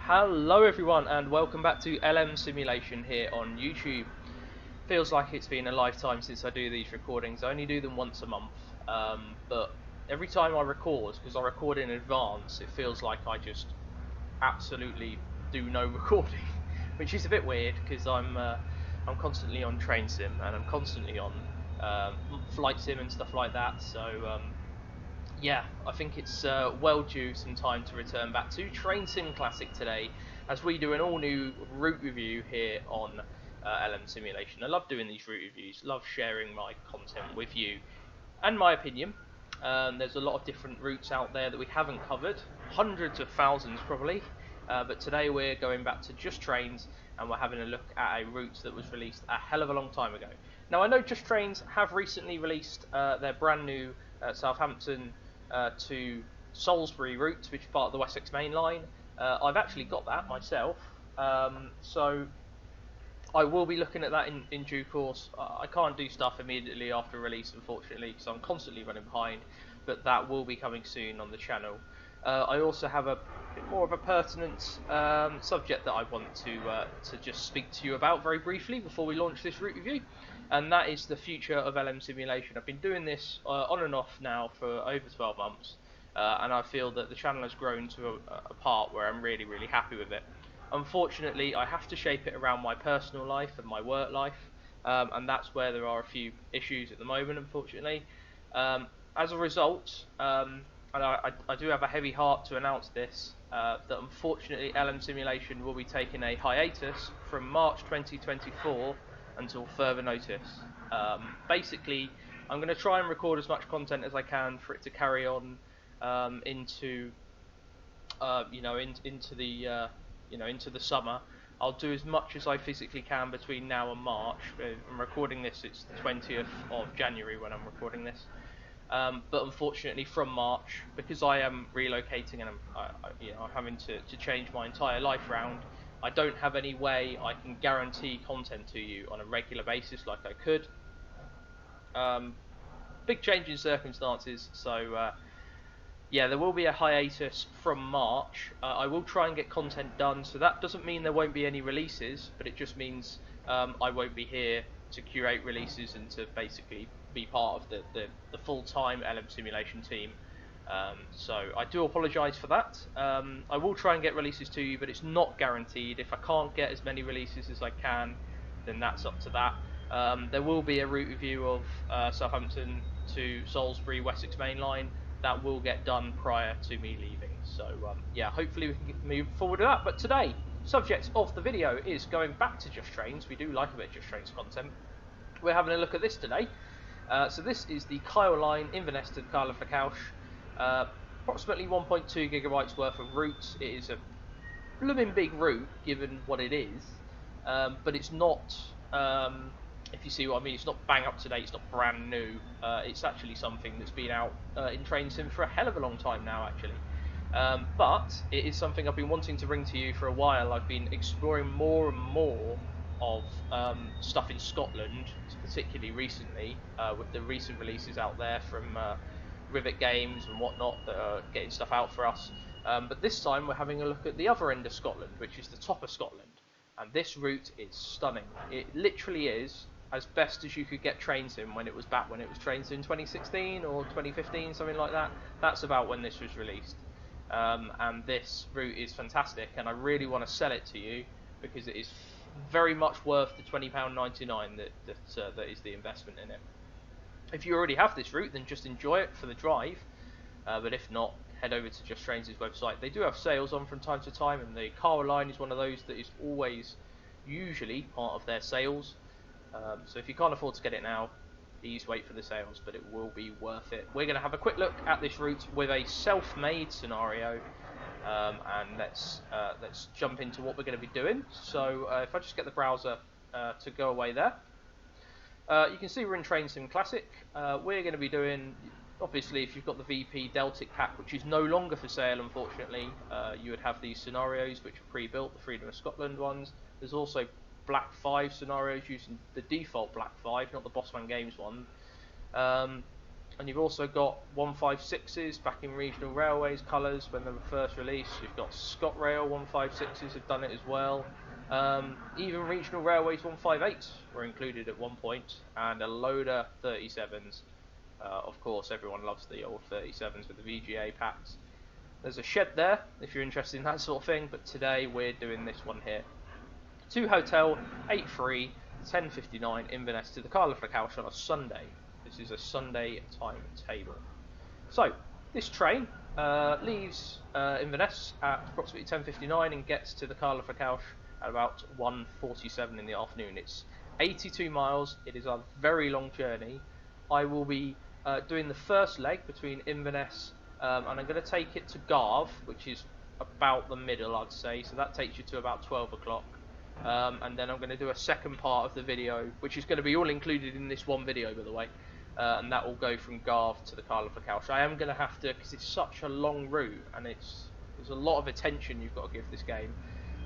Hello everyone and welcome back to LM Simulation here on YouTube. Feels like it's been a lifetime since I do these recordings. I only do them once a month, but every time I record, because I record in advance, it feels like I just absolutely do no recording, which is a bit weird because I'm constantly on train sim and I'm constantly on flight sim and stuff like that. So yeah, I think it's well due some time to return back to Train Sim Classic today, as we do an all-new route review here on LM Simulation. I love doing these route reviews, love sharing my content with you and my opinion. There's a lot of different routes out there that we haven't covered, hundreds of thousands probably, but today we're going back to Just Trains and we're having a look at a route that was released a hell of a long time ago. Now I know Just Trains have recently released their brand new Southampton to Salisbury route, which is part of the Wessex Main Line. I've actually got that myself, so I will be looking at that in due course. I can't do stuff immediately after release, unfortunately, because I'm constantly running behind, but that will be coming soon on the channel. I also have a bit more of a pertinent subject that I want to just speak to you about very briefly before we launch this route review, and that is the future of LM Simulation. I've been doing this on and off now for over 12 months, and I feel that the channel has grown to a part where I'm really happy with it. Unfortunately, I have to shape it around my personal life and my work life, and that's where there are a few issues at the moment, unfortunately. As a result, and I do have a heavy heart to announce this, that unfortunately LM Simulation will be taking a hiatus from March 2024 until further notice. Basically, I'm going to try and record as much content as I can for it to carry on into into the summer. I'll do as much as I physically can between now and March. I'm recording this, it's the 20th of January when I'm recording this. But unfortunately from March, because I am relocating and I'm having to change my entire life round, I don't have any way I can guarantee content to you on a regular basis like I could. Big change in circumstances, so yeah, there will be a hiatus from March. I will try and get content done, so that doesn't mean there won't be any releases, but it just means I won't be here to curate releases and to basically be part of the full-time LM Simulation team. So I do apologise for that. I will try and get releases to you, but it's not guaranteed. If I can't get as many releases as I can, then that's up to that. There will be a route review of Southampton to Salisbury Wessex Main Line. That will get done prior to me leaving. So yeah, hopefully we can move forward with that. But today, subject of the video is going back to Just Trains. We do like a bit of Just Trains content. We're having a look at this today. So this is the Kyle line, Inverness to Kyle of Lochalsh. Approximately 1.2 gigabytes worth of route. It is a blooming big route given what it is, but it's not. If you see what I mean, it's not bang up to date, it's not brand new. It's actually something that's been out in Train Sim for a hell of a long time now, actually. But it is something I've been wanting to bring to you for a while. I've been exploring more and more of stuff in Scotland, particularly recently, with the recent releases out there from Rivet Games and whatnot that are getting stuff out for us. But this time we're having a look at the other end of Scotland, which is the top of Scotland. And this route is stunning. It literally is as best as you could get Train Sim when it was Train Sim 2016 or 2015, something like that. That's about when this was released. And this route is fantastic, and I really want to sell it to you because it is very much worth the £20.99 that is the investment in it. If you already have this route, then just enjoy it for the drive. But if not, head over to Just Trains' website. They do have sales on from time to time, and the Kyle line is one of those that is always usually part of their sales. So if you can't afford to get it now, please wait for the sales, but it will be worth it. We're going to have a quick look at this route with a self-made scenario, and let's jump into what we're going to be doing. So if I just get the browser to go away there, you can see we're in Train Sim Classic. We're going to be doing, obviously, if you've got the VP Deltic pack, which is no longer for sale, unfortunately, you would have these scenarios which are pre-built, the Freedom of Scotland ones. There's also Black 5 scenarios using the default Black 5, not the Bossman Games one. And you've also got 156s back in regional railways colours when they were first released. You've got ScotRail 156s have done it as well. Even regional railways 158s were included at one point, and a load of 37s. Of course, everyone loves the old 37s with the VGA packs. There's a shed there if you're interested in that sort of thing, but today we're doing this one here. 2 Hotel 83 10:59 Inverness to the Kyle of Lochalsh on a Sunday. This is a Sunday timetable. So this train leaves Inverness at approximately 10:59 and gets to the Kyle of Lochalsh at about 1:47 in the afternoon. It's 82 miles. It is a very long journey. I will be doing the first leg between Inverness and I'm going to take it to Garve, which is about the middle, I'd say. So that takes you to about 12 o'clock. And then I'm going to do a second part of the video, which is going to be all included in this one video, by the way. And that will go from Garve to the Kyle of Lochalsh. I am going to have to, because it's such a long route and there's a lot of attention you've got to give this game.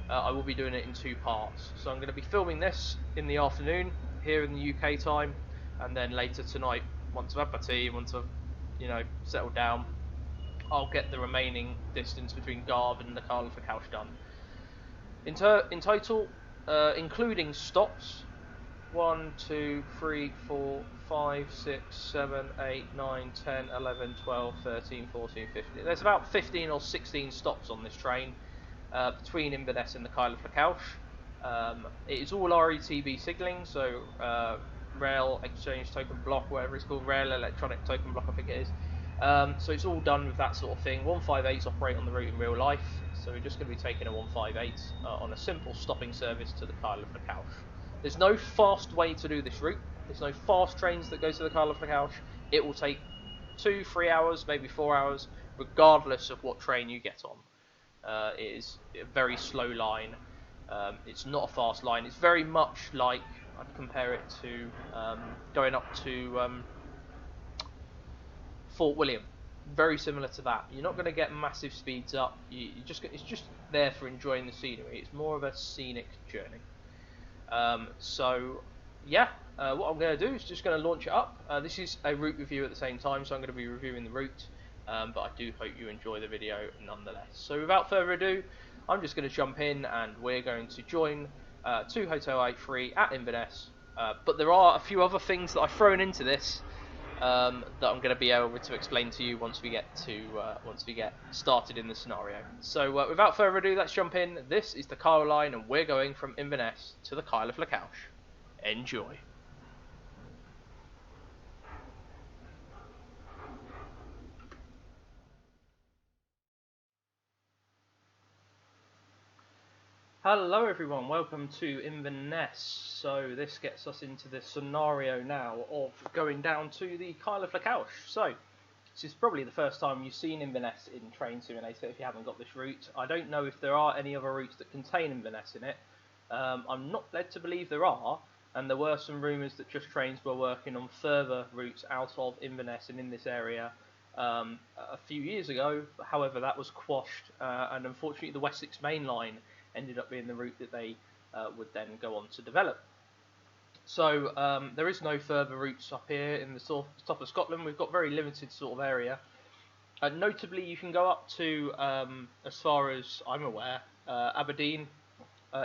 I will be doing it in 2 parts. So I'm going to be filming this in the afternoon here in the UK time, and then later tonight, once I've had my tea, once I've settled down, I'll get the remaining distance between Garve and the Kyle of Lochalsh done. In total, including stops, 1, 2, 3, 4, 5, 6, 7, 8, 9, 10, 11, 12, 13, 14, 15. There's about 15 or 16 stops on this train between Inverness and the Kyle of Lochalsh. It is all RETB signalling, so Rail Exchange Token Block, whatever it's called, Rail Electronic Token Block, I think it is. So it's all done with that sort of thing. 158s operate on the route in real life, so we're just going to be taking a 158 on a simple stopping service to the Kyle of Lochalsh. There's no fast way to do this route. There's no fast trains that go to the Kyle of Lochalsh. It will take 2-3 hours, maybe 4 hours, regardless of what train you get on. It is a very slow line. It's not a fast line. It's very much like, I'd compare it to going up to Fort William. Very similar to that. You're not going to get massive speeds up. It's just there for enjoying the scenery. It's more of a scenic journey. So yeah, what I'm going to do is just going to launch it up. This is a route review at the same time, so I'm going to be reviewing the route, but I do hope you enjoy the video nonetheless. So without further ado, I'm just going to jump in and we're going to join 2 Hotel 83 at Inverness, but there are a few other things that I've thrown into this that I'm going to be able to explain to you once we get started in the scenario. So without further ado, let's jump in. This is the Kyle line, and we're going from Inverness to the Kyle of Lochalsh. Enjoy. Hello everyone, welcome to Inverness. So this gets us into the scenario now of going down to the Kyle of Lochalsh. So this is probably the first time you've seen Inverness in Train Simulator if you haven't got this route. I don't know if there are any other routes that contain Inverness in it. I'm not led to believe there are, and there were some rumours that Just Trains were working on further routes out of Inverness and in this area a few years ago. However, that was quashed, and unfortunately the Wessex Main Line ended up being the route that they would then go on to develop. So there is no further routes up here in the top of Scotland. We've got very limited sort of area. Notably, you can go up to, as far as I'm aware, Aberdeen,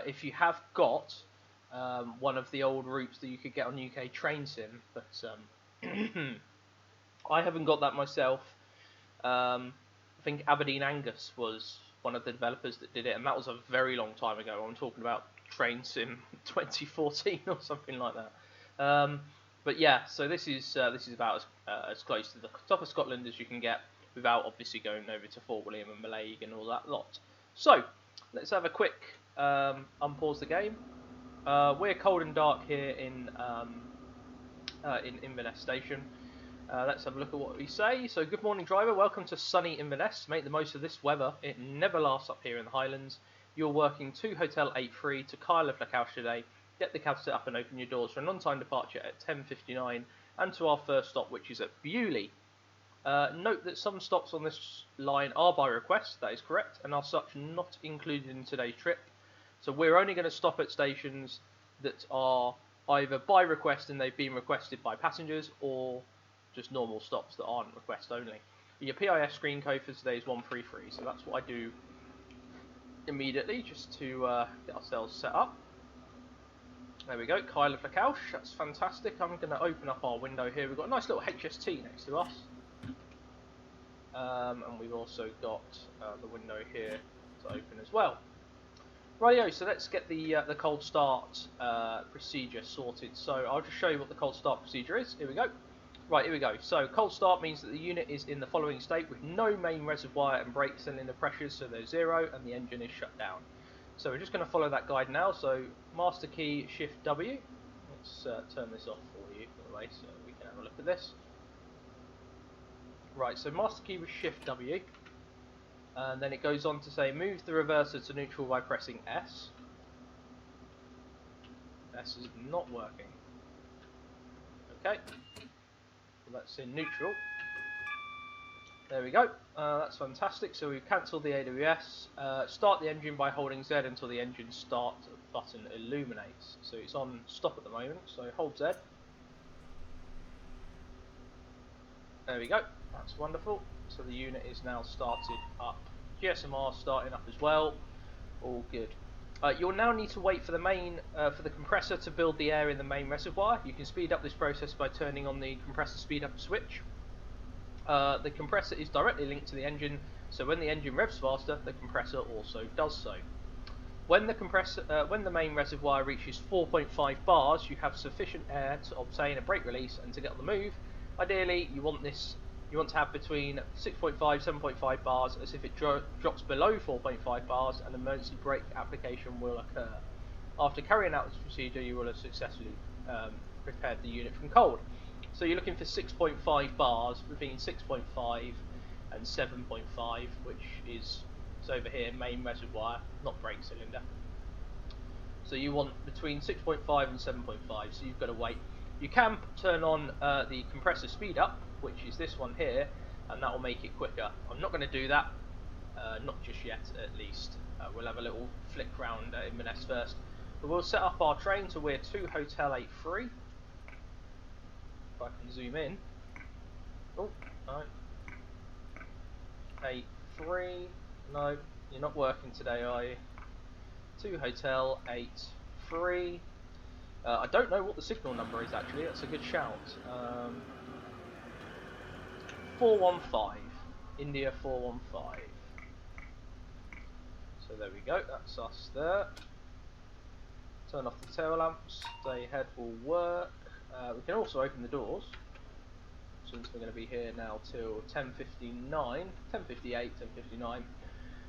if you have got one of the old routes that you could get on UK Train Sim, but I haven't got that myself. I think Aberdeen Angus was one of the developers that did it, and that was a very long time ago. I'm talking about Train Sim 2014 or something like that. But yeah, so this is about as close to the top of Scotland as you can get without obviously going over to Fort William and Mallaig and all that lot. So let's have a quick unpause the game. We're cold and dark here in Inverness Station. Let's have a look at what we say. So, good morning, driver. Welcome to sunny Inverness. Make the most of this weather. It never lasts up here in the Highlands. You're working 2 Hotel 83 to Kyle of Lochalsh today. Get the cab set up and open your doors for an on-time departure at 10:59 and to our first stop, which is at Bewley. Note that some stops on this line are by request. That is correct, and are such not included in today's trip. So we're only going to stop at stations that are either by request and they've been requested by passengers, or just normal stops that aren't request only. Your PIS screen code for today is 133, so that's what I do immediately just to get ourselves set up. There we go, Kyle of Lochalsh, that's fantastic. I'm going to open up our window here. We've got a nice little HST next to us. And we've also got the window here to open as well. Rightio, so let's get the cold start procedure sorted. So I'll just show you what the cold start procedure is. Here we go. Right, here we go. So cold start means that the unit is in the following state with no main reservoir and brake cylinder pressures, so they're 0 and the engine is shut down. So we're just going to follow that guide now. So master key shift W. Let's turn this off for you, by the way, so we can have a look at this. Right, so master key with shift W. And then it goes on to say move the reverser to neutral by pressing S. S is not working. Okay, so that's in neutral. There we go, that's fantastic. So we've cancelled the AWS. Start the engine by holding Z until the engine start button illuminates. So it's on stop at the moment, so hold Z. There we go, that's wonderful. So the unit is now started up. GSMR starting up as well, all good. You'll now need to wait for the for the compressor to build the air in the main reservoir. You can speed up this process by turning on the compressor speed up switch. The compressor is directly linked to the engine, so when the engine revs faster, the compressor also does so. When the main reservoir reaches 4.5 bars, you have sufficient air to obtain a brake release and to get on the move. Ideally, you want to have between 6.5 7.5 bars, as if it drops below 4.5 bars, an emergency brake application will occur. After carrying out this procedure, you will have successfully prepared the unit from cold. So you're looking for 6.5 bars between 6.5 and 7.5, which is over here, main reservoir, not brake cylinder. So you want between 6.5 and 7.5, so you've got to wait. You can turn on the compressor speed up, which is this one here, and that will make it quicker. I'm not going to do that, not just yet at least. We'll have a little flick round Inverness first. But we'll set up our train to Weir 2 Hotel 83. If I can zoom in. Oh, no. 83. No, you're not working today, are you? 2 Hotel 83. I don't know what the signal number is actually, that's a good shout. 415. India 415. So there we go, that's us there. Turn off the tail lamps, day ahead will work. We can also open the doors, since we're going to be here now till 10:59, 10:58, 10:59.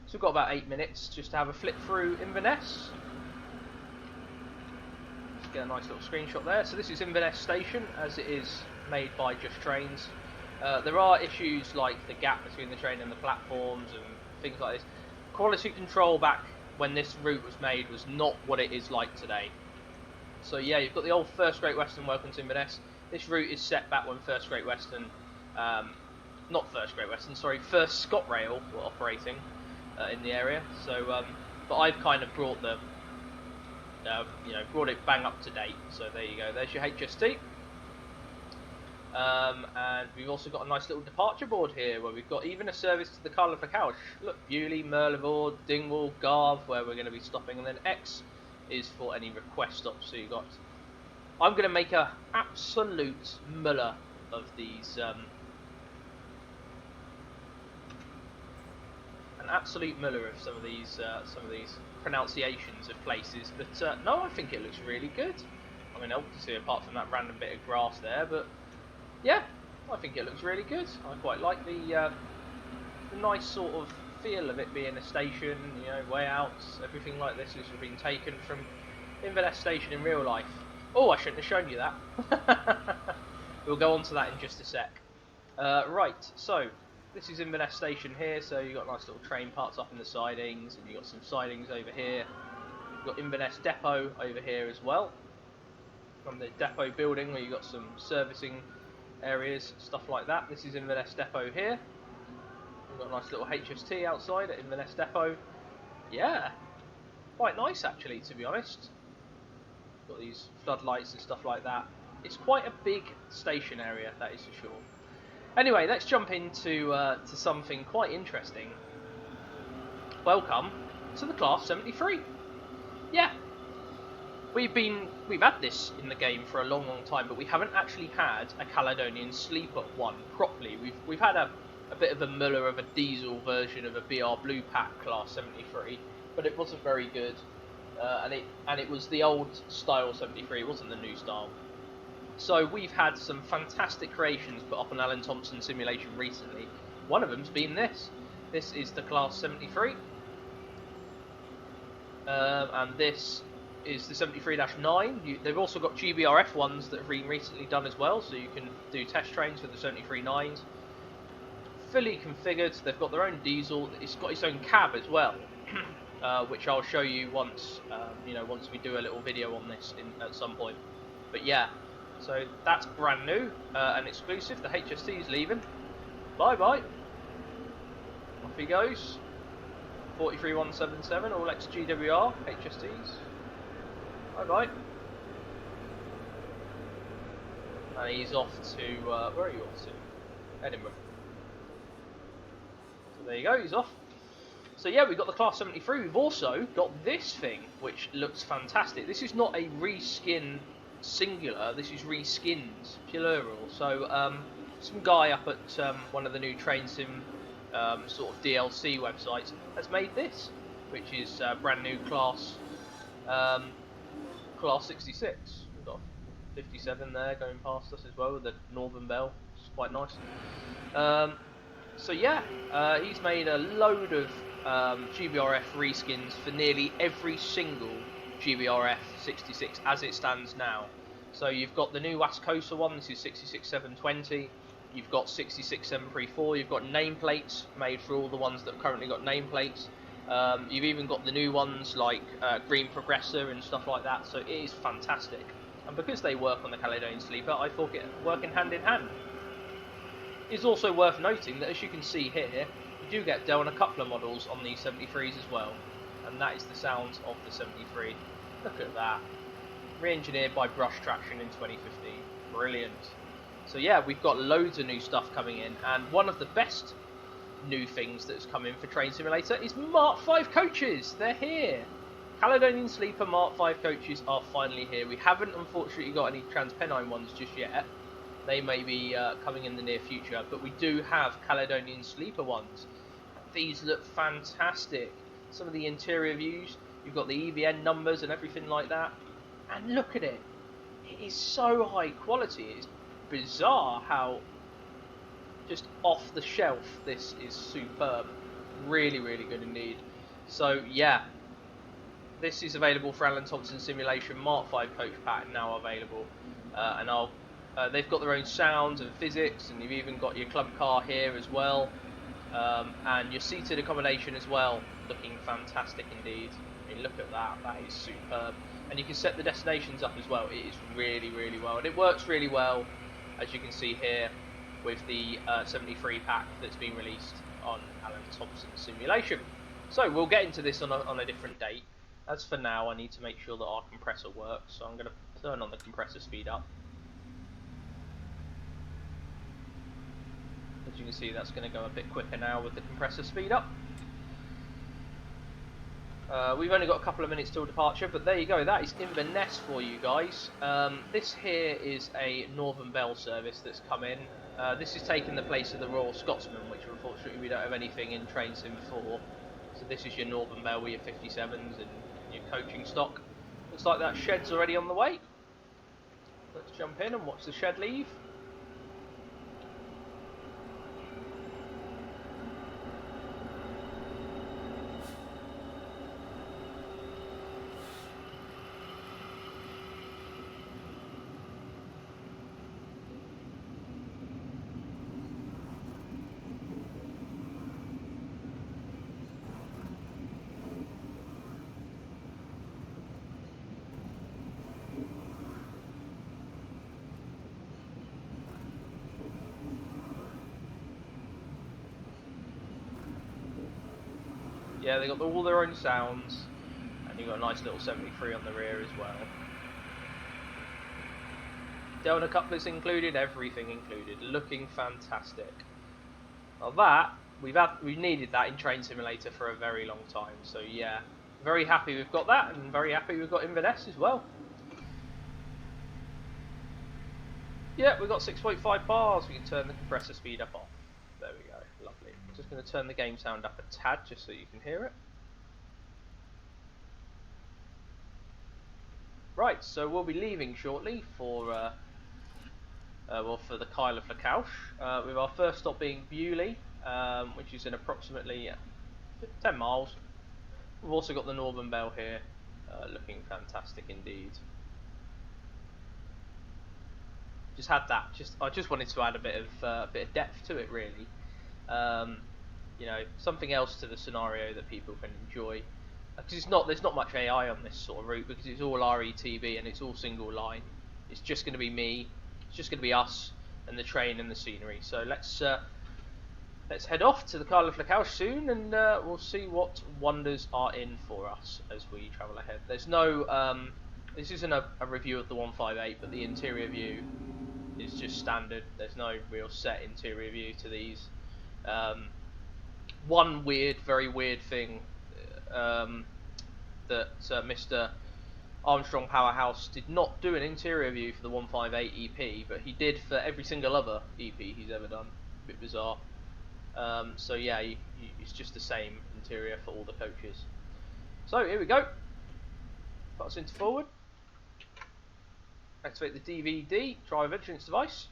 So we've got about 8 minutes just to have a flick through Inverness. Let's get a nice little screenshot there. So this is Inverness Station, as it is made by Just Trains. There are issues like the gap between the train and the platforms and things like this. Quality control back when this route was made was not what it is like today. So yeah, you've got the old First Great Western, welcome to Inverness. This route is set back when First Great Western, not First Great Western, sorry, First ScotRail were operating in the area. So, but I've kind of brought the, brought it bang up to date. So there you go. There's your HST. And we've also got a nice little departure board here where we've got even a service to the Kyle of Lochalsh. Look, Bewley, Merlevord, Dingwall, Garve, where we're going to be stopping, and then X is for any request stops. So you got, I'm going to make a absolute muller of these, an absolute muller of some of these pronunciations of places. But no, I think it looks really good. I mean, obviously apart from that random bit of grass there, but yeah, I think it looks really good. I quite like the nice sort of feel of it being a station, you know, way out, everything like this has been taken from Inverness Station in real life. Oh, I shouldn't have shown you that. We'll go on to that in just a sec. Right, so this is Inverness Station here, so you've got nice little train parts up in the sidings, and you've got some sidings over here. You've got Inverness Depot over here as well. From the depot building where you've got some servicing areas, stuff like that. This is Inverness Depot here. We've got a nice little HST outside at Inverness Depot. Yeah, quite nice actually, to be honest. Got these floodlights and stuff like that. it's quite a big station area, that is for sure. Anyway, let's jump into to something quite interesting. Welcome to the Class 73. Yeah, we've had this in the game for a long time, but we haven't actually had a Caledonian Sleeper one properly. We've had a bit of a Muller of a diesel version of a BR Blue Pack Class 73, but it wasn't very good, and it was the old style 73. It wasn't the new style. So we've had some fantastic creations put up on Alan Thompson Simulation recently. One of them's been this. This is the Class 73, and this is the 73-9. They've also got GBRF ones that have been recently done as well, so you can do test trains with the 73-9s. Fully configured. They've got their own diesel. It's got its own cab as well, which I'll show you once once we do a little video on this at some point. But yeah, so that's brand new and exclusive. The HST is leaving. Bye bye. Off he goes. 43177, all ex-GWR HSTs. Bye bye. And he's off to, where are you off to? Edinburgh. So there you go, he's off. So yeah, we've got the Class 73. We've also got this thing, which looks fantastic. This is not a reskin singular, this is reskins plural. So some guy up at one of the new train sim sort of DLC websites has made this, which is brand new class 66. We've got 57 there going past us as well with the Northern Bell. It's quite nice. So yeah, he's made a load of GBRF reskins for nearly every single GBRF 66 as it stands now. So you've got the new Wascosa one, this is 66720. You've got 66734. You've got nameplates made for all the ones that have currently got nameplates. You've even got the new ones like Green Progressor and stuff like that. So it is fantastic. And because they work on the Caledonian Sleeper, I thought it working hand in hand. It's also worth noting that as you can see here, you do get Dell and a couple of models on these 73s as well. And that is the sounds of the 73. Look at that. Re-engineered by Brush Traction in 2015. Brilliant. So yeah, we've got loads of new stuff coming in, and one of the best new things that's come in for Train Simulator is Mark 5 coaches. They're here. Caledonian Sleeper Mark 5 coaches are finally here. We haven't unfortunately got any Transpennine ones just yet. They may be coming in the near future, but we do have Caledonian Sleeper ones. These look fantastic. Some of the interior views, you've got the EVN numbers and everything like that. And look at it. It is so high quality. It's bizarre how just off the shelf this is. Superb. Really, really good indeed. So yeah, this is available for Alan Thompson Simulation Mark 5 coach pack now available, and they've got their own sounds and physics, and you've even got your club car here as well, and your seated accommodation as well, looking fantastic indeed. I mean, look at that, that is superb. And you can set the destinations up as well. It is really, really well, and it works really well, as you can see here, with the 73 pack that's been released on Alan Thompson Simulation. So we'll get into this on a different date. As for now, I need to make sure that our compressor works, so I'm going to turn on the compressor speed up. As you can see, that's going to go a bit quicker now with the compressor speed up. We've only got a couple of minutes till departure, but there you go, that is Inverness for you guys. This here is a Northern Bell service that's come in. This is taking the place of the Royal Scotsman, which unfortunately we don't have anything in Train Sim 4. So this is your Northern Bell with your 57s and your coaching stock. Looks like that shed's already on the way. Let's jump in and watch the shed leave. Yeah, they got all their own sounds, and you've got a nice little 73 on the rear as well. donut couplers included, everything included, looking fantastic. Now that we've needed that in Train Simulator for a very long time. So yeah, very happy we've got that, and very happy we've got Inverness as well. Yeah, we've got 6.5 bars. We can turn the compressor speed up off. There we go, lovely. Just going to turn the game sound up a tad just so you can hear it. Right, so we'll be leaving shortly for for the Kyle of Lochalsh, with our first stop being Bewley, which is in approximately 10 miles. We've also got the Northern Belle here, looking fantastic indeed. Just had that. I just wanted to add a bit of depth to it, really. You know, something else to the scenario that people can enjoy. Because there's not much AI on this sort of route, because it's all RETB and it's all single line. It's just going to be me. It's just going to be us and the train and the scenery. So let's head off to the Kyle of Lochalsh soon, and we'll see what wonders are in for us as we travel ahead. There's no this isn't a review of the 158, but the interior view is just standard. There's no real set interior view to these. One very weird thing that Mr. Armstrong Powerhouse did not do an interior view for the 158 EP, but he did for every single other EP he's ever done. A bit bizarre. So yeah, it's just the same interior for all the coaches. So here we go. Put us into forward. Activate the DVD drive entrance device.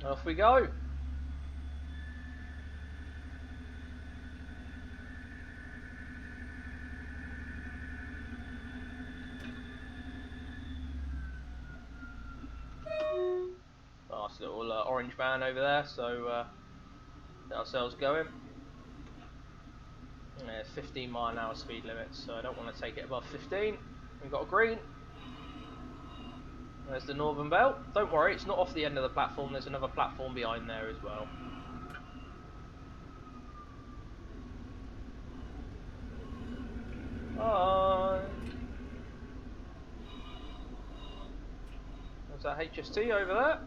Off we go. Nice little orange van over there, so get ourselves going. Yeah, 15-mile-an-hour speed limit, so I don't want to take it above 15. We've got a green. There's the Northern Belle. Don't worry, it's not off the end of the platform. There's another platform behind there as well. There's that HST over there.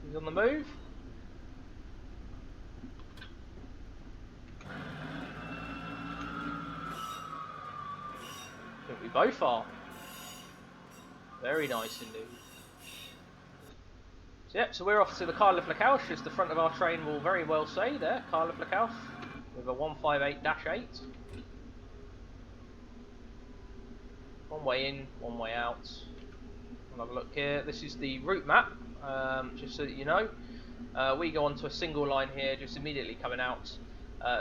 He's on the move. I think we both are. Very nice indeed. So, yep, so we're off to the Kyle of Lochalsh, as the front of our train will very well say there, Kyle of Lochalsh, with a 158-8. One way in, one way out. We'll have a look here. This is the route map, just so that you know. We go onto a single line here, just immediately coming out.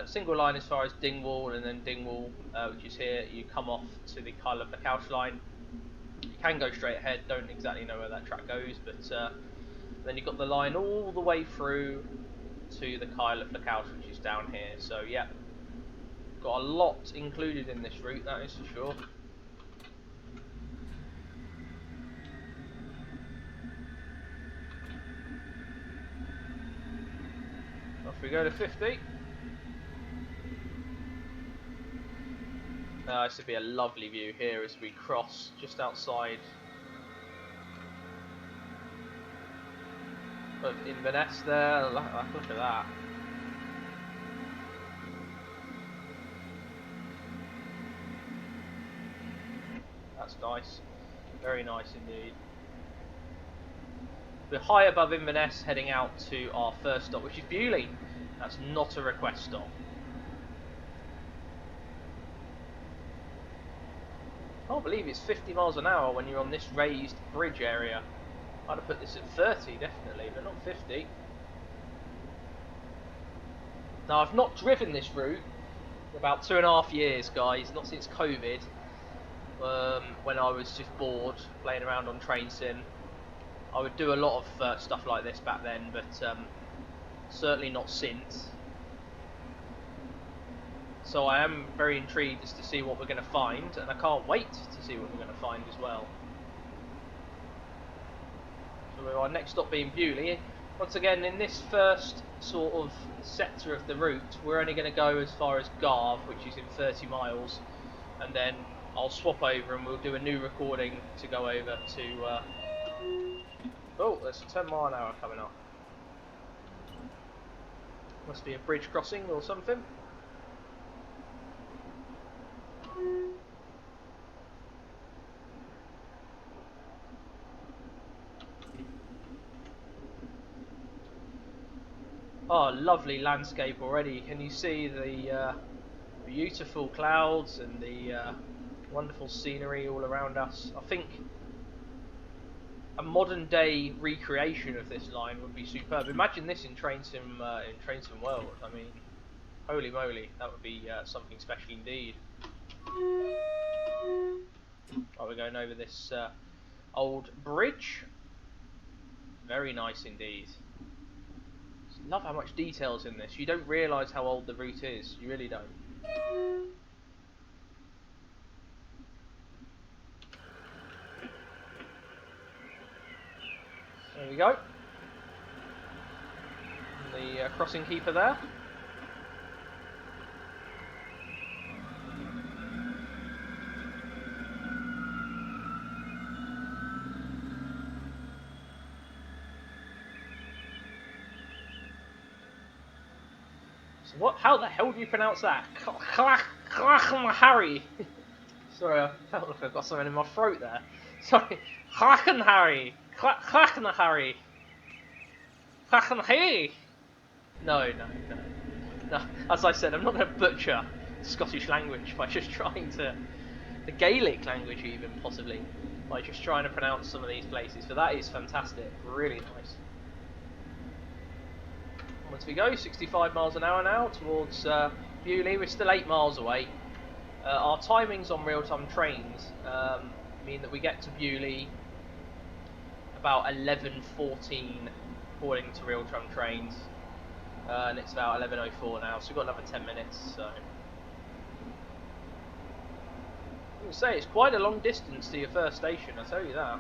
Single line as far as Dingwall, and then Dingwall, which is here, you come off to the Kyle of Lochalsh line. You can go straight ahead, don't exactly know where that track goes, but then you've got the line all the way through to the Kyle of Lochalsh, which is down here. So yeah, got a lot included in this route, that is for sure. Off we go to 50. This would be a lovely view here as we cross just outside of Inverness there. Look at that. That's nice. Very nice indeed. We're high above Inverness, heading out to our first stop, which is Bewley. That's not a request stop. I can't believe it's 50 miles an hour when you're on this raised bridge area. I'd have put this at 30 definitely, but not 50. Now I've not driven this route in about 2.5 years, guys, not since COVID, when I was just bored playing around on Train Sim. I would do a lot of stuff like this back then, but certainly not since. So I am very intrigued as to see what we're going to find, and I can't wait to see what we're going to find as well. So our next stop being Bewley, Once again, in this first sort of sector of the route, we're only going to go as far as Garve, which is in 30 miles, and then I'll swap over and we'll do a new recording to go over to... Oh, there's a 10-mile-an-hour coming up. Must be a bridge crossing or something. Oh, lovely landscape already. Can you see the beautiful clouds and the wonderful scenery all around us? I think a modern day recreation of this line would be superb. Imagine this in Train Sim World. I mean, holy moly, that would be something special indeed. Oh, we're going over this old bridge. Very nice indeed. Love how much detail's in this. You don't realise how old the route is. You really don't. There we go. And the crossing keeper there. So what? How the hell do you pronounce that? Harry. Sorry, I felt like I got something in my throat there. Sorry. Harry. Harry. Harry. No. As I said, I'm not going to butcher Scottish language by just trying to... the Gaelic language even, possibly. By just trying to pronounce some of these places. But that is fantastic. Really nice. Once we go, 65 miles an hour now towards Bewley. We're still 8 miles away. Our timings on real-time trains mean that we get to Bewley about 11:14 according to real-time trains, and it's about 11:04 now, so we've got another 10 minutes. So I would say it's quite a long distance to your first station, I'll tell you that.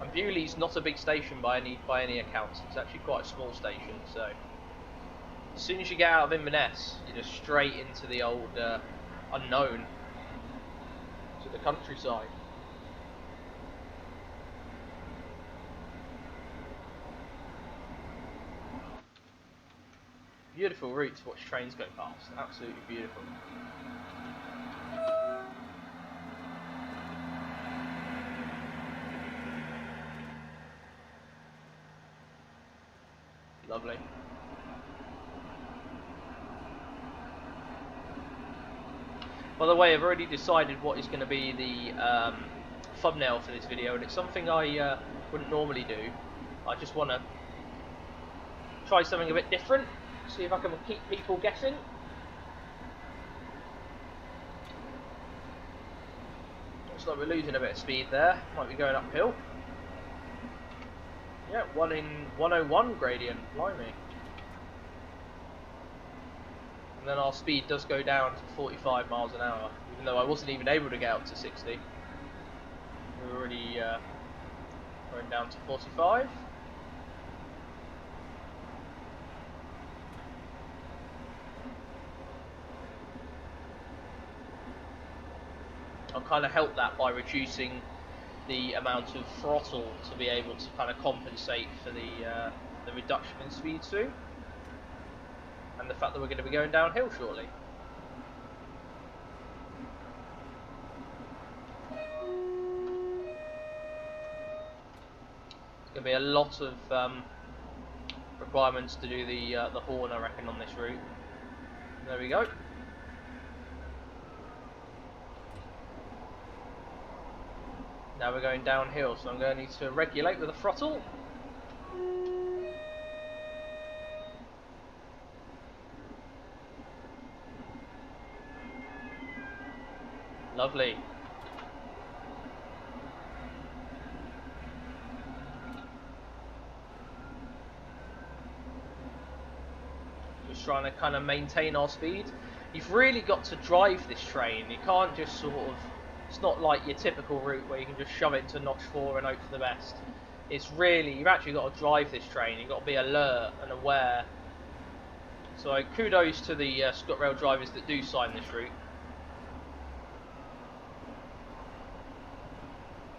And Bewley's not a big station by any accounts. It's actually quite a small station. So as soon as you get out of Inverness, you're just straight into the old unknown, to the countryside. Beautiful route to watch trains go past. Absolutely beautiful. Lovely. By the way, I've already decided what is going to be the thumbnail for this video, and it's something I wouldn't normally do. I just want to try something a bit different, see if I can keep people guessing. Looks like we're losing a bit of speed there. Might be going uphill. Yeah, 1 in 101 gradient, blimey. And then our speed does go down to 45 miles an hour, even though I wasn't even able to get up to 60. We're already going down to 45. I'll kind of help that by reducing the amount of throttle to be able to kind of compensate for the reduction in speed soon, and the fact that we're going to be going downhill shortly. There's going to be a lot of requirements to do the horn, I reckon, on this route. There we go. Now we're going downhill, so I'm going to need to regulate with the throttle. Lovely. Just trying to kind of maintain our speed. You've really got to drive this train. You can't just sort of... It's not like your typical route where you can just shove it into notch 4 and hope for the best. it's really, you've actually got to drive this train. You've got to be alert and aware. So kudos to the ScotRail drivers that do sign this route.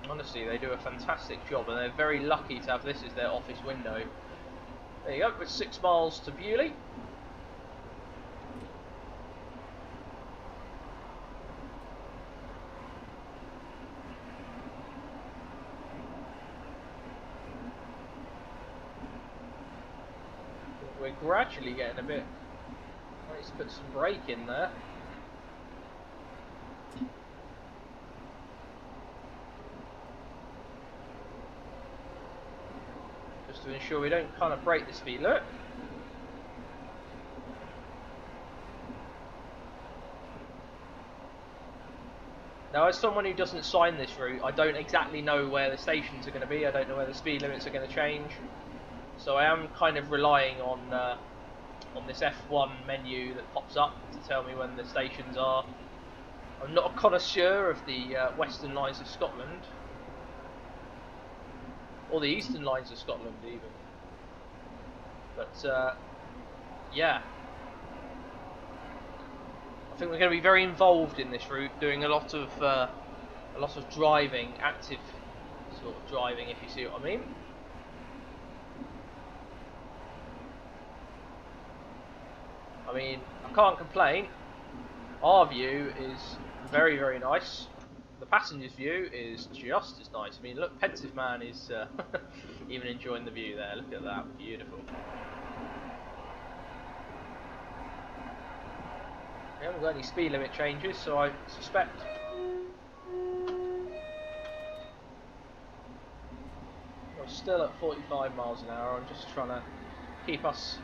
Honestly, they do a fantastic job, and they're very lucky to have this as their office window. There you go, it's 6 miles to Bewley. We're gradually getting a bit. Let's put some brake in there. Just to ensure we don't kind of break the speed. Look. Now, as someone who doesn't sign this route, I don't exactly know where the stations are going to be. I don't know where the speed limits are going to change. So I am kind of relying on this F1 menu that pops up to tell me when the stations are. I'm not a connoisseur of the western lines of Scotland, or the eastern lines of Scotland even. But yeah, I think we're going to be very involved in this route, doing a lot of driving, active sort of driving, if you see what I mean. I mean, I can't complain. Our view is very, very nice. The passenger's view is just as nice. I mean, look, Pensive Man is even enjoying the view there. Look at that, beautiful. We haven't got any speed limit changes, so I suspect we're still at 45 miles an hour. I'm just trying to keep us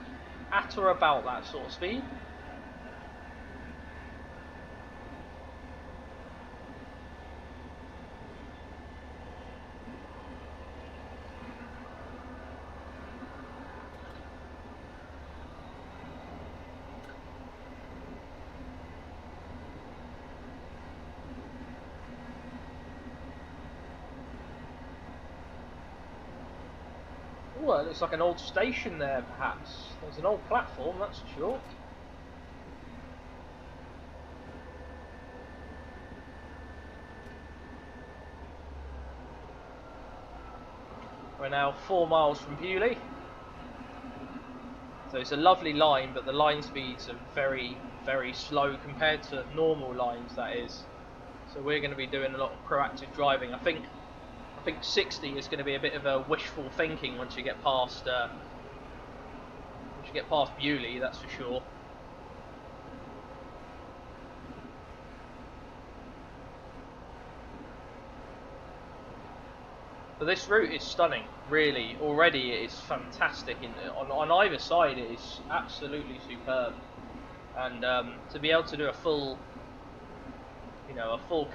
at or about that sort of speed. Well, it looks like an old station there, perhaps. There's an old platform, that's for sure. We're now 4 miles from Bewley. So it's a lovely line, but the line speeds are very, very slow compared to normal lines, that is. So we're going to be doing a lot of proactive driving. I think 60 is going to be a bit of a wishful thinking once you get past Bewley, that's for sure. But this route is stunning, really. Already it is fantastic. On either side it is absolutely superb. And to be able to do a full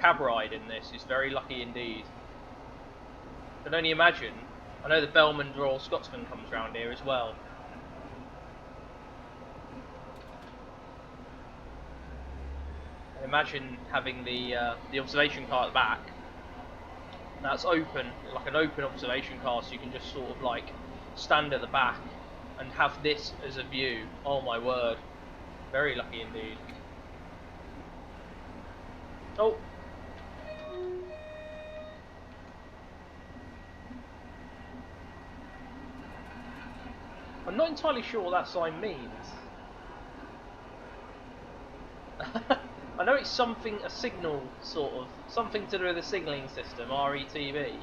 cab ride in this is very lucky indeed. I can only imagine. I know the Bellman Royal Scotsman comes round here as well. And imagine having the observation car at the back. That's open, like an open observation car, so you can just sort of like stand at the back and have this as a view. Oh my word, very lucky indeed. Oh. I'm not entirely sure what that sign means. I know it's something, a signal sort of, something to do with the signalling system, RETV.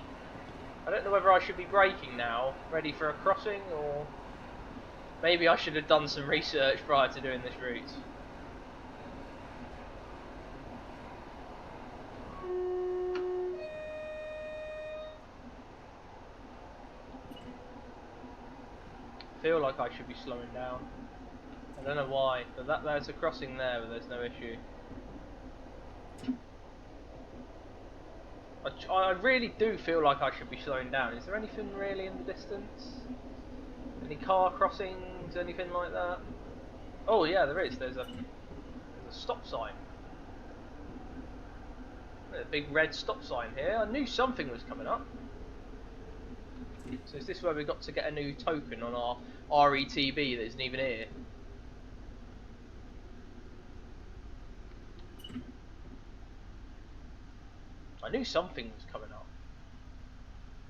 I don't know whether I should be braking now, ready for a crossing, or maybe I should have done some research prior to doing this route. I feel like I should be slowing down. I don't know why, but there's a crossing there, but there's no issue. I really do feel like I should be slowing down. Is there anything really in the distance? Any car crossings, anything like that? Oh yeah, there is. There's a stop sign. There's a big red stop sign here. I knew something was coming up. So is this where we've got to get a new token on our RETB that isn't even here? I knew something was coming up.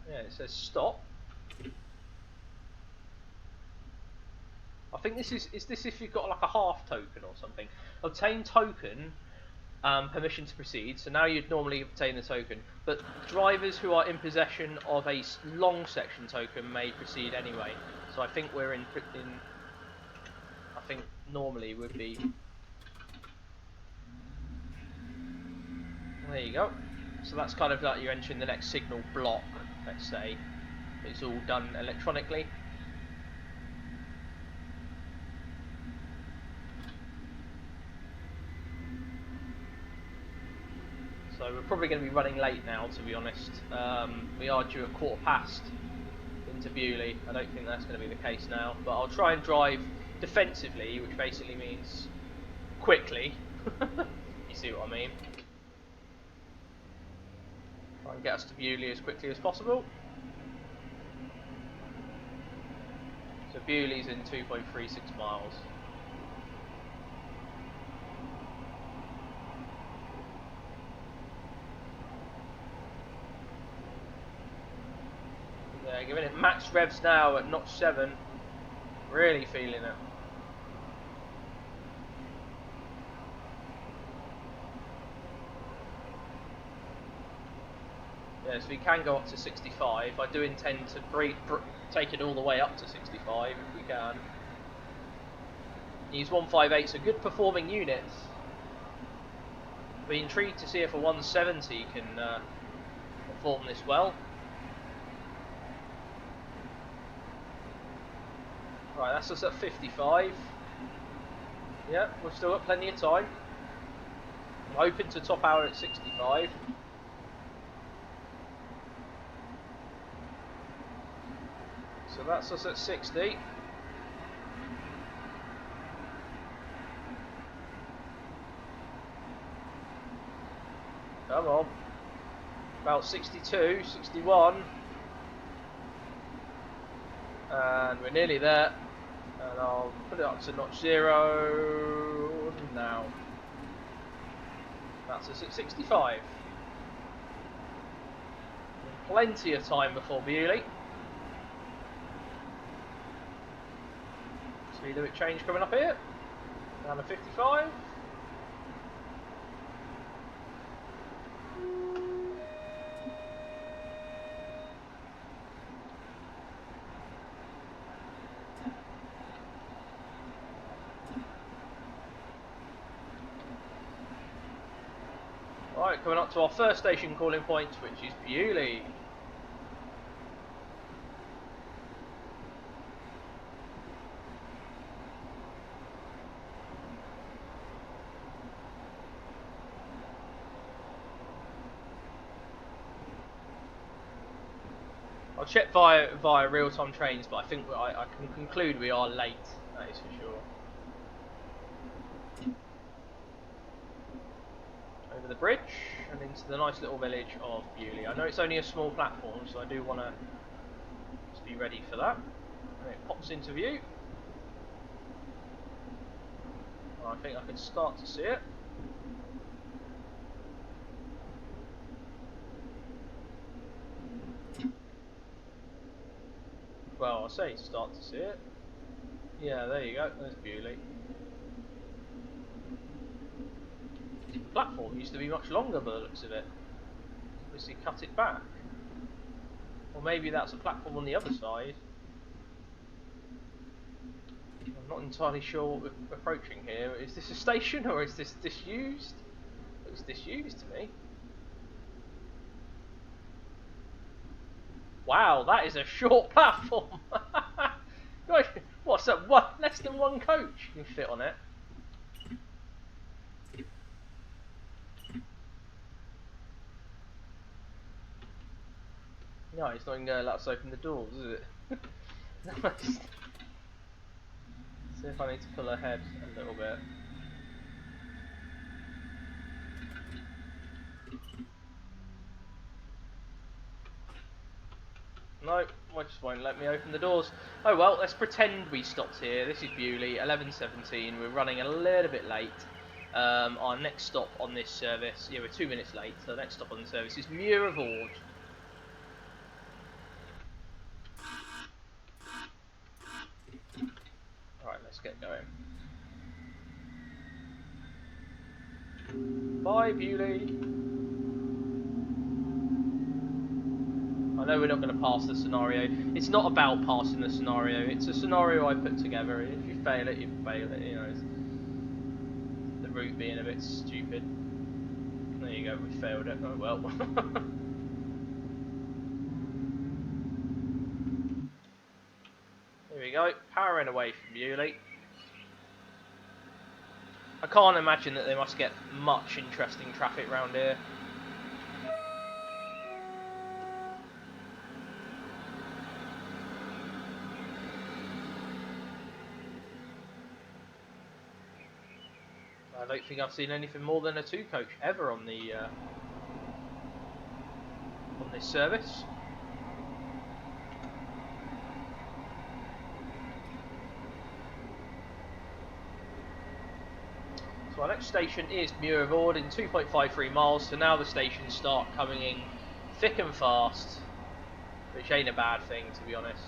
Yeah, it says stop. I think this is this if you've got like a half token or something. Obtain token, permission to proceed. So now you'd normally obtain the token, but drivers who are in possession of a long section token may proceed anyway. So I think we're in I think normally would be. There you go. So that's kind of like you're entering the next signal block, let's say. It's all done electronically. So we're probably going to be running late now, to be honest. We are due at 15:15 into Bewley. I don't think that's going to be the case now, but I'll try and drive defensively, which basically means quickly. You see what I mean? Try and get us to Bewley as quickly as possible. So Bewley's in 2.36 miles. Yeah, giving it max revs now at notch 7. Really feeling it. Yeah, so we can go up to 65. I do intend to take it all the way up to 65 if we can. These 158s are good performing units. Be intrigued to see if a 170 can perform this well. Right, that's us at 55. Yeah, we've still got plenty of time. I'm hoping to top out at 65. So that's us at 60. Come on. About 62, 61. And we're nearly there. And I'll put it up to notch 0 now. That's us at 65. Plenty of time before Bewley. Speed limit change coming up here. Down to 55. Right, coming up to our first station calling point, which is Bewley. I'll check via real-time trains, but I think I can conclude we are late. That is for sure. Over the bridge and into the nice little village of Bewley. I know it's only a small platform, so I do want to just be ready for that. And it pops into view. I think I can start to see it. Well, I say start to see it. Yeah, there you go. There's Bewley. The platform used to be much longer by the looks of it. Obviously cut it back. Or maybe that's a platform on the other side. I'm not entirely sure what we're approaching here. Is this a station or is this disused? It looks disused to me. Wow, that is a short platform. Gosh, what's that? What? Less than one coach can fit on it. No, it's not even going to let us open the doors, is it? See if I need to pull ahead a little bit. No, Why just won't let me open the doors? Oh well, let's pretend we stopped here. This is Bewley, 11:17. We're running a little bit late. Our next stop on this service, yeah, we're 2 minutes late. So the next stop on the service is Muir of Ord. Alright, let's get going. Bye, Bewley. I know we're not going to pass the scenario. It's not about passing the scenario. It's a scenario I put together. If you fail it, you fail it. You know, it's the route being a bit stupid. There you go. We failed it. Oh well. Here we go. Powering away from Bewley. I can't imagine that they must get much interesting traffic around here. I don't think I've seen anything more than a 2-coach ever on the on this service. So our next station is Muir of Ord in 2.53 miles. So now the stations start coming in thick and fast, which ain't a bad thing, to be honest.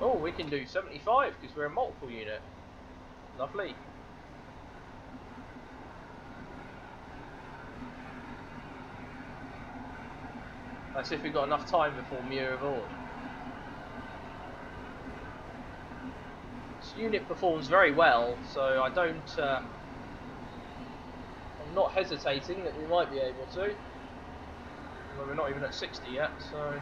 Oh, we can do 75 because we're a multiple unit. Lovely. Let's see if we've got enough time before Muir of Ord. This unit performs very well, so I don't. I'm not hesitating that we might be able to. Well, we're not even at 60 yet, so.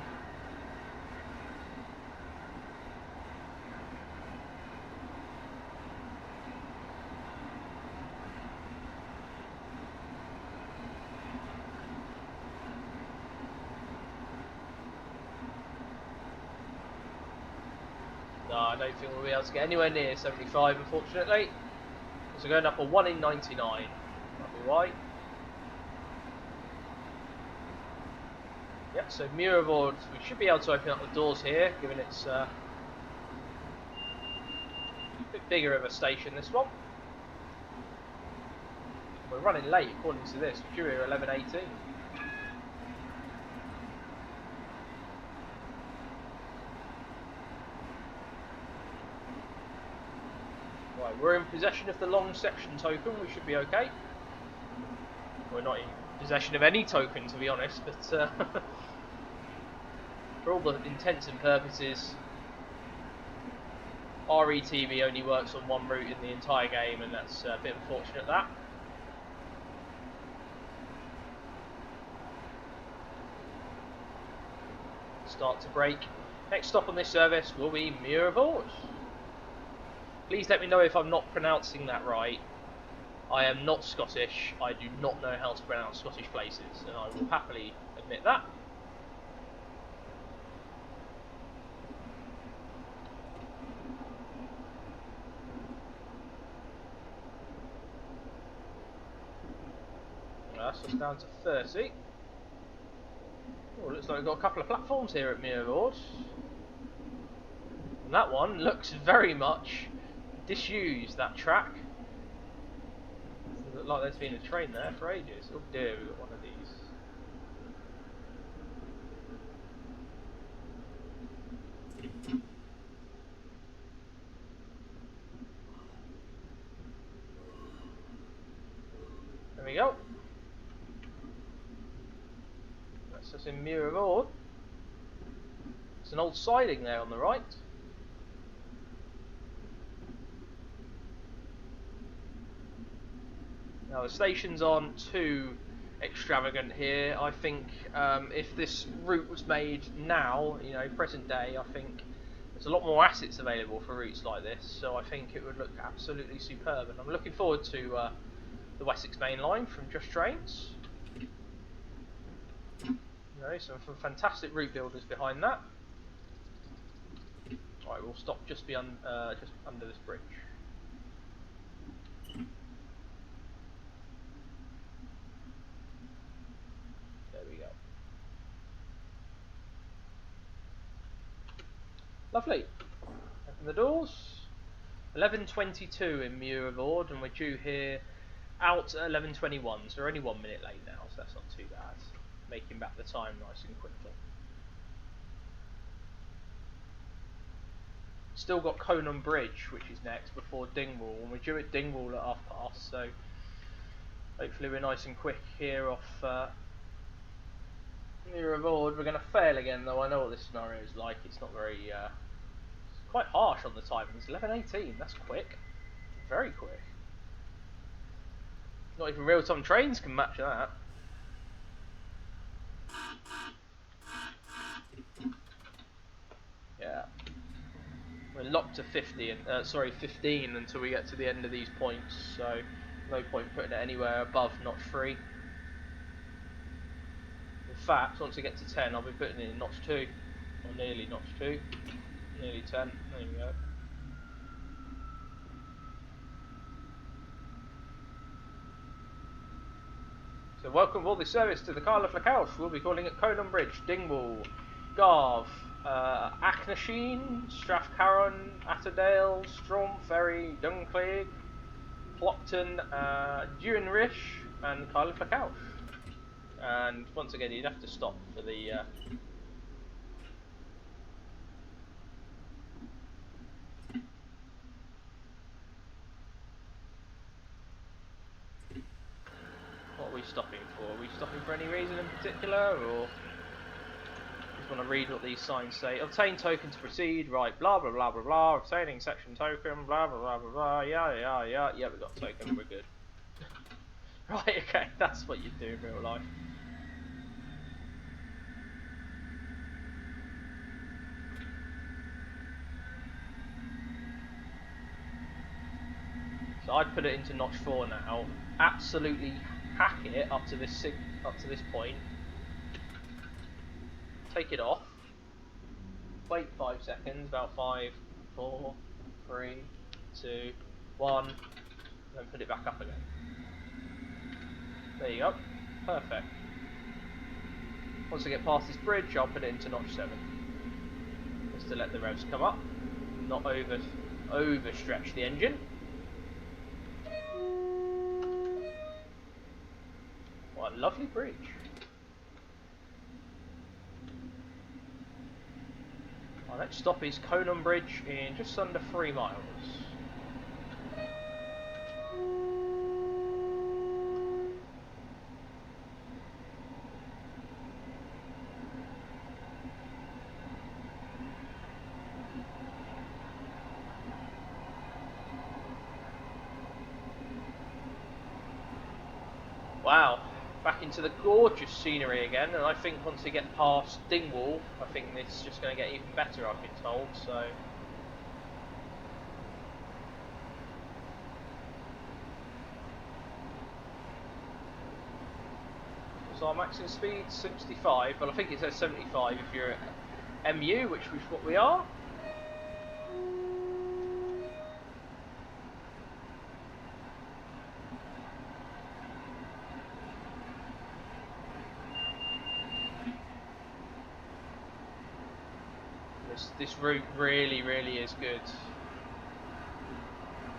No, I don't think we'll be able to get anywhere near 75, unfortunately. So we're going up a 1 in 99. That'll be why. Yep, so Muir of Ord, we should be able to open up the doors here, given it's a bit bigger of a station, this one. We're running late according to this. We're due here 11:18. Right, we're in possession of the long section token. We should be okay. We're not in possession of any token, to be honest, but for all the intents and purposes, RETV only works on one route in the entire game, and that's a bit unfortunate. That. Start to break. Next stop on this service will be Muir of Ord. Please let me know if I'm not pronouncing that right. I am not Scottish. I do not know how to pronounce Scottish places, and I will happily admit that. That's just down to 30. Oh, looks like we've got a couple of platforms here at Muir of Ord. And that one looks very much disused, that track. Doesn't look like there's been a train there for ages. Oh dear, we've got one of these. There we go. That's us in Muir of Ord. There's an old siding there on the right. Now the stations aren't too extravagant here. I think if this route was made now, you know, present day, I think there's a lot more assets available for routes like this. So I think it would look absolutely superb, and I'm looking forward to the Wessex Main Line from Just Trains. You know, some fantastic route builders behind that. All right, we'll stop just under this bridge. There we go. Lovely. Open the doors. 11:22 in Muir of Ord, and we're due here out at 11:21, so we're only 1 minute late now, so that's not too bad. Making back the time nice and quickly. Still got Conan Bridge, which is next, before Dingwall, and we're due at Dingwall at 1:30, so hopefully we're nice and quick here off Muir of Ord. We're going to fail again, though. I know what this scenario is like. It's not very... it's quite harsh on the timings. 11:18, that's quick. Very quick. Not even real-time trains can match that. Yeah. We're locked to 15 until we get to the end of these points, so no point putting it anywhere above notch 3. In fact, once we get to 10, I'll be putting it in notch 2, or nearly notch 2, nearly 10. There we go. So welcome all the service to the Kyle of Lochalsh. We'll be calling it Conan Bridge, Dingwall, Garve, Achnasheen, Strathcarron, Atterdale, Strom Ferry, Duncleig, Plockton, Inverness, and Kyle of Lochalsh. And once again, you'd have to stop for the what are we stopping for? Are we stopping for any reason in particular, or just want to read what these signs say? Obtain token to proceed, right, blah blah blah blah blah, obtaining section token, blah blah blah blah blah, yeah, we got token, we're good. Right, okay, that's what you do in real life. So I'd put it into notch 4 now, absolutely hack it up to this point, take it off, wait 5 seconds, about 5, 4, 3, 2, 1, and then put it back up again. There you go, perfect. Once I get past this bridge, I'll put it into notch 7, just to let the revs come up, not overstretch the engine. What a lovely bridge. Our next stop is Conan Bridge in just under 3 miles. Wow. Back into the gorgeous scenery again, and I think once we get past Dingwall, I think it's just going to get even better, I've been told, so... So our maximum speed 65, but I think it says 75 if you're at MU, which is what we are. This route really is good.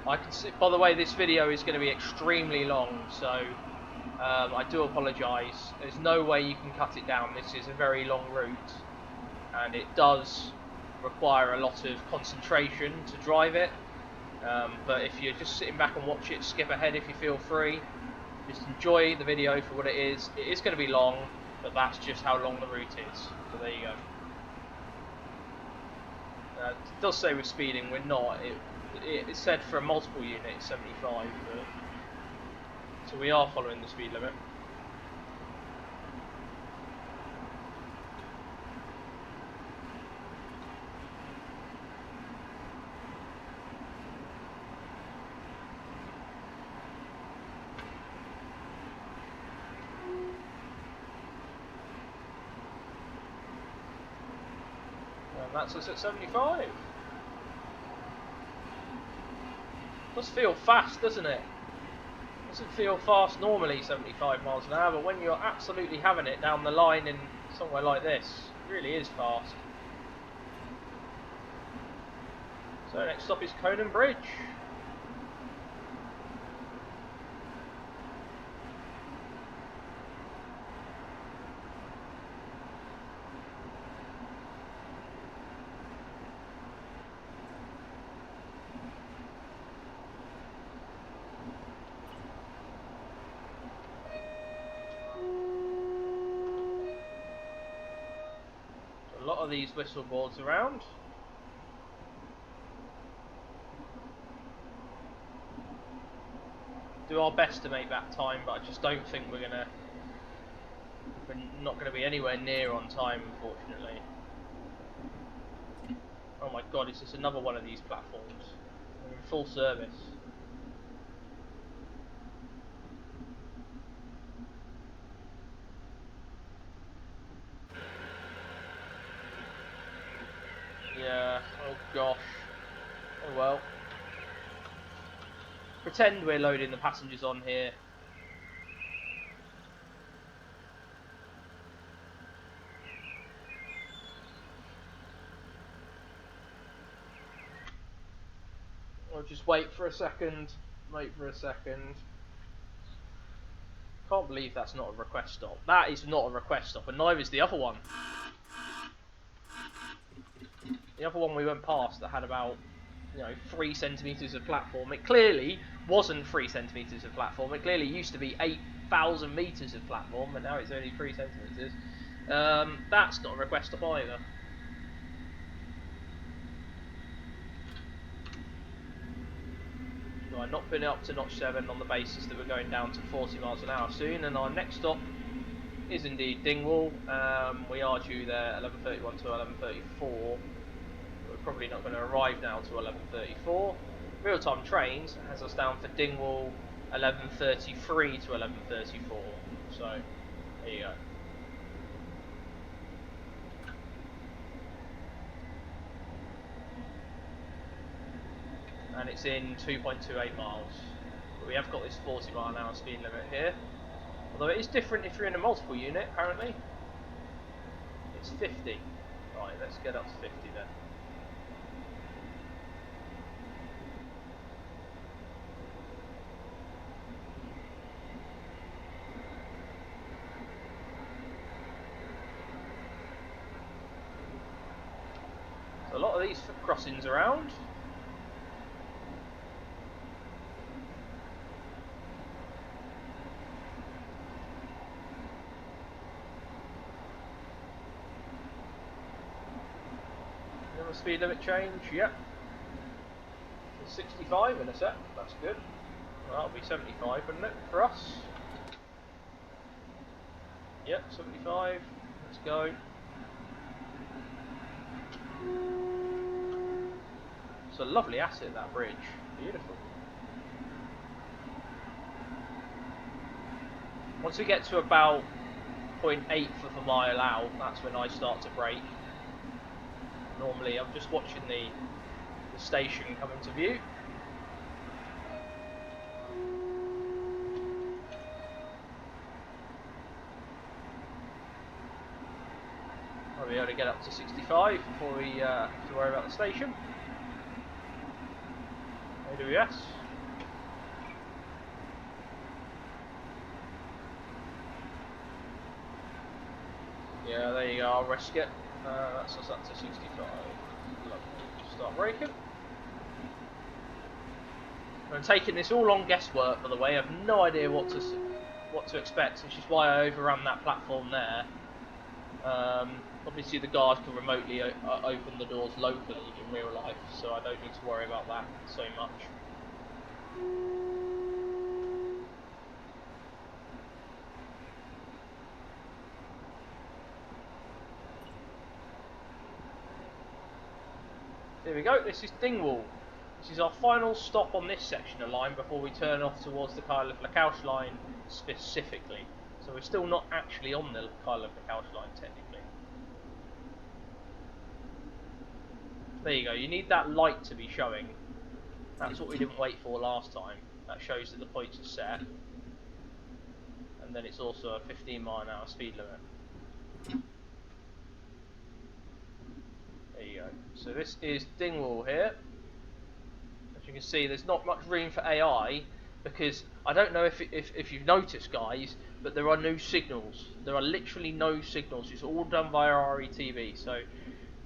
I can see, by the way, this video is going to be extremely long, so I do apologise. There's no way you can cut it down. This is a very long route, and it does require a lot of concentration to drive it. But if you're just sitting back and watch it, skip ahead if you feel free. Just enjoy the video for what it is. It is going to be long, but that's just how long the route is. So there you go. It does say we're speeding, we're not. It said for a multiple unit it's 75, but so we are following the speed limit. That's us at 75. Does feel fast, doesn't it? Doesn't feel fast normally, 75 miles an hour, but when you're absolutely having it down the line in somewhere like this, it really is fast. So next stop is Conan Bridge. A lot of these whistle boards around. Do our best to make that time, but I just don't think we're not gonna be anywhere near on time, unfortunately. Oh my god, it's just another one of these platforms. We're in full service. Yeah, oh gosh. Oh well. Pretend we're loading the passengers on here. I'll just wait for a second. Can't believe that's not a request stop. That is not a request stop, and neither is the other one. The other one we went past that had about, 3 centimetres of platform. It clearly wasn't 3 centimetres of platform. It clearly used to be 8,000 metres of platform, but now it's only 3 centimetres. That's not a request stop either. Right, not putting it up to notch 7 on the basis that we're going down to 40 miles an hour soon, and our next stop is indeed Dingwall. We are due there 11:31 to 11:34. We're probably not going to arrive now to 11:34. Real-time trains has us down for Dingwall 11:33 to 11:34. So there you go. And it's in 2.28 miles. But we have got this 40 mile an hour speed limit here. Although it is different if you're in a multiple unit, apparently. It's 50. Right, let's get up to 50 then. So a lot of these crossings around. Speed limit change, yep. So 65 in a sec, that's good. Well, that'll be 75, wouldn't it, for us? Yep, 75, let's go. It's a lovely asset, that bridge, beautiful. Once we get to about 0.8 of a mile out, that's when I start to brake. Normally I'm just watching the station come into view. I'll be able to get up to 65 before we have to worry about the station. AWS. Yeah, there you go, I'll risk it. That's us up to 65. Lovely. Start braking. I'm taking this all on guesswork, by the way. I have no idea what to expect, which is why I overran that platform there. Obviously, the guards can remotely open the doors locally in real life, so I don't need to worry about that so much. Here we go, this is Dingwall. This is our final stop on this section of line before we turn off towards the Kyle of Lochalsh line specifically. So we're still not actually on the Kyle of Lochalsh line technically. There you go, you need that light to be showing. That's what we didn't wait for last time. That shows that the points are set. And then it's also a 15-mile-an-hour speed limit. There you go. So this is Dingwall here. As you can see, there's not much room for AI, because I don't know if you've noticed, guys, but there are no signals. There are literally no signals. It's all done via RETV, so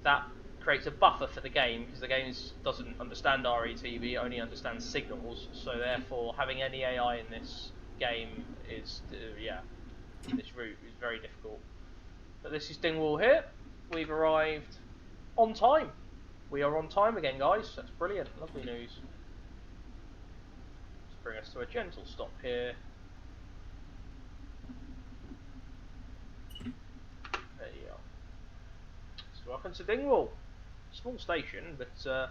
that creates a buffer for the game, because the game doesn't understand RETV, it only understands signals. So therefore, having any AI in this game is, this route is very difficult. But this is Dingwall here. We've arrived on time. We are on time again, guys. That's brilliant. Lovely news. Let's bring us to a gentle stop here. There you are. So welcome to Dingwall. Small station, but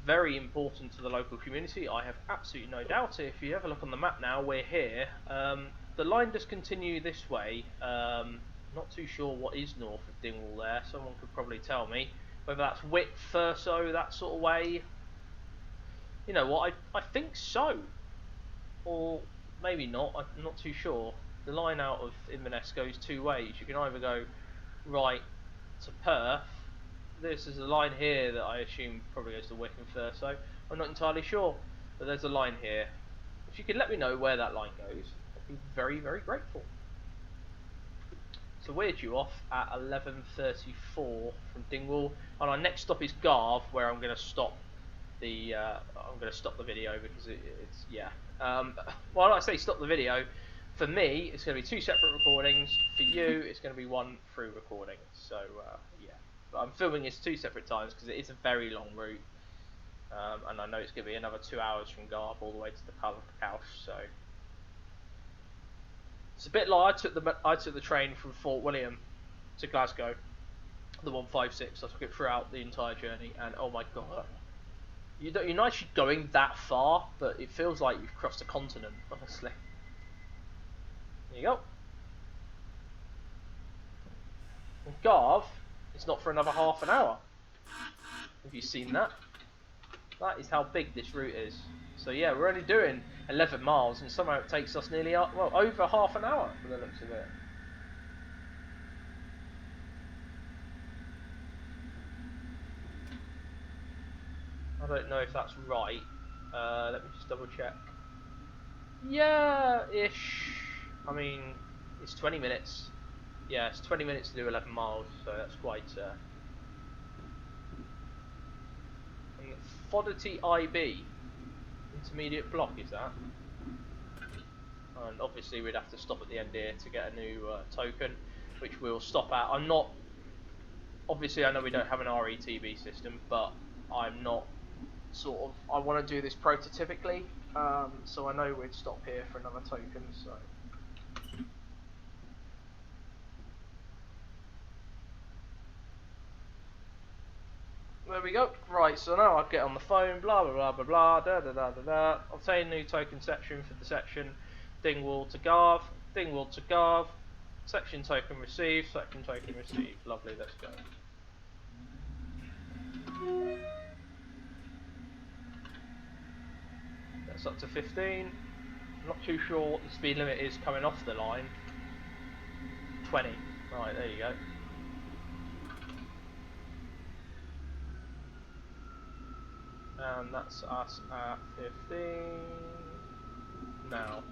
very important to the local community. I have absolutely no doubt. If you have a look on the map now, we're here. The line does continue this way. Not too sure what is north of Dingwall there. Someone could probably tell me. Whether that's Wick, Thurso, that sort of way. You know what, I think so. Or maybe not, I'm not too sure. The line out of Inverness goes two ways. You can either go right to Perth. This is a line here that I assume probably goes to Wick and Thurso. I'm not entirely sure, but there's a line here. If you could let me know where that line goes, I'd be very, very grateful. So we're due off at 11:34 from Dingwall, and our next stop is Garve, where I'm going to stop the video because it's yeah. Well, I say stop the video. For me, it's going to be two separate recordings. For you, it's going to be one through recording. So yeah, but I'm filming this two separate times because it is a very long route, and I know it's going to be another 2 hours from Garve all the way to the Kyle of Lochalsh. So. It's a bit like I took the train from Fort William to Glasgow, the 156. I took it throughout the entire journey, and oh my god, you're not actually going that far, but it feels like you've crossed a continent. Honestly, there you go. And Garve, it's not for another half an hour. Have you seen that? That is how big this route is. So yeah, we're only doing 11 miles, and somehow it takes us nearly, well, over half an hour for the looks of it. I don't know if that's right. Let me just double check. Yeah-ish. I mean, it's 20 minutes. Yeah, it's 20 minutes to do 11 miles, so that's quite... Fodderty IB. Intermediate block is that, and obviously we'd have to stop at the end here to get a new token, which we'll stop at. I'm not, obviously I know we don't have an RETB system, but I'm not sort of, I want to do this prototypically, so I know we'd stop here for another token. So there we go. Right, so now I'll get on the phone, blah blah blah blah blah, da da da da da. Obtain new token section for the section Dingwall to Garve, Dingwall to Garve, section token received, section token received. Lovely, let's go. That's up to 15. I'm not too sure what the speed limit is coming off the line. 20. Right, there you go. And that's us at 15 now.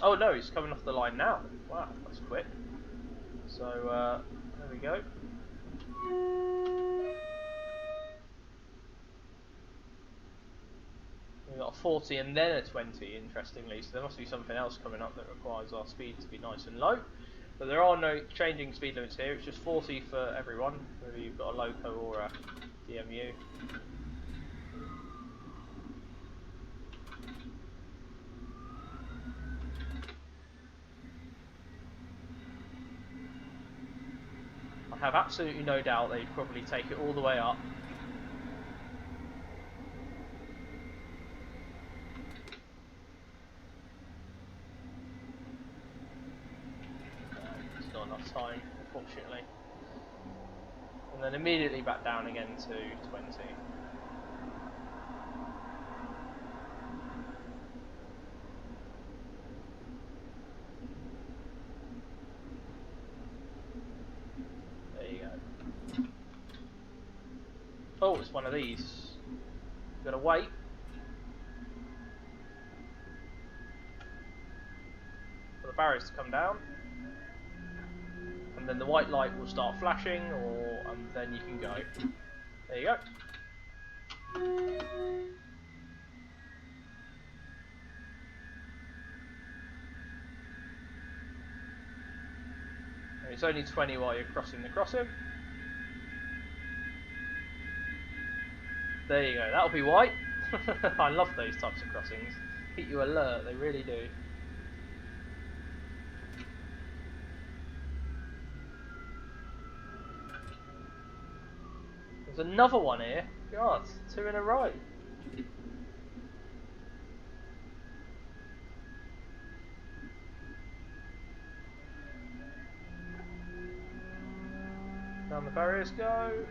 Oh no, he's coming off the line now. Wow, that's quick. So there we go. We've got a 40 and then a 20, interestingly, so there must be something else coming up that requires our speed to be nice and low. But there are no changing speed limits here, it's just 40 for everyone, whether you've got a loco or a DMU. I have absolutely no doubt they'd probably take it all the way up. enough time, unfortunately. And then immediately back down again to 20. There you go. Oh, it's one of these. Gotta wait. For the barriers to come down. And then the white light will start flashing, and then you can go. There you go. And it's only 20 while you're crossing the crossing. There you go, that'll be white. I love those types of crossings. Keep you alert, they really do. There's another one here. God, 2 in a row. Down the barriers go.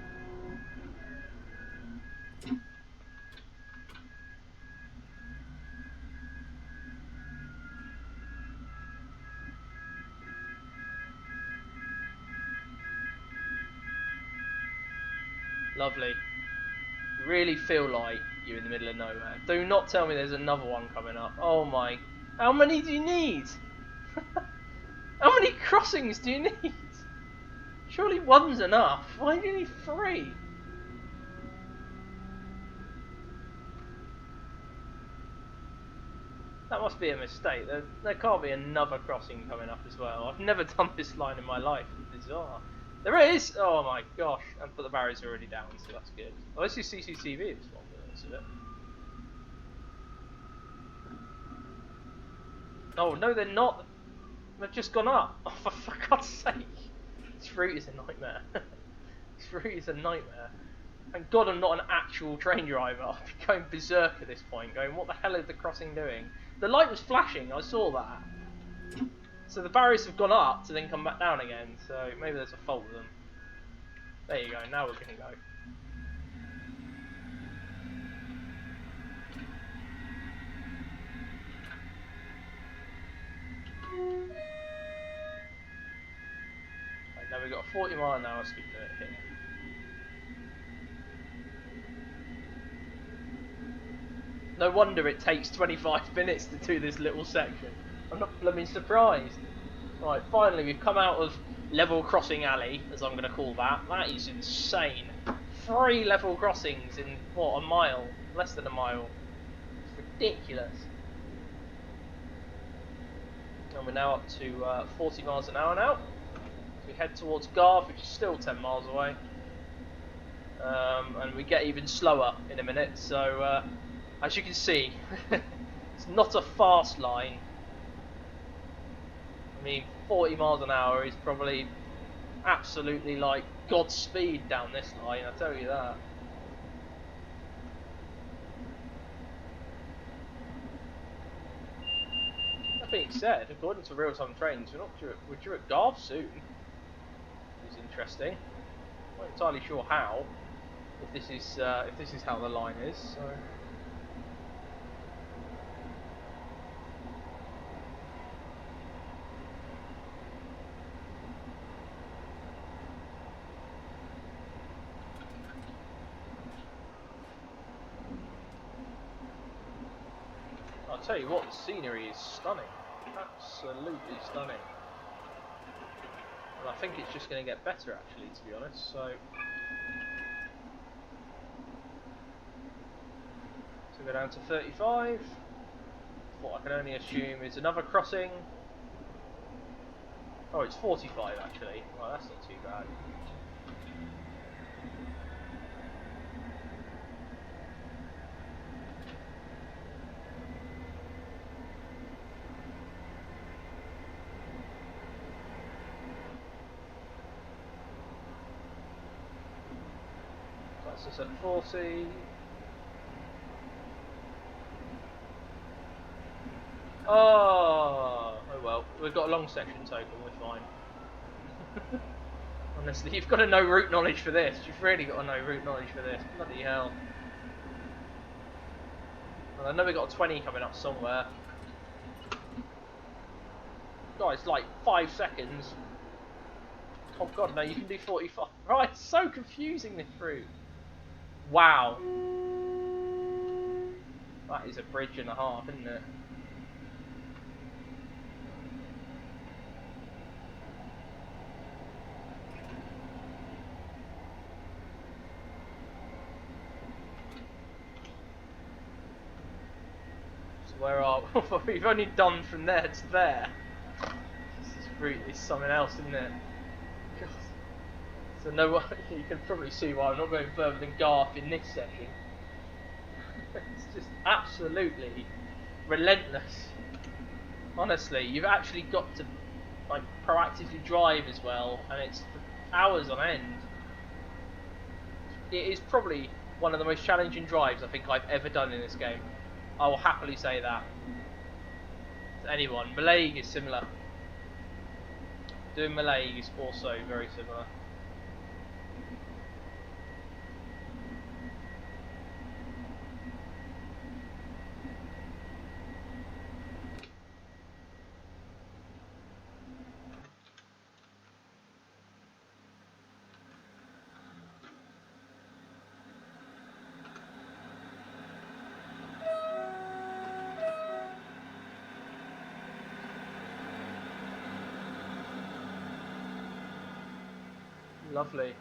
Lovely. You really feel like you're in the middle of nowhere. Do not tell me there's another one coming up. Oh my. How many do you need? How many crossings do you need? Surely one's enough. Why do you need 3? That must be a mistake. There can't be another crossing coming up as well. I've never done this line in my life. It's bizarre. There is! Oh my gosh. But the barriers are already down, so that's good. Oh, this is CCTV, this one, isn't it? Oh, no, they're not. They've just gone up. Oh, for God's sake. This route is a nightmare. This route is a nightmare. Thank God I'm not an actual train driver. I'd be going berserk at this point, going, what the hell is the crossing doing? The light was flashing, I saw that. So the barriers have gone up to then come back down again, so maybe there's a fault with them. There you go, now we're going to go. Right, now we've got a 40-mile-an-hour speed limit here. No wonder it takes 25 minutes to do this little section. I'm not blooming surprised. Right, finally we've come out of level crossing alley, as I'm going to call that. That is insane. 3 level crossings in, what, a mile? Less than a mile. It's ridiculous. And we're now up to 40 miles an hour now. So we head towards Garve, which is still 10 miles away. And we get even slower in a minute, so as you can see, it's not a fast line. I mean, 40 miles an hour is probably absolutely like Godspeed down this line, I tell you that. That being said, according to real-time trains, we're due at Garve soon. Which is interesting. I'm not entirely sure how. If this is how the line is. So. I'll tell you what, the scenery is stunning. Absolutely stunning. And I think it's just going to get better, actually, to be honest. So go down to 35. What I can only assume is another crossing. Oh, it's 45 actually. Well, that's not too bad. That's just at 40. Oh well, we've got a long section token, we're fine. Honestly, you've got to know route knowledge for this. You've really got to know route knowledge for this. Bloody hell. And I know we got a 20 coming up somewhere. Guys, like 5 seconds. Oh god, no, you can do 45. Right, it's so confusing, this route. Wow. That is a bridge and a half, isn't it? So where are we? We've only done from there to there. This route is something else, isn't it? God. So no, you can probably see why I'm not going further than Garve in this session. It's just absolutely relentless. Honestly, you've actually got to like proactively drive as well, and it's for hours on end. It is probably one of the most challenging drives I think I've ever done in this game. I will happily say that to anyone. Mallaig is similar. Doing Mallaig is also very similar. Lovely.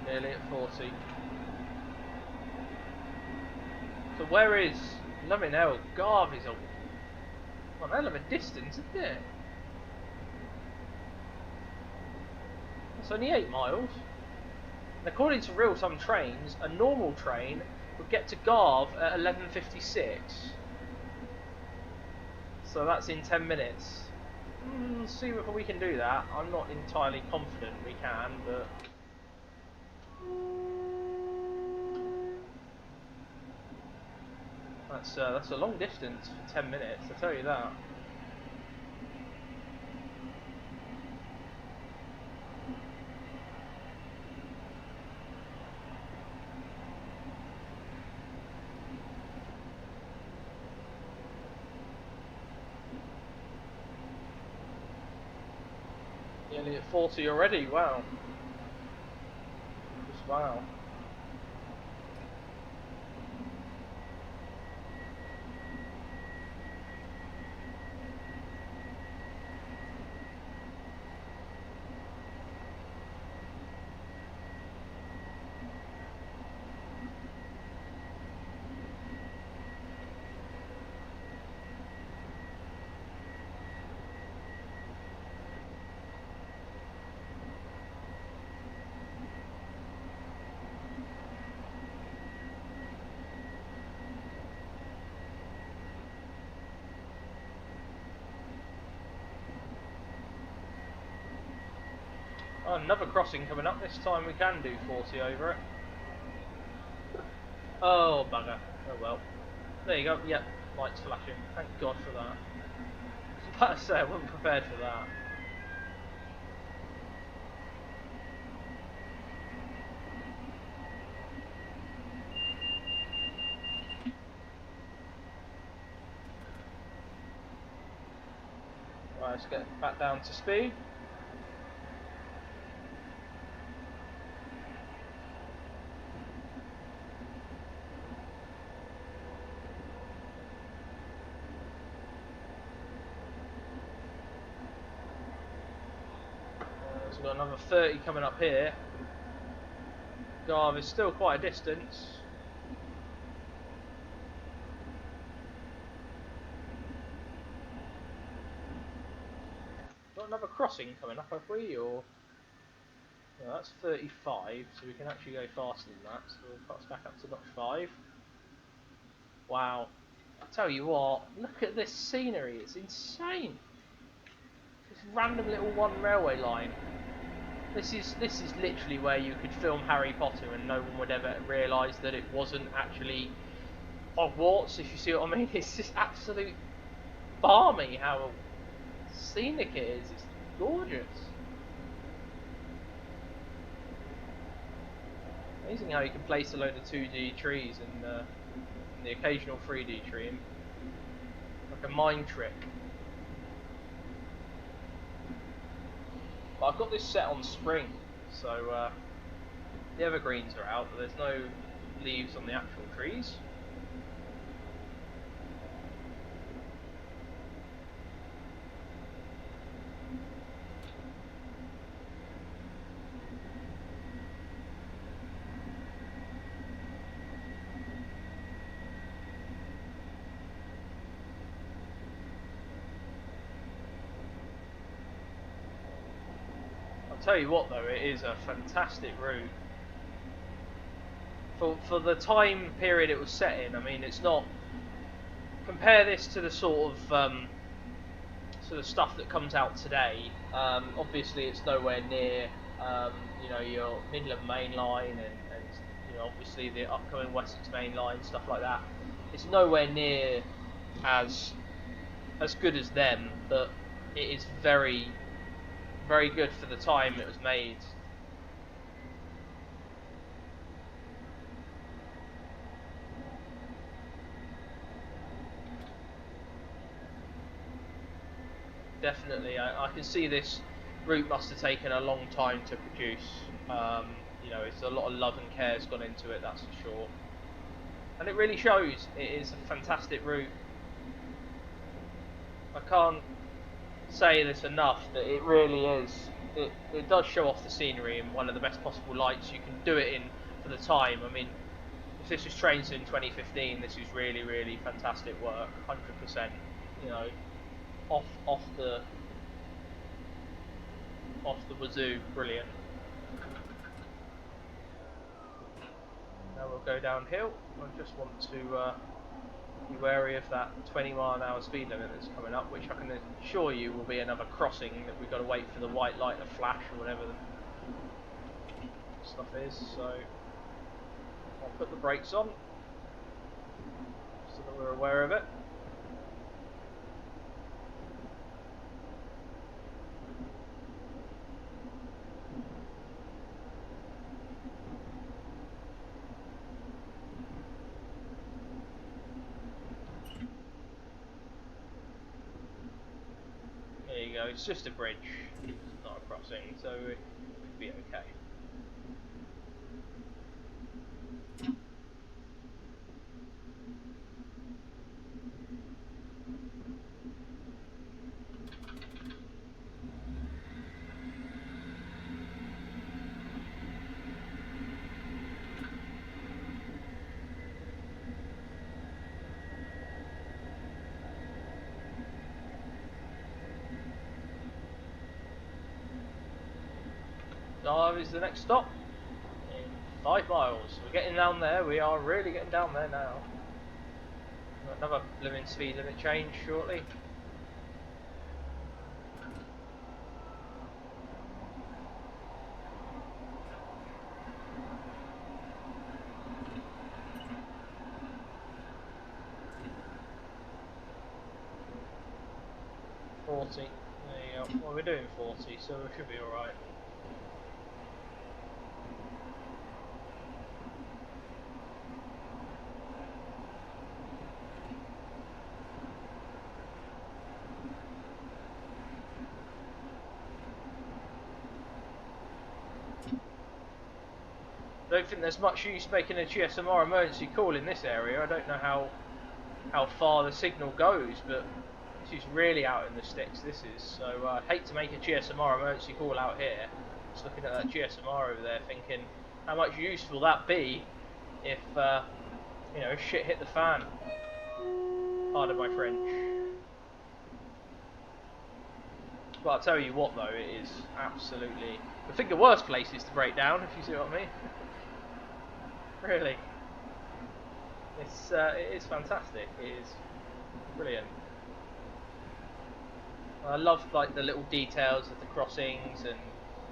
Nearly at 40. So where is Loving Hell? Garve is a one hell of a distance, isn't it? That's only 8 miles. And according to real-time trains, a normal train would get to Garve at 11:56. So that's in 10 minutes. See if we can do that. I'm not entirely confident we can, but that's a long distance for 10 minutes, I'll tell you that. Nearly at 40 already, wow. Just wow. Oh, another crossing coming up. This time we can do 40 over it. Oh, bugger. Oh well. There you go. Yep, lights flashing. Thank God for that. I was about to say, I wasn't prepared for that. Right, let's get back down to speed. We've got another 30 coming up here. Garve is still quite a distance. Got another crossing coming up, have we? Or no, that's 35, so we can actually go faster than that. So we'll pass back up to notch 5. Wow! I tell you what, look at this scenery. It's insane. This random little one railway line. This is literally where you could film Harry Potter and no one would ever realise that it wasn't actually Hogwarts, if you see what I mean. It's just absolute balmy how scenic it is. It's gorgeous. Amazing how you can place a load of 2D trees and the occasional 3D tree in. Like a mind trick. But I've got this set on spring, so the evergreens are out, but there's no leaves on the actual trees. Tell you what though, it is a fantastic route for the time period it was set in. I mean, it's not, compare this to the sort of stuff that comes out today. Obviously it's nowhere near you know, your Midland Main Line and you know, obviously the upcoming Wessex Main Line, stuff like that. It's nowhere near as good as them, but it is very good for the time it was made. Definitely, I can see this route must have taken a long time to produce. You know, it's a lot of love and care has gone into it, that's for sure. And it really shows. It is a fantastic route. I can't say this enough, that it really is. It does show off the scenery in one of the best possible lights you can do it in for the time. I mean, if this was trains in 2015, this is really fantastic work, 100%. You know, off the wazoo, brilliant. Now we'll go downhill. I just want to be wary of that 20-mile-an-hour speed limit that's coming up, which I can assure you will be another crossing that we've got to wait for the white light to flash or whatever the stuff is. So I'll put the brakes on so that we're aware of it. There you go, it's just a bridge, it's not a crossing, so it could be okay. Garve is the next stop in 5 miles. We're getting down there, we are really getting down there now. Another blooming speed limit change shortly. There you go. Well, we're doing 40, so we should be alright. I don't think there's much use making a GSMR emergency call in this area. I don't know how far the signal goes, but this is really out in the sticks, this is. So I'd hate to make a GSMR emergency call out here. Just looking at that GSMR over there thinking, how much use will that be if, you know, shit hit the fan? Pardon my French. But I'll tell you what though, it is absolutely... I think the worst places to break down, if you see what I mean. Really. It is fantastic, it is brilliant. I love like the little details of the crossings and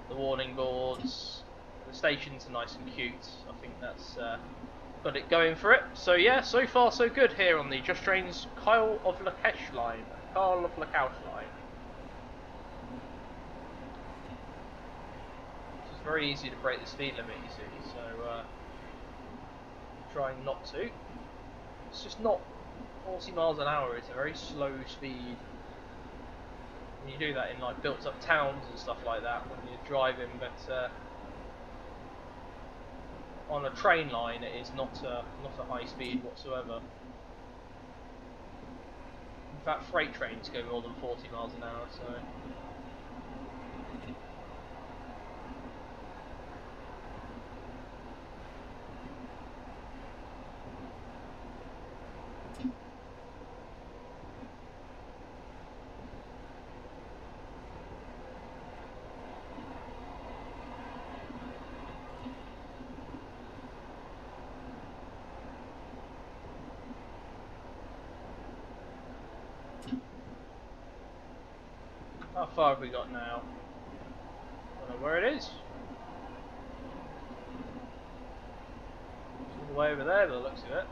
the warning boards. The stations are nice and cute. I think that's got it going for it. So yeah, so far so good here on the Just Trains Kyle of Lochalsh line. Kyle of Lochalsh line. It's very easy to break the speed limit, you see, so trying not to. It's just not 40 miles an hour, it's a very slow speed. And you do that in like built up towns and stuff like that when you're driving, but on a train line it is not a high speed whatsoever. In fact, freight trains go more than 40 miles an hour, so... How far have we got now? I don't know where it is. It's all the way over there by the looks of it.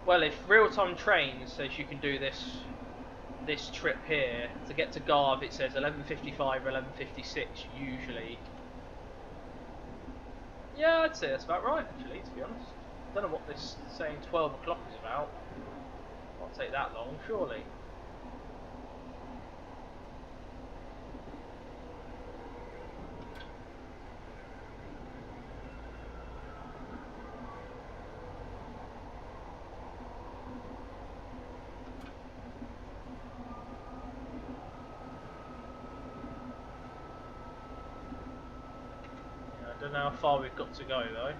Well, if real-time trains says you can do this trip here, to get to Garve it says 11:55 or 11:56 usually. Yeah, I'd say that's about right actually, to be honest. I don't know what this saying 12 o'clock is about. Won't take that long, surely. I don't know how far we've got to go though.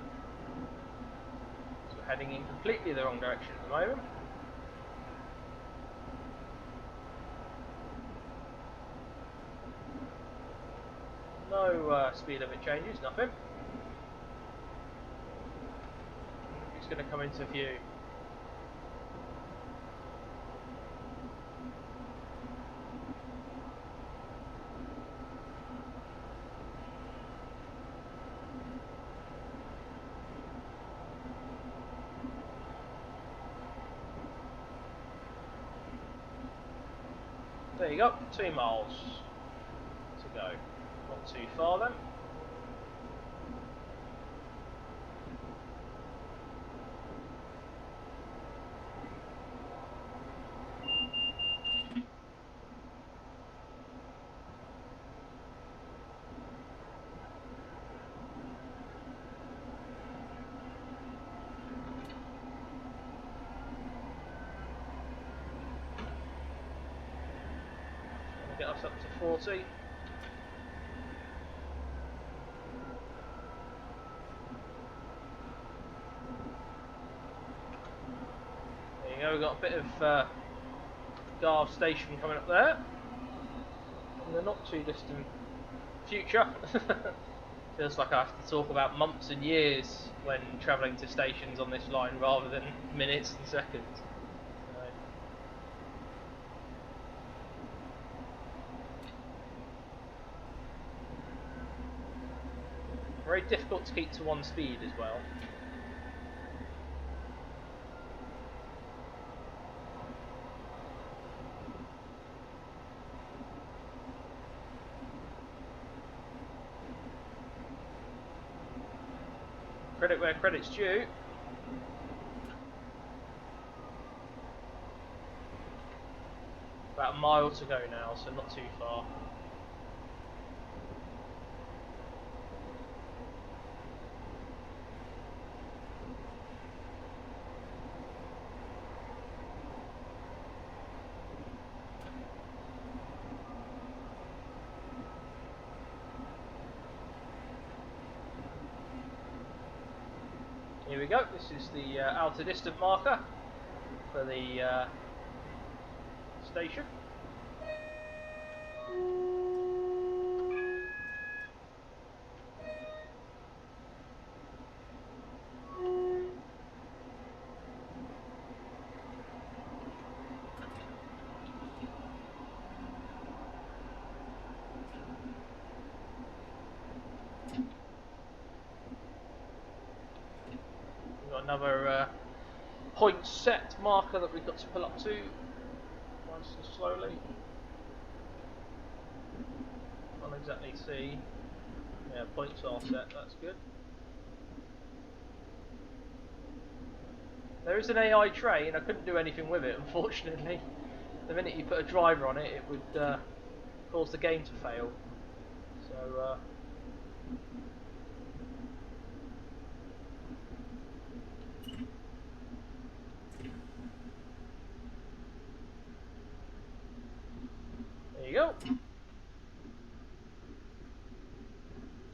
So we're heading in completely the wrong direction at the moment. No speed limit changes, nothing. It's going to come into view. There you go, 2 miles to go. Not too far then. Get us up to 40. There you go, we've got a bit of Garve station coming up there in the not too distant future. Feels like I have to talk about months and years when travelling to stations on this line rather than minutes and seconds. Very difficult to keep to one speed as well. Credit where credit's due. About a mile to go now, so not too far. Here we go, this is the outer distant marker for the station. got another point set marker that we've got to pull up to. Nice and slowly. Can't exactly see. Yeah, points are set, that's good. There is an AI train, I couldn't do anything with it unfortunately. The minute you put a driver on it, it would cause the game to fail. So there you go.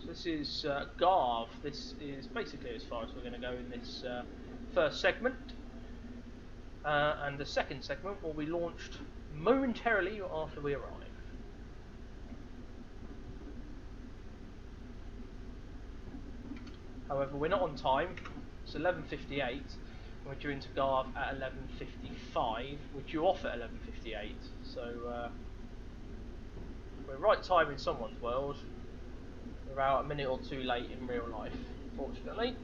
So this is Garve. This is basically as far as we're going to go in this first segment. And the second segment will be launched momentarily after we arrive. However, we're not on time. It's 11:58, and we're due into Garve at 11:55. We're due off at 11:58, so we're right time in someone's world. We're about a minute or two late in real life, unfortunately.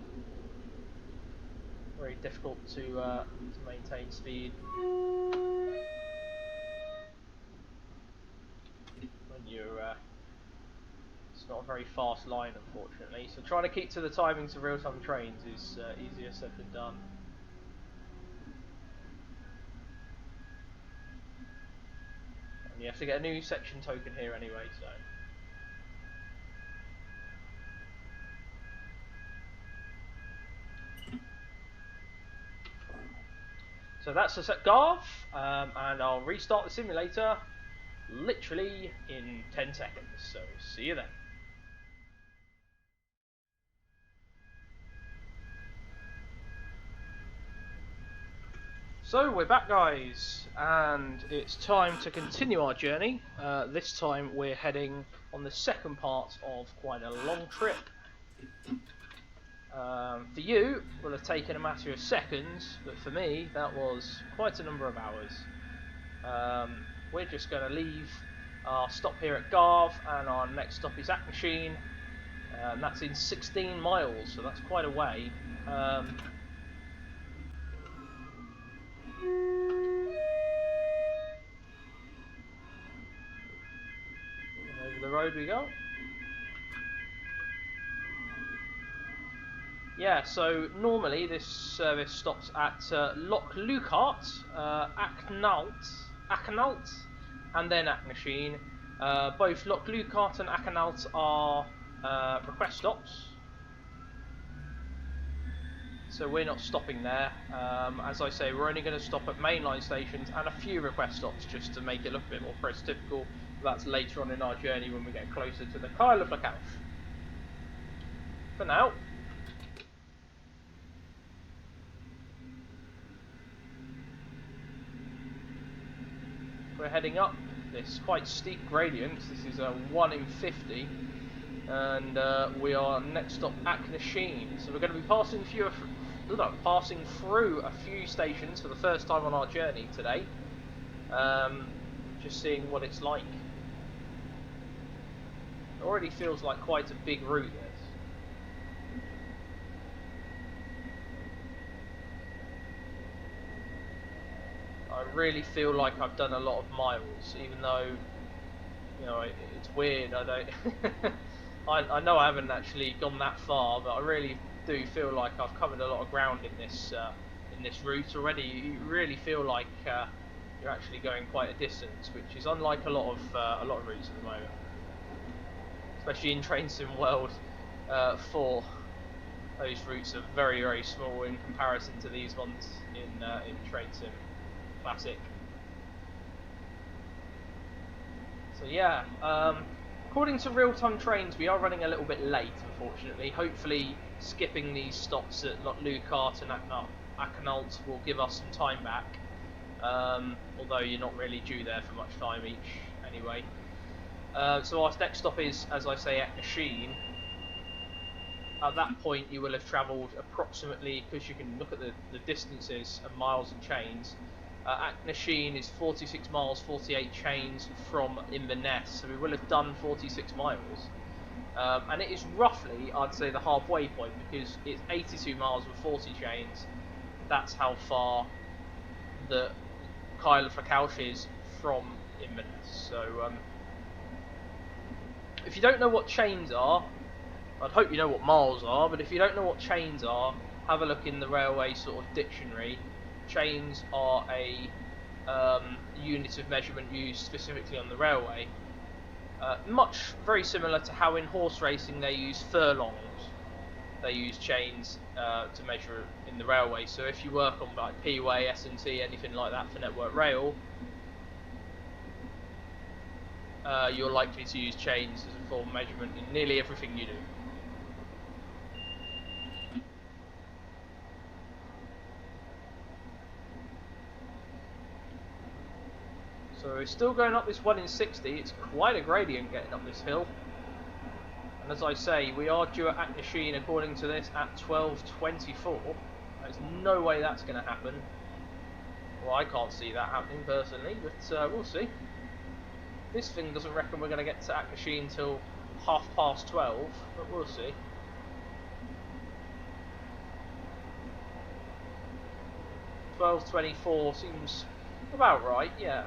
Very difficult to maintain speed when you're. It's not a very fast line, unfortunately. So trying to keep to the timings of real-time trains is easier said than done. And you have to get a new section token here anyway, so. So that's us at Garve, and I'll restart the simulator literally in 10 seconds, so see you then. So we're back, guys, and it's time to continue our journey. This time we're heading on the second part of quite a long trip. For you, it will have taken a matter of seconds, but for me, that was quite a number of hours. We're just going to leave our stop here at Garve, and our next stop is Add-ons, and that's in 16 miles, so that's quite a way. Over the road we go. Yeah, so normally this service stops at Lochalsh, Acknalt, and then Add-ons. Both Lochalsh and Acknalt are request stops, so we're not stopping there. As I say, we're only going to stop at mainline stations and a few request stops just to make it look a bit more prototypical. That's later on in our journey when we get closer to the Kyle of Lochalsh. For now, we're heading up this quite steep gradient. This is a 1 in 50, and we are next stop Add-ons. So we're going to be passing through a few stations for the first time on our journey today. Just seeing what it's like. It already feels like quite a big route, this. I really feel like I've done a lot of miles, even though, you know, it's weird. I don't. I know I haven't actually gone that far, but I really do feel like I've covered a lot of ground in this route already. You really feel like you're actually going quite a distance, which is unlike a lot of routes at the moment, especially in Train Sim World 4. Those routes are very, very small in comparison to these ones in Train Sim Classic. So yeah, according to real-time trains, we are running a little bit late, unfortunately. Hopefully, skipping these stops at Lochalsh and Acknalt will give us some time back. Although you're not really due there for much time each, anyway. So our next stop is, as I say, Add-ons. At that point, you will have travelled approximately, because you can look at the distances and miles and chains. Add-ons is 46 miles, 48 chains from Inverness, so we will have done 46 miles. And it is roughly, I'd say, the halfway point, because it's 82 miles with 40 chains. That's how far the Kyle of Lochalsh is from Inverness. So if you don't know what chains are, I'd hope you know what miles are, but if you don't know what chains are, have a look in the railway sort of dictionary. Chains are a unit of measurement used specifically on the railway. Very similar to how in horse racing they use furlongs. They use chains to measure in the railway. So if you work on like P-Way, S&T, anything like that for Network Rail, you're likely to use chains as a form of measurement in nearly everything you do. So we're still going up this 1 in 60. It's quite a gradient getting up this hill. And as I say, we are due at Auchnasheen according to this at 12:24. There's no way that's going to happen. Well, I can't see that happening personally, but we'll see. This thing doesn't reckon we're going to get to Auchnasheen until 12:30, but we'll see. $12:24 seems about right, yeah.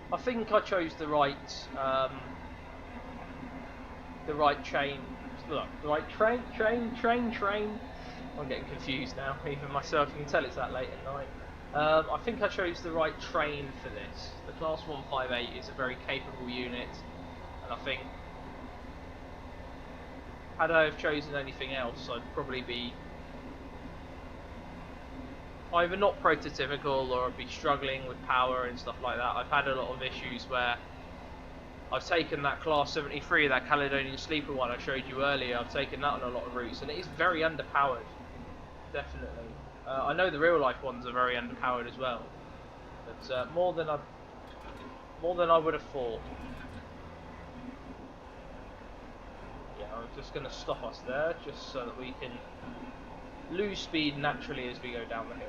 I think I chose the right chain. Look, the right train. I'm getting confused now. Even myself, you can tell it's that late at night. I think I chose the right train for this. The Class 158 is a very capable unit, and I think had I have chosen anything else, I'd probably be either not prototypical or I'd be struggling with power and stuff like that. I've had a lot of issues where I've taken that Class 73, that Caledonian Sleeper one I showed you earlier, I've taken that on a lot of routes and it is very underpowered, definitely. I know the real life ones are very underpowered as well, but more than I would have thought. Yeah, I'm just going to stop us there just so that we can lose speed naturally as we go down the hill.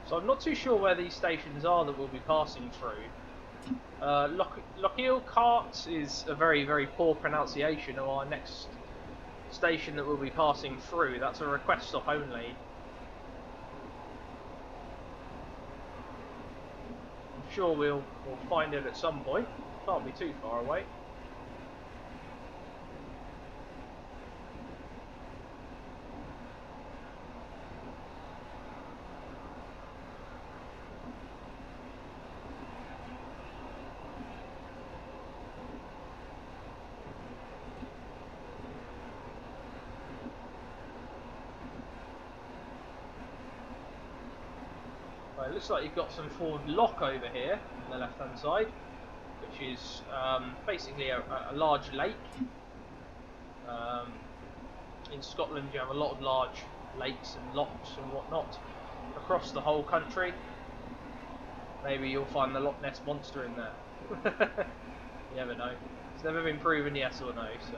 So I'm not too sure where these stations are that we'll be passing through. Lochalsh is a very, very poor pronunciation of our next station that we'll be passing through. That's a request stop only. I'm sure we'll find it at some point. Can't be too far away. It looks like you've got some forward lock over here on the left hand side, which is basically a large lake. In Scotland you have a lot of large lakes and lochs and whatnot across the whole country. Maybe you'll find the Loch Ness Monster in there. You never know. It's never been proven yes or no, so...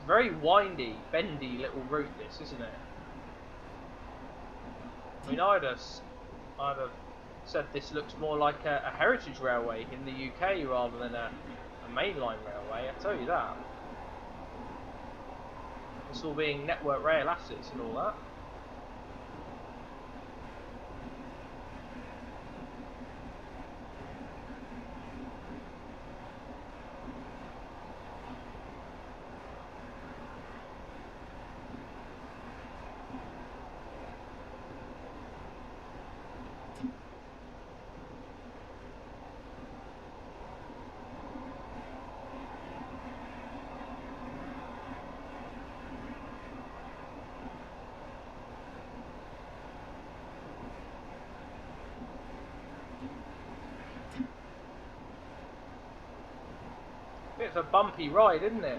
Very windy, bendy little route this, isn't it? I mean, I'd have said this looks more like a heritage railway in the UK rather than a mainline railway, I tell you that. This all being Network Rail assets and all that. Bit of a bumpy ride, isn't it?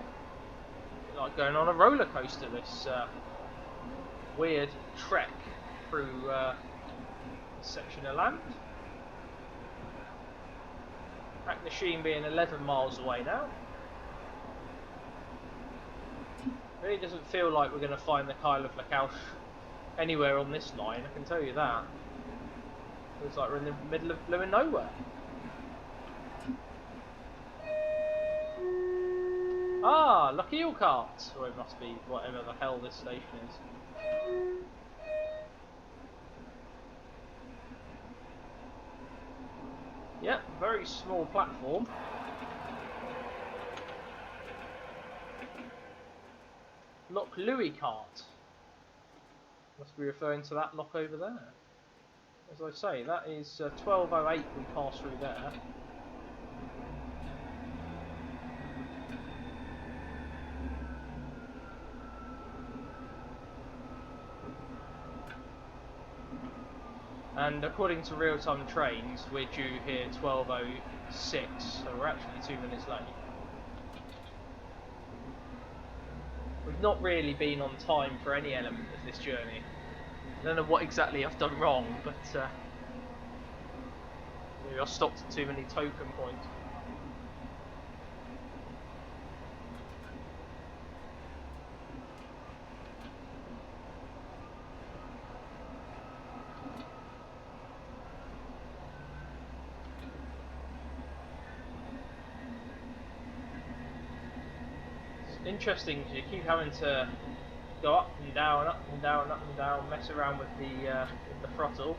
Like going on a roller coaster. This weird trek through this section of land. Machine being 11 miles away now. Really doesn't feel like we're going to find the Kyle of Lochalsh anywhere on this line, I can tell you that. Feels like we're in the middle of blooming nowhere. Ah, Lochalsh, or it must be whatever the hell this station is. Yep, very small platform. Lochalsh. Must be referring to that lock over there. As I say, that is 12:08 we pass through there. And according to real-time trains, we're due here 12:06, so we're actually 2 minutes late. We've not really been on time for any element of this journey. I don't know what exactly I've done wrong, but maybe I stopped at too many token points. Interesting because you keep having to go up and down, up and down, up and down, mess around with the throttle.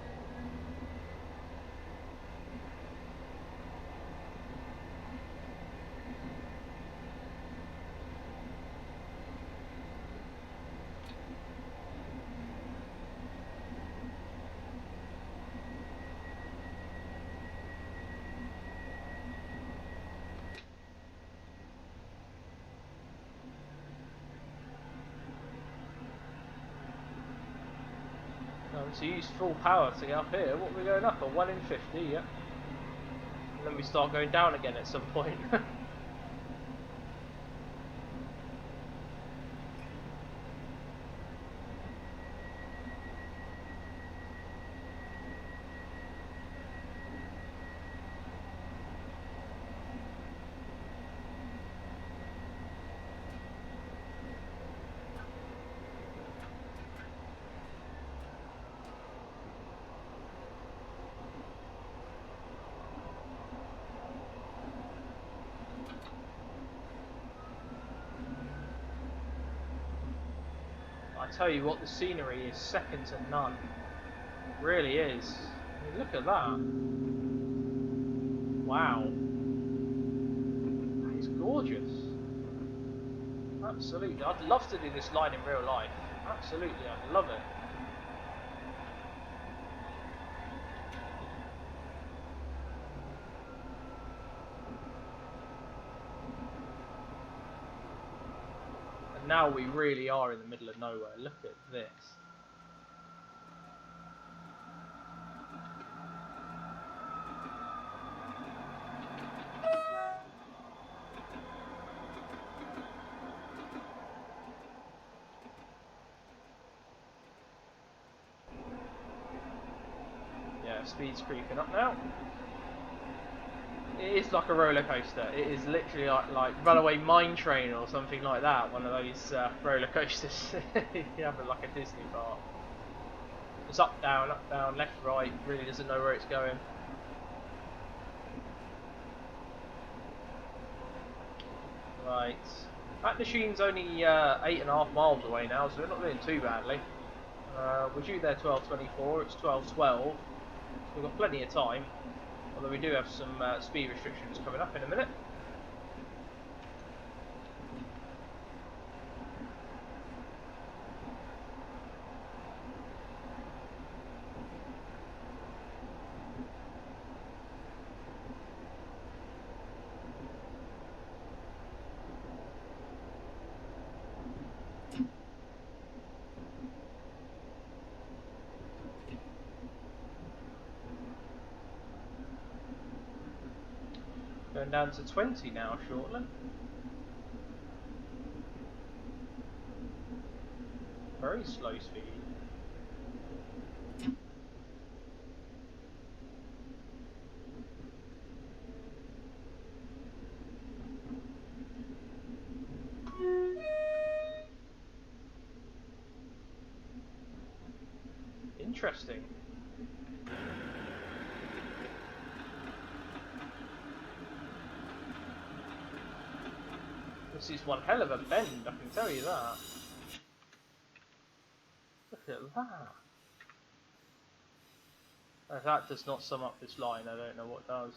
So use full power to get up here. What are we going up? A 1 in 50, yeah. And then we start going down again at some point. I tell you what, the scenery is second to none. It really is. I mean, look at that. Wow. That is gorgeous. Absolutely. I'd love to do this line in real life. Absolutely, I'd love it. Now we really are in the middle of nowhere. Look at this. Yeah, speed's creeping up now. It is like a roller coaster. It is literally like Runaway Mine Train or something like that. One of those roller coasters you have at like a Disney park. It's up, down, left, right. Really doesn't know where it's going. Right. That machine's only 8.5 miles away now, so we're not doing too badly. We're due there 12:24. It's 12:12. So we've got plenty of time. Although we do have some speed restrictions coming up in a minute. Going down to 20 now shortly. Very slow speed. Interesting. This is one hell of a bend, I can tell you that. Look at that. If that does not sum up this line, I don't know what does.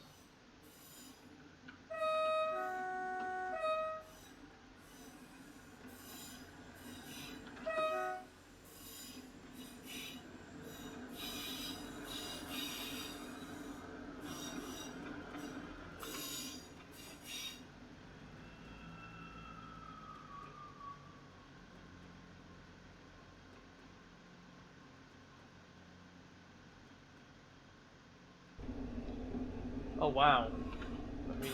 Oh wow. Let me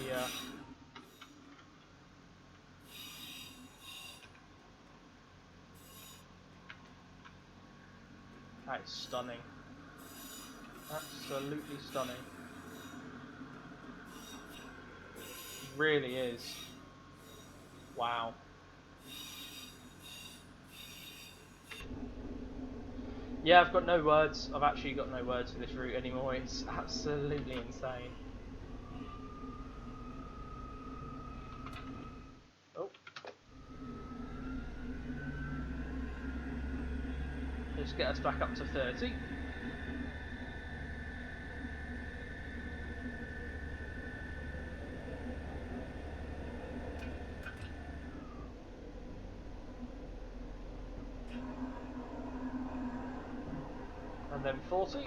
that is stunning. Absolutely stunning. It really is. Wow. Yeah, I've got no words. I've actually got no words for this route anymore. It's absolutely insane. Oh. Let's get us back up to 30. And then 40.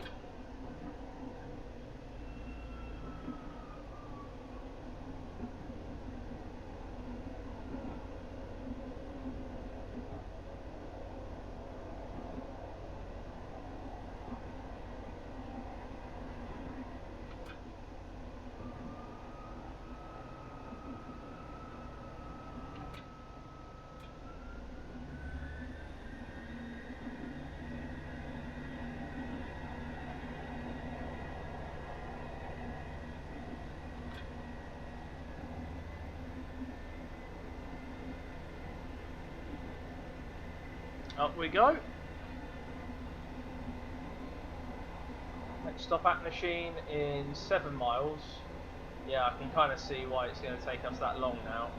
Up we go. Next stop at machine in 7 miles. Yeah, I can kind of see why it's going to take us that long now.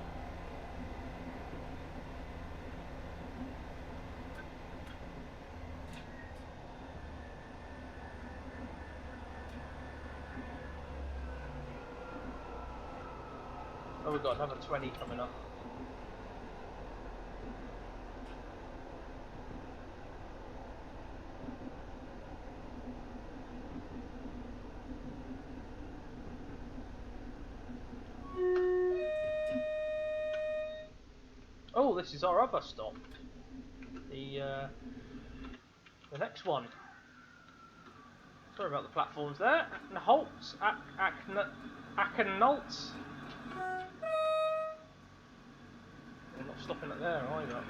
Oh, we've got another 20 coming up. Oh, this is our other stop. The next one. Sorry about the platforms there. Akenholt. Akenholt. I'm not stopping it there either.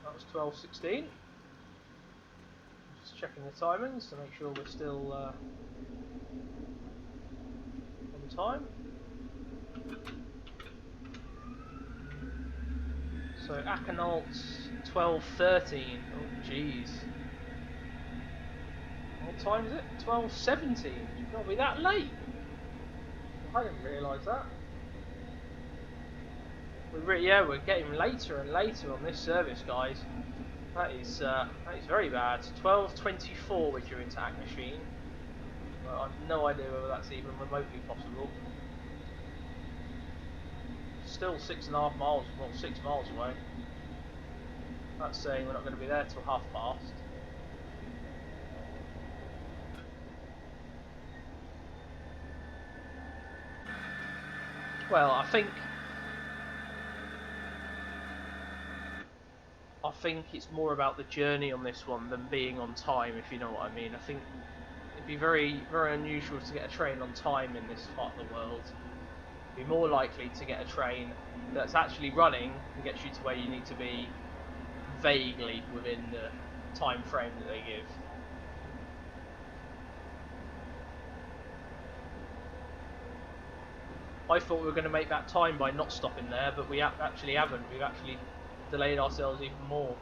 That was 12:16. Just checking the timings to make sure we're still on time. So Akenholt 12:13. Oh jeez. What time is it? 12:17. You've got to be that late. I didn't realise that. We're getting later and later on this service, guys. That is very bad. 12:24 we're due into Ack Machine. Well, I've no idea whether that's even remotely possible. Still 6.5 miles, well 6 miles away. That's saying we're not going to be there till past. Well, I think it's more about the journey on this one than being on time, if you know what I mean. I think it'd be very, very unusual to get a train on time in this part of the world. be more likely to get a train that's actually running and gets you to where you need to be vaguely within the time frame that they give. I thought we were going to make that time by not stopping there, but we actually haven't. We've actually delayed ourselves even more.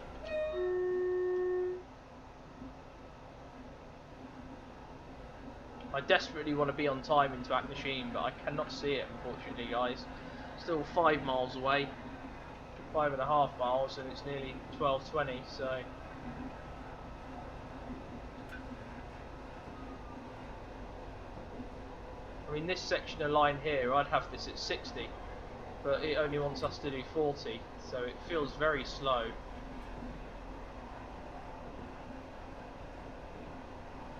I desperately want to be on time into Add-ons, but I cannot see it, unfortunately, guys. Still 5 miles away, 5.5 miles, and it's nearly 12:20, so... I mean, this section of line here, I'd have this at 60, but it only wants us to do 40, so it feels very slow.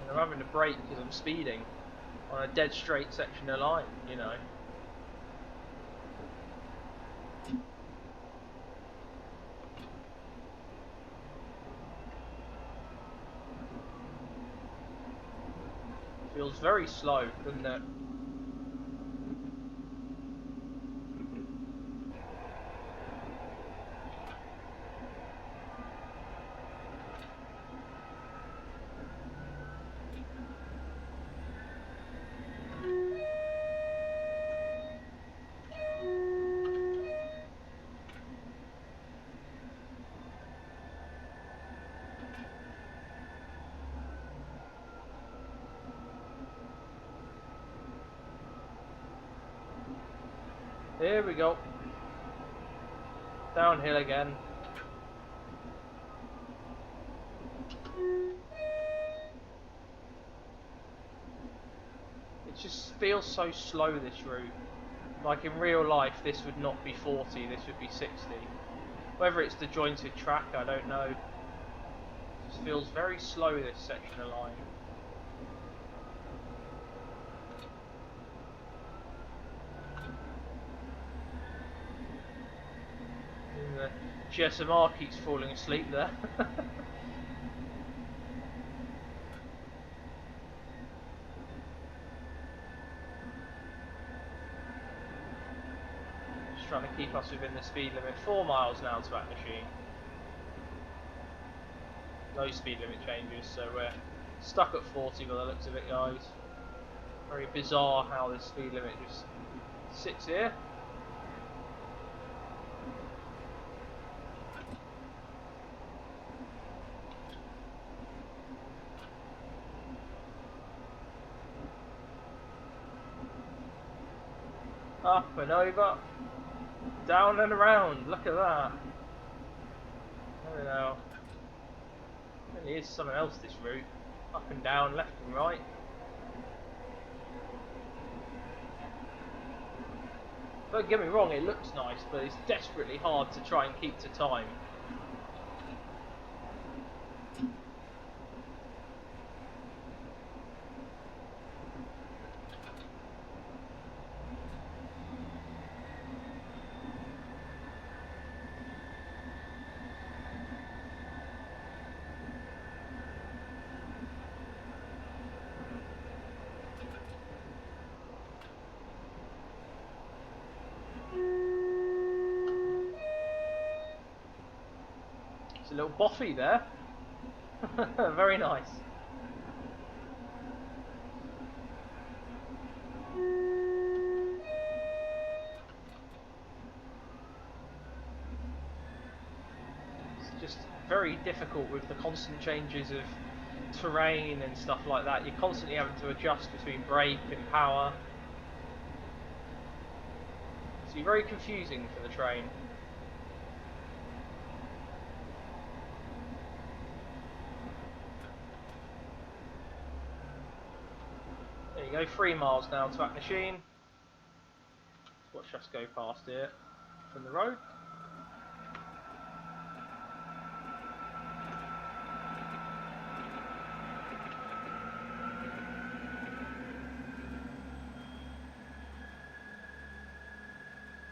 And I'm having to brake because I'm speeding on a dead straight section of line, you know. Feels very slow, doesn't it? Here we go. Downhill again. It just feels so slow, this route. Like in real life this would not be 40, this would be 60. Whether it's the jointed track, I don't know. It just feels very slow, this section of line. GSMR keeps falling asleep there. Just trying to keep us within the speed limit. 4 miles now to Add-ons. No speed limit changes, so we're stuck at 40 by the looks of it, guys. Very bizarre how this speed limit just sits here. Up and over, down and around, look at that. I don't know. It really is something else, this route. Up and down, left and right. Don't get me wrong, it looks nice, but it's desperately hard to try and keep to time. It's a little boffy there. Very nice. It's just very difficult with the constant changes of terrain and stuff like that. You're constantly having to adjust between brake and power. So you're very confusing for the train. There you go, 3 miles now to Add-ons. Let's watch us go past here from the road.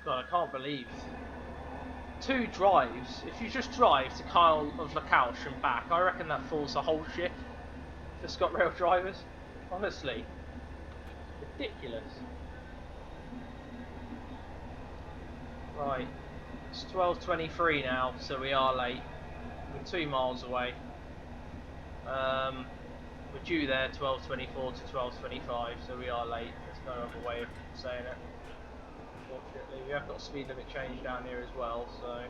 God, I can't believe 2 drives. If you just drive to Kyle of Lochalsh and back, I reckon that falls the whole shift for ScotRail drivers. Honestly, ridiculous. Right, it's 12:23 now, so we are late. We're 2 miles away. We're due there 12:24 to 12:25, so we are late. There's no other way of saying it. Unfortunately, we have got speed limit change down here as well, so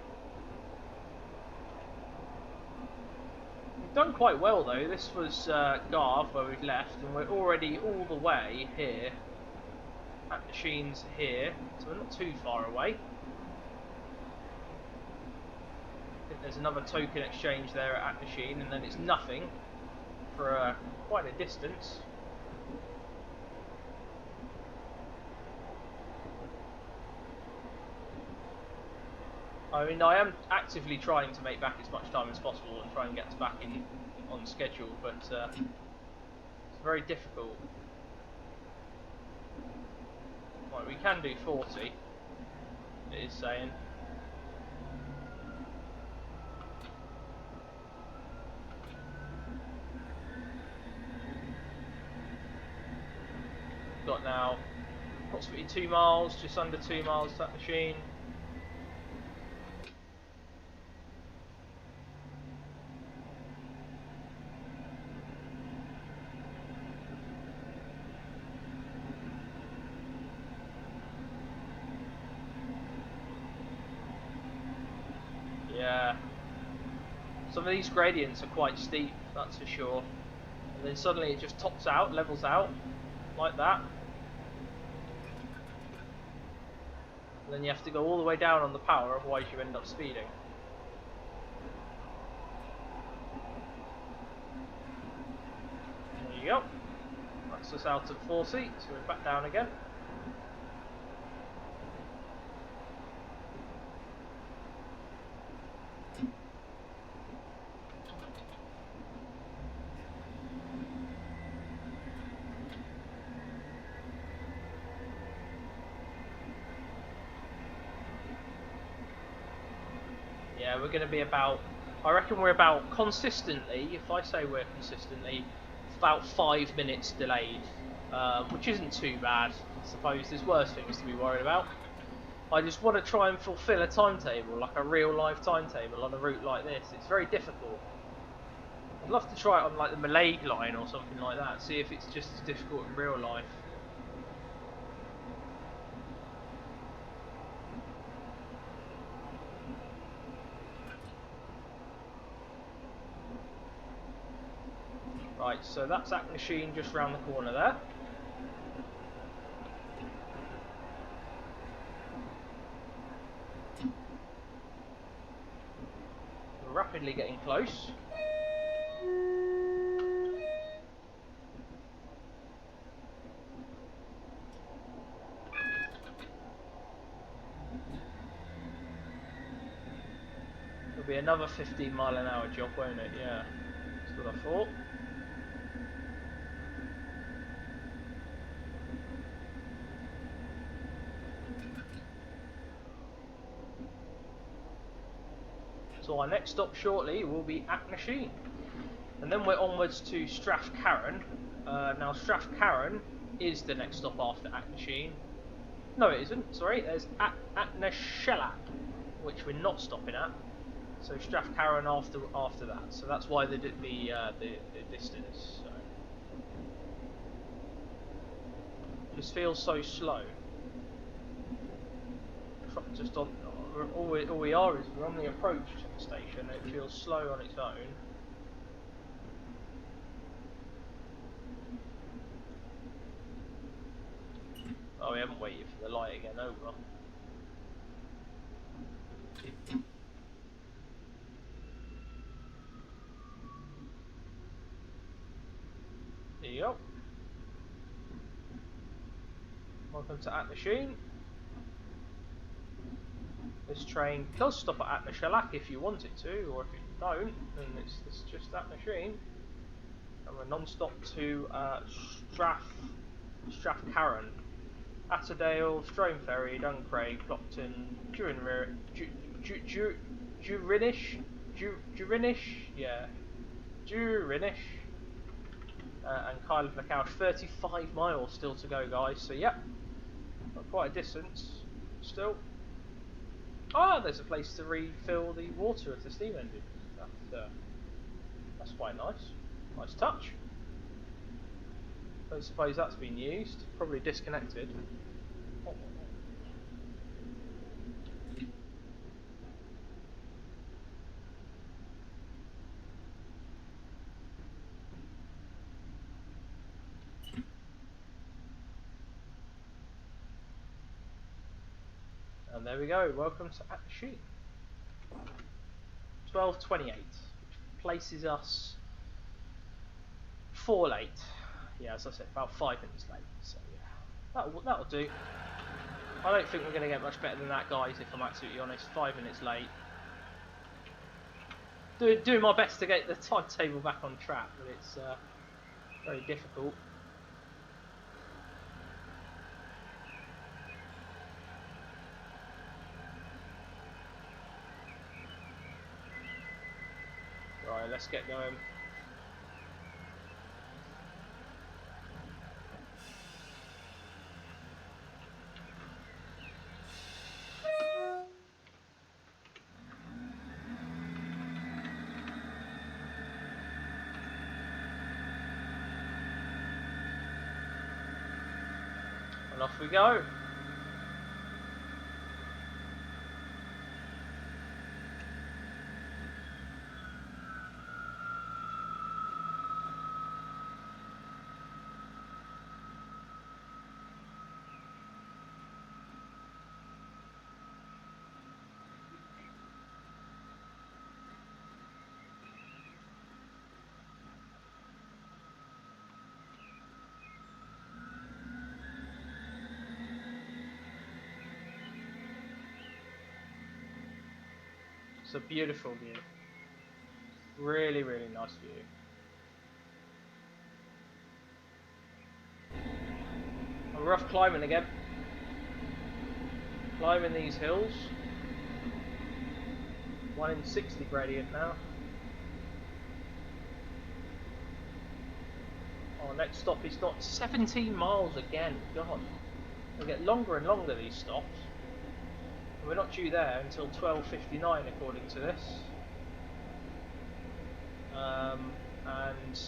we've done quite well though. This was Garve where we've left, and we're already all the way here. At machines here, so we're not too far away. I think there's another token exchange there at machine, and then it's nothing for quite a distance. I mean, I am actively trying to make back as much time as possible and try and get us back in on schedule, but it's very difficult. Right, we can do 40, it is saying. Got now approximately 2 miles, just under 2 miles to that machine. Yeah, some of these gradients are quite steep, that's for sure. And then suddenly it just tops out, levels out, like that. And then you have to go all the way down on the power, otherwise you end up speeding. There you go. That's us out at 40, so we're back down again. Yeah, we're going to be about, I reckon we're about consistently, if I say we're consistently, about 5 minutes delayed, which isn't too bad. I suppose there's worse things to be worried about. I just want to try and fulfill a timetable, like a real life timetable on a route like this. It's very difficult. I'd love to try it on like the Malay line or something like that, see if it's just as difficult in real life. Right, so that's that machine just round the corner there. We're rapidly getting close. It'll be another 15-mile-an-hour job, won't it? Yeah, that's what I thought. So our next stop shortly will be Acknasheen, and then we're onwards to Strathcarron. Now Strathcarron is the next stop after Acknasheen. No, it isn't. Sorry, there's Acknashella, which we're not stopping at. So Strathcarron after that. So that's why the distance. So. This feels so slow. Just on. All we are is we're on the approach to the station. It feels slow on its own. Oh, we haven't waited for the light again. Oh well. There you go. Welcome to Acknasheen. This train does stop at Acknashellach if you want it to, or if you don't, then it's just Acknasheen. And we're non-stop to Strathcarron, Atterdale, Stromeferry, Duncraig, Clopton, Durinish, and Kyle of Lochalsh. 35 miles still to go, guys. So yep, got quite a distance still. Ah, there's a place to refill the water of the steam engine. That's quite nice. Nice touch. Don't suppose that's been used. Probably disconnected. Oh. And there we go. Welcome to at the sheet. 12:28, which places us 4 late. Yeah, as I said, about 5 minutes late. So yeah, that'll do. I don't think we're going to get much better than that, guys. If I'm absolutely honest, 5 minutes late. Doing my best to get the timetable back on track, but it's very difficult. Right, let's get going. And off we go. It's a beautiful view. Really, really nice view. A rough climbing again. Climbing these hills. 1 in 60 gradient now. Our next stop is not 17 miles again. God, they get longer and longer, these stops. We're not due there until 12:59 according to this. And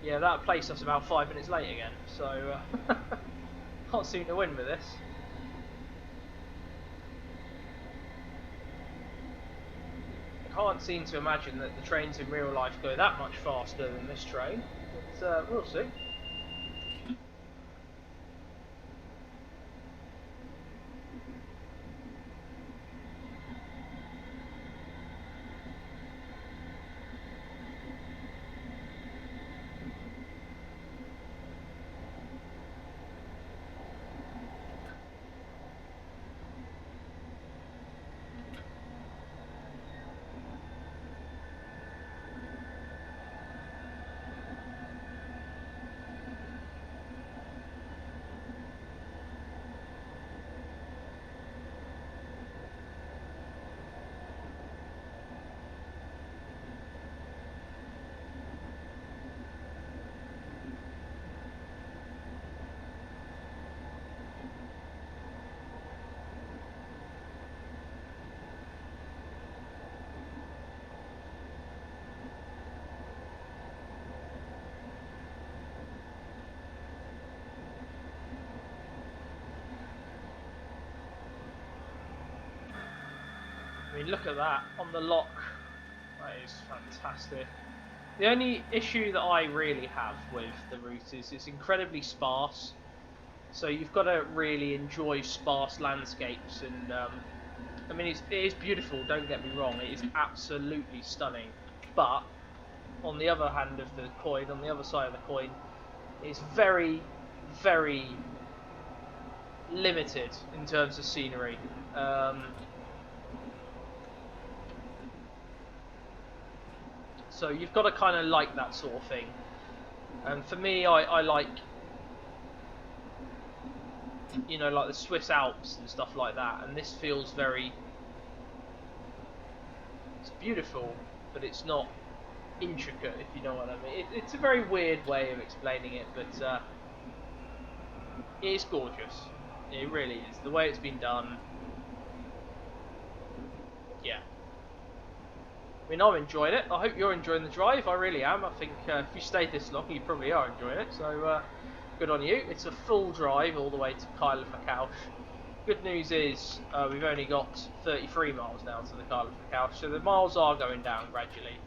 yeah, that'll place us about 5 minutes late again. So can't seem to win with this. I can't seem to imagine that the trains in real life go that much faster than this train. But we'll see. I mean, look at that on the lock. That is fantastic. The only issue that I really have with the route is it's incredibly sparse. So you've got to really enjoy sparse landscapes, and I mean it is beautiful. Don't get me wrong; it is absolutely stunning. But on the other hand of the coin, on the other side of the coin, it's very, very limited in terms of scenery. So you've got to kind of like that sort of thing. And for me, I like, you know, like the Swiss Alps and stuff like that. And this feels very, it's beautiful, but it's not intricate, if you know what I mean. It's a very weird way of explaining it, but it is gorgeous. It really is. The way it's been done, yeah. I mean, I'm enjoying it. I hope you're enjoying the drive. I really am. I think if you stayed this long, you probably are enjoying it. So good on you. It's a full drive all the way to Kyle of Lochalsh. Good news is we've only got 33 miles now to the Kyle of Lochalsh, so the miles are going down gradually.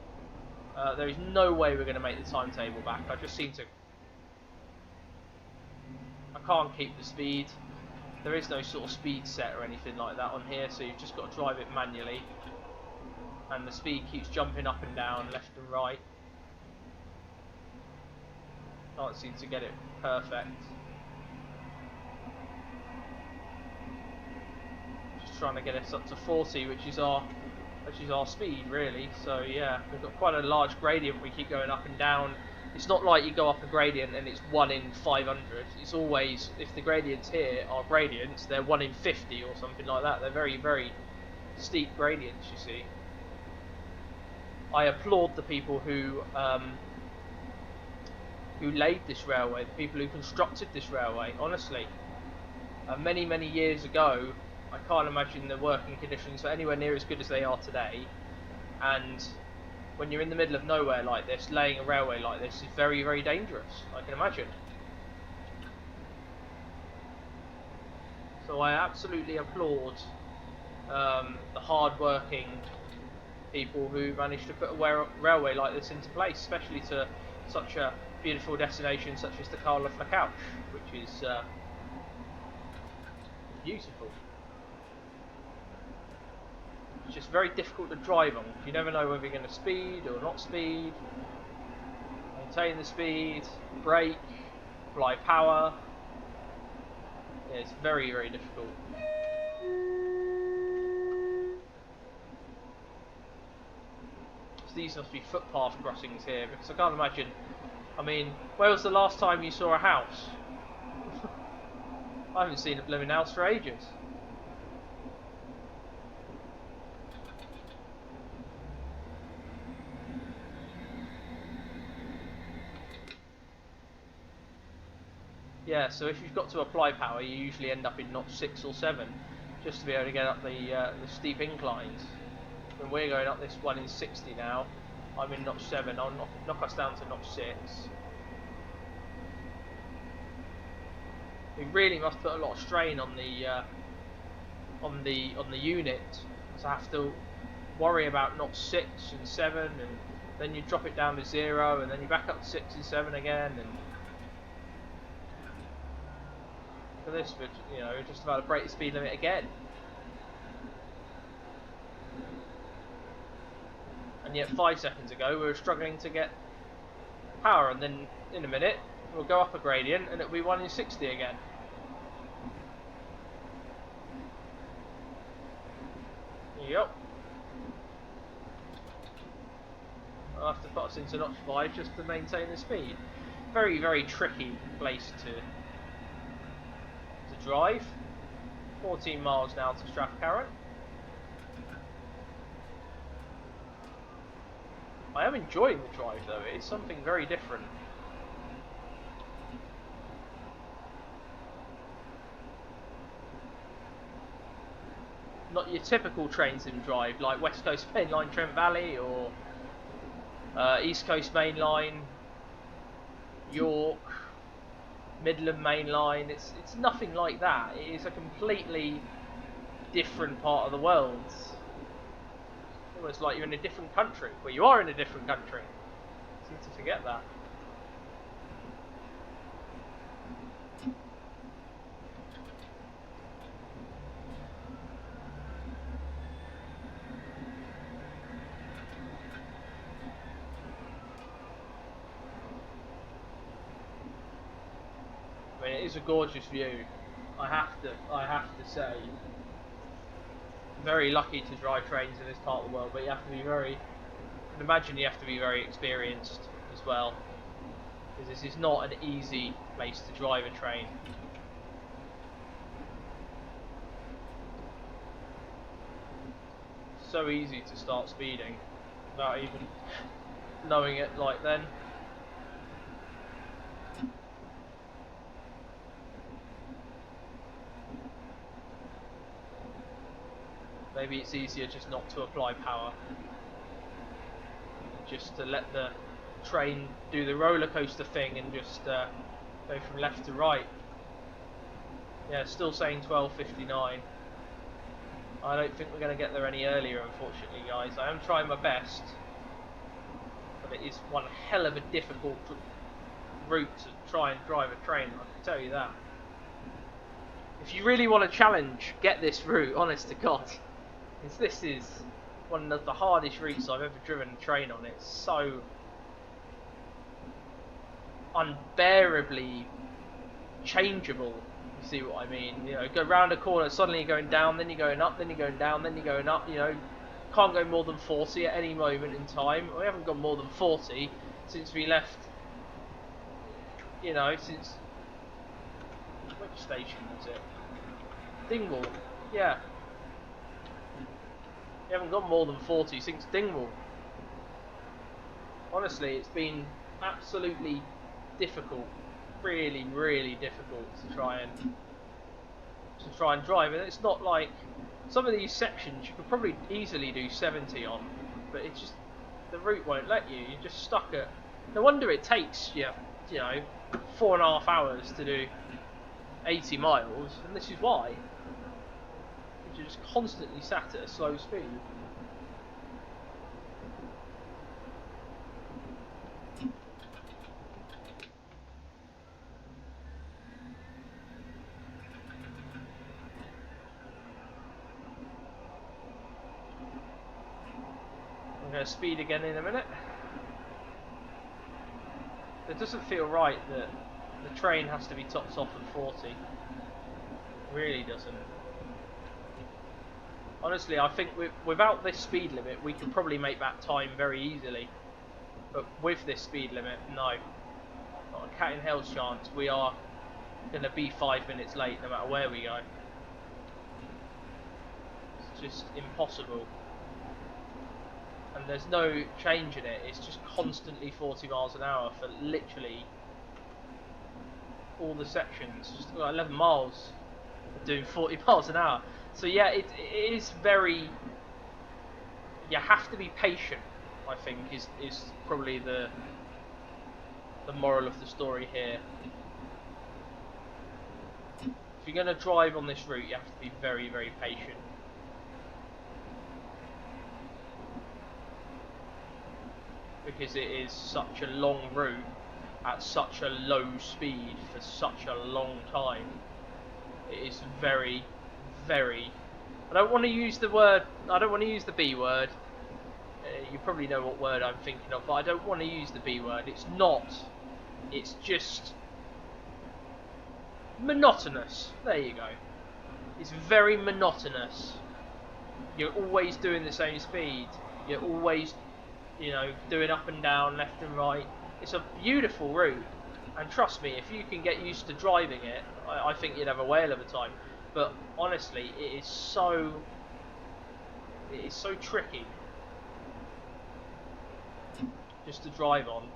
There is no way we're going to make the timetable back. I just seem to... I can't keep the speed. There is no sort of speed set or anything like that on here, so you've just got to drive it manually. And the speed keeps jumping up and down, left and right. Can't seem to get it perfect. Just trying to get us up to 40, which is our speed really. So yeah, we've got quite a large gradient. We keep going up and down. It's not like you go up a gradient and it's 1 in 500. It's always, if the gradients here are gradients, they're 1 in 50 or something like that. They're very, very steep gradients, you see. I applaud the people who laid this railway, the people who constructed this railway, honestly. Many, many years ago, I can't imagine the working conditions were anywhere near as good as they are today. And when you're in the middle of nowhere like this, laying a railway like this is very, very dangerous, I can imagine. So I absolutely applaud the hard-working people who managed to put a railway like this into place, especially to such a beautiful destination such as the Kyle of Lochalsh, which is beautiful. It's just very difficult to drive on. You never know whether you're going to speed or not speed, maintain the speed, brake, apply power. Yeah, it's very, very difficult. So these must be footpath crossings here, because I can't imagine. I mean, where was the last time you saw a house? I haven't seen a blooming house for ages. Yeah, so if you've got to apply power, you usually end up in notch 6 or 7, just to be able to get up the steep inclines. And we're going up this one in 60 now. I'm in notch 7. I'll knock us down to notch 6. We really must put a lot of strain on the unit, so I have to worry about notch 6 and 7, and then you drop it down to 0, and then you back up to 6 and 7 again, and for this, but you know, just about to break the speed limit again. And yet 5 seconds ago we were struggling to get power, and then in a minute we'll go up a gradient and it'll be 1 in 60 again. Yep. I'll have to put us into notch 5 just to maintain the speed. Very, very tricky place to drive. 14 miles now to Strathcarron. I am enjoying the drive though, it's something very different. Not your typical train sim drive like West Coast Main Line Trent Valley or East Coast Main Line, York, Midland Main Line. It's nothing like that. It is a completely different part of the world. Almost like you're in a different country. Well, you are in a different country. I seem to forget that. I mean, it is a gorgeous view. I have to say. Very lucky to drive trains in this part of the world, but you have to be very, I can imagine you have to be very experienced as well, because this is not an easy place to drive a train. So easy to start speeding without even knowing it like then. Maybe it's easier just not to apply power. Just to let the train do the roller coaster thing and just go from left to right. Yeah, still saying 12:59. I don't think we're going to get there any earlier, unfortunately, guys. I am trying my best, but it is one hell of a difficult route to try and drive a train, I can tell you that. If you really want a challenge, get this route, honest to God. Because this is one of the hardest routes I've ever driven a train on. It's so unbearably changeable. You see what I mean? You know, go round a corner, suddenly you're going down, then you're going up, then you're going down, then you're going up. You know, can't go more than 40 at any moment in time. We haven't gone more than 40 since we left. You know, since which station was it? Dingwall. Yeah. We haven't gone more than 40 since Dingwall. Honestly, it's been absolutely difficult, really, really difficult to try and drive. And it's not like some of these sections you could probably easily do 70 on, but it's just the route won't let you. You're just stuck at. No wonder it takes you know, 4.5 hours to do 80 miles, and this is why. You're just constantly sat at a slow speed. I'm going to speed again in a minute. It doesn't feel right that the train has to be topped off at 40. It really doesn't. Honestly, I think without this speed limit, we could probably make that time very easily. But with this speed limit, no. Not a cat in hell's chance. We are going to be 5 minutes late no matter where we go. It's just impossible. And there's no change in it. It's just constantly 40 miles an hour for literally all the sections. Just about 11 miles doing 40 miles an hour. So yeah, it is very. You have to be patient, I think, is probably the moral of the story here. If you're going to drive on this route, you have to be very, very patient. Because it is such a long route at such a low speed for such a long time. It is very, very. I don't want to use the word. I don't want to use the B word. You probably know what word I'm thinking of, but I don't want to use the B word. It's not. It's just monotonous. There you go. It's very monotonous. You're always doing the same speed. You're always, you know, doing up and down, left and right. It's a beautiful route, and trust me, if you can get used to driving it, I think you'd have a whale of a time. But honestly, it is so tricky just to drive on.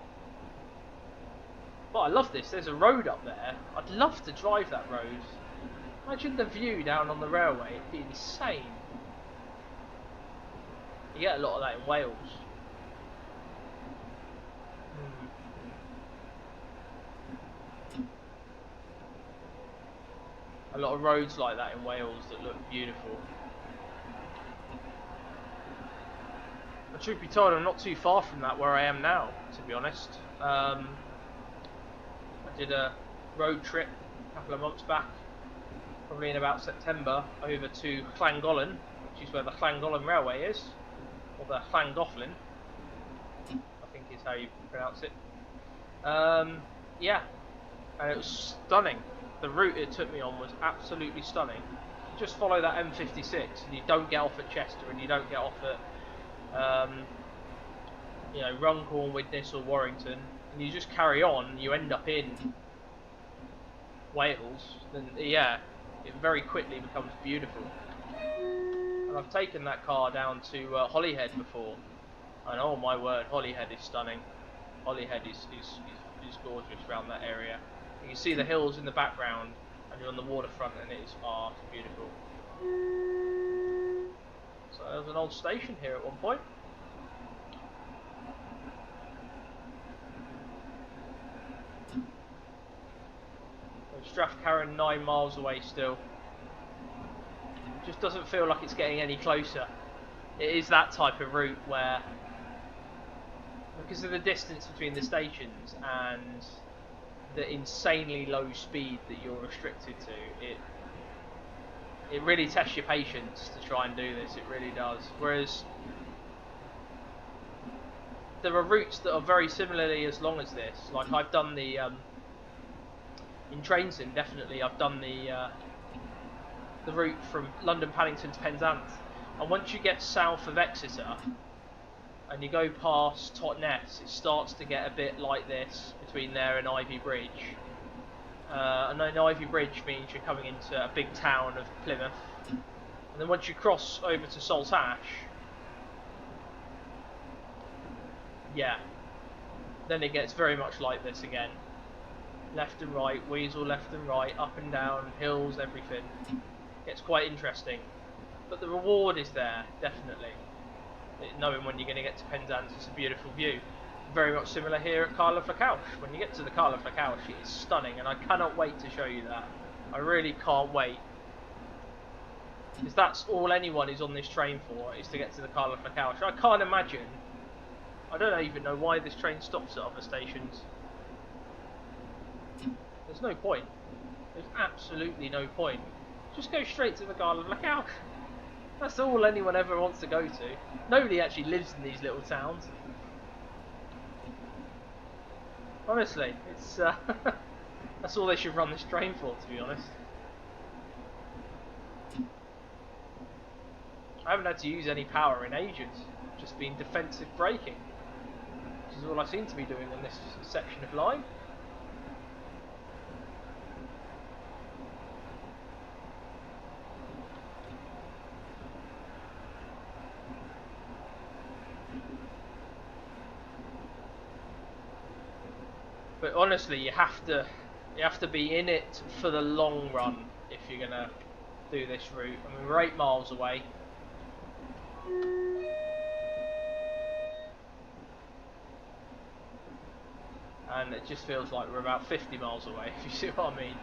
But I love this. There's a road up there. I'd love to drive that road. Imagine the view down on the railway. It'd be insane. You get a lot of that in Wales. A lot of roads like that in Wales that look beautiful. But truth be told, I'm not too far from that where I am now, to be honest. I did a road trip a couple of months back, probably in about September, over to Llangollen, which is where the Llangollen Railway is, or the Llangollen, I think is how you pronounce it. Yeah, and it was stunning. The route it took me on was absolutely stunning. You just follow that M56 and you don't get off at Chester and you don't get off at you know, Runcorn, Widnes or Warrington, and you just carry on and you end up in Wales, then yeah, it very quickly becomes beautiful. And I've taken that car down to Holyhead before, and oh my word, Holyhead is stunning. Holyhead is gorgeous around that area. You can see the hills in the background, and you're on the waterfront, and it's beautiful. an old station here at one point. Strathcarron 9 miles away still. It just doesn't feel like it's getting any closer. It is that type of route where, because of the distance between the stations and the insanely low speed that you're restricted to, it really tests your patience to try and do this. It really does. Whereas there are routes that are very similarly as long as this. Like I've done the in train sim, definitely I've done the route from London Paddington to Penzance, and once you get south of Exeter and you go past Totnes, it starts to get a bit like this between there and Ivy Bridge. And then Ivy Bridge means you're coming into a big town of Plymouth, and then once you cross over to Saltash, yeah, then it gets very much like this again. Left and right, Weasel left and right, up and down, hills, everything. It's quite interesting. But the reward is there, definitely. Knowing when you're going to get to Penzance, it's a beautiful view. Very much similar here at Kyle of Lochalsh. When you get to the Kyle of Lochalsh, it is stunning, and I cannot wait to show you that. I really can't wait. Because that's all anyone is on this train for, is to get to the Kyle of Lochalsh. I can't imagine. I don't even know why this train stops at other stations. There's no point. There's absolutely no point. Just go straight to the Garve of Lochalsh. That's all anyone ever wants to go to. Nobody actually lives in these little towns. Honestly, it's that's all they should run this train for, to be honest. I haven't had to use any power in ages. Just been defensive braking, which is all I seem to be doing on this section of line. But honestly, you have to be in it for the long run if you're gonna do this route. I mean, we're 8 miles away. And it just feels like we're about 50 miles away, if you see what I mean.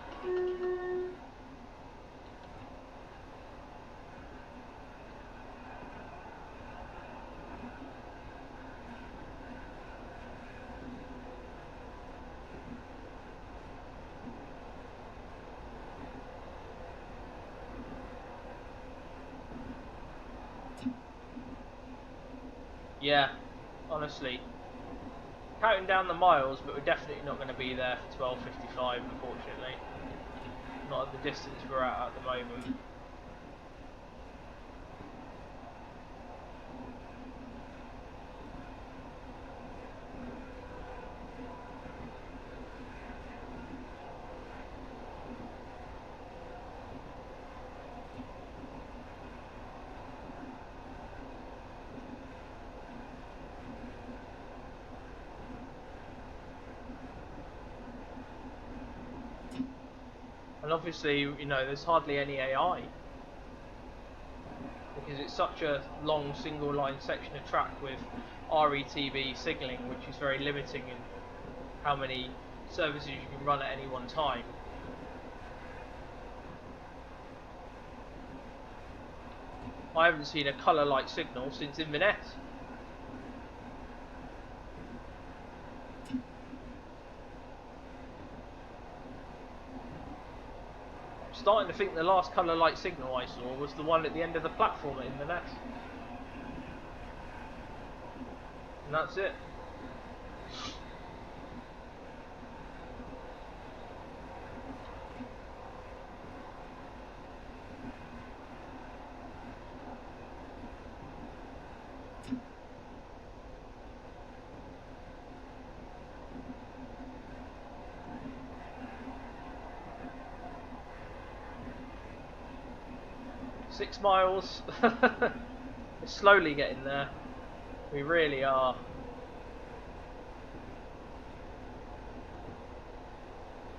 Yeah, honestly, counting down the miles, but we're definitely not going to be there for 12:55, unfortunately. Not at the distance we're at the moment. And obviously, you know, there's hardly any AI because it's such a long single line section of track with RETB signalling, which is very limiting in how many services you can run at any one time. I haven't seen a colour light signal since Inverness. Starting to think the last colour light signal I saw was the one at the end of the platform at Inverness. And that's it. Six miles. We're slowly getting there. We really are.